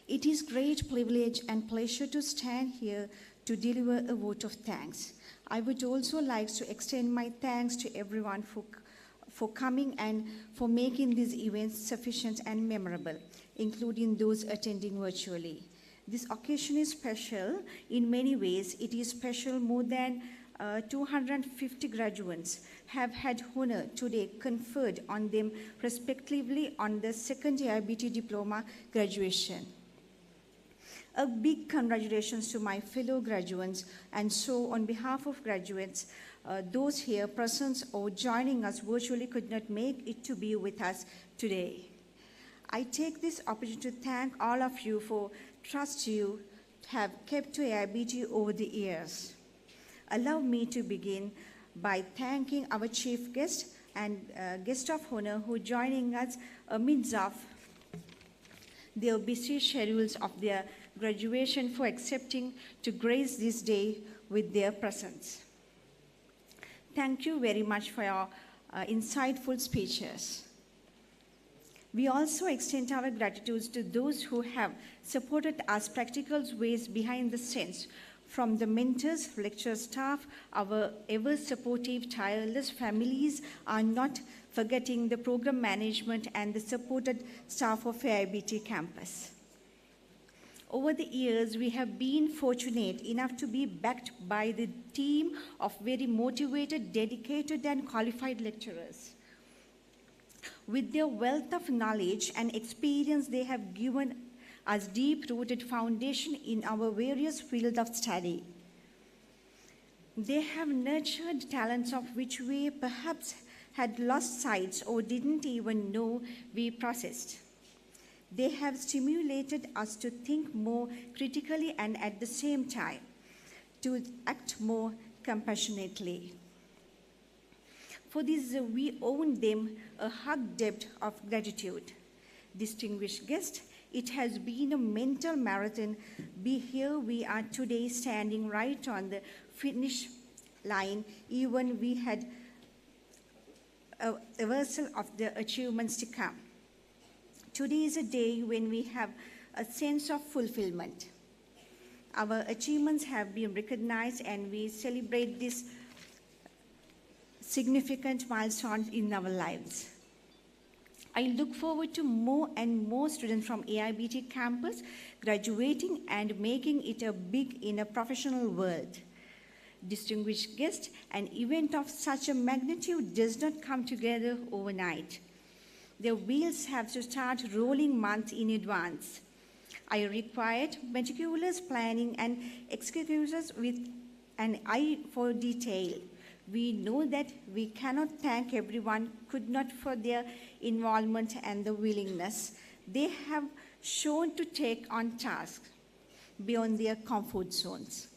It is great privilege and pleasure to stand here to deliver a vote of thanks. I would also like to extend my thanks to everyone for coming and for making these events sufficient and memorable, including those attending virtually. This occasion is special in many ways. It is special more than 250 graduates have had honor today conferred on them respectively on the second AIBT diploma graduation. A big congratulations to my fellow graduates, and so on behalf of graduates, those here present or joining us virtually could not make it to be with us today. I take this opportunity to thank all of you for trust you have kept to AIBT over the years. Allow me to begin by thanking our chief guest and guest of honor who joining us amidst of their busy schedules of their graduation for accepting to grace this day with their presence. Thank you very much for your insightful speeches. We also extend our gratitude to those who have supported us practical ways behind the scenes, from the mentors, lecture staff, our ever-supportive, tireless families, are not forgetting the program management and the supported staff of AIBT Campus. Over the years, we have been fortunate enough to be backed by the team of very motivated, dedicated, and qualified lecturers. With their wealth of knowledge and experience, they have given us deep-rooted foundation in our various fields of study. They have nurtured talents of which we perhaps had lost sight or didn't even know we possessed. They have stimulated us to think more critically and at the same time to act more compassionately. For this, we owe them a hug debt of gratitude. Distinguished guests, it has been a mental marathon. Here we are today standing right on the finish line, even we had a reversal of the achievements to come. Today is a day when we have a sense of fulfillment. Our achievements have been recognized and we celebrate these significant milestones in our lives. I look forward to more and more students from AIBT campus graduating and making it a big in a professional world. Distinguished guests, an event of such a magnitude does not come together overnight. The wheels have to start rolling months in advance. I required meticulous planning and executions with an eye for detail. We know that we cannot thank everyone, could not for their involvement and the willingness they have shown to take on tasks beyond their comfort zones.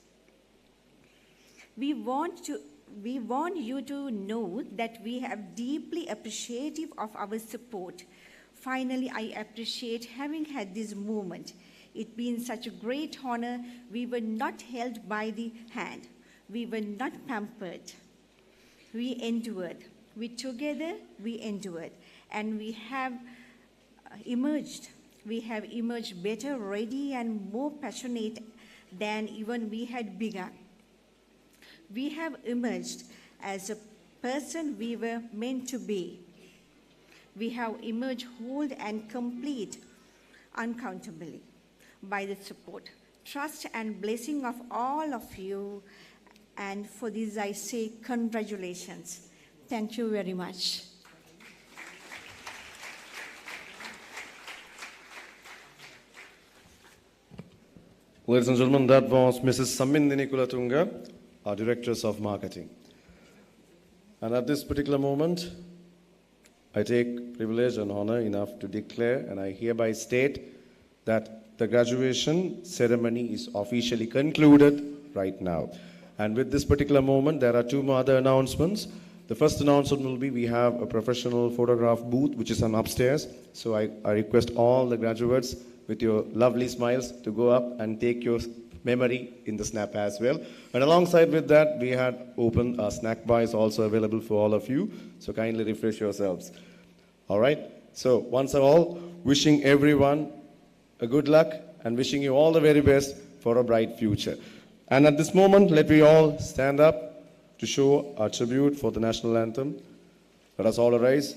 We want you to know that we are deeply appreciative of our support. Finally, I appreciate having had this moment. It's been such a great honor. We were not held by the hand. We were not pampered. We endured. Together, we endured. And we have emerged. We have emerged better, ready, and more passionate than even we had begun. We have emerged as a person we were meant to be. We have emerged whole and complete, uncountably, by the support, trust, and blessing of all of you. And for this I say congratulations. Thank you very much. Ladies and gentlemen, that was Mrs. Samindini Kulatunga, our Directress of Marketing. And at this particular moment, I take privilege and honor enough to declare, and I hereby state that the graduation ceremony is officially concluded right now. And with this particular moment, there are two more other announcements. The first announcement will be we have a professional photograph booth, which is on upstairs. So I request all the graduates with your lovely smiles to go up and take your memory in the snap as well. And alongside with that, we had opened a snack bar is also available for all of you. So kindly refresh yourselves. All right. So once and all, wishing everyone a good luck and wishing you all the very best for a bright future. And at this moment, let we all stand up to show our tribute for the national anthem. Let us all arise.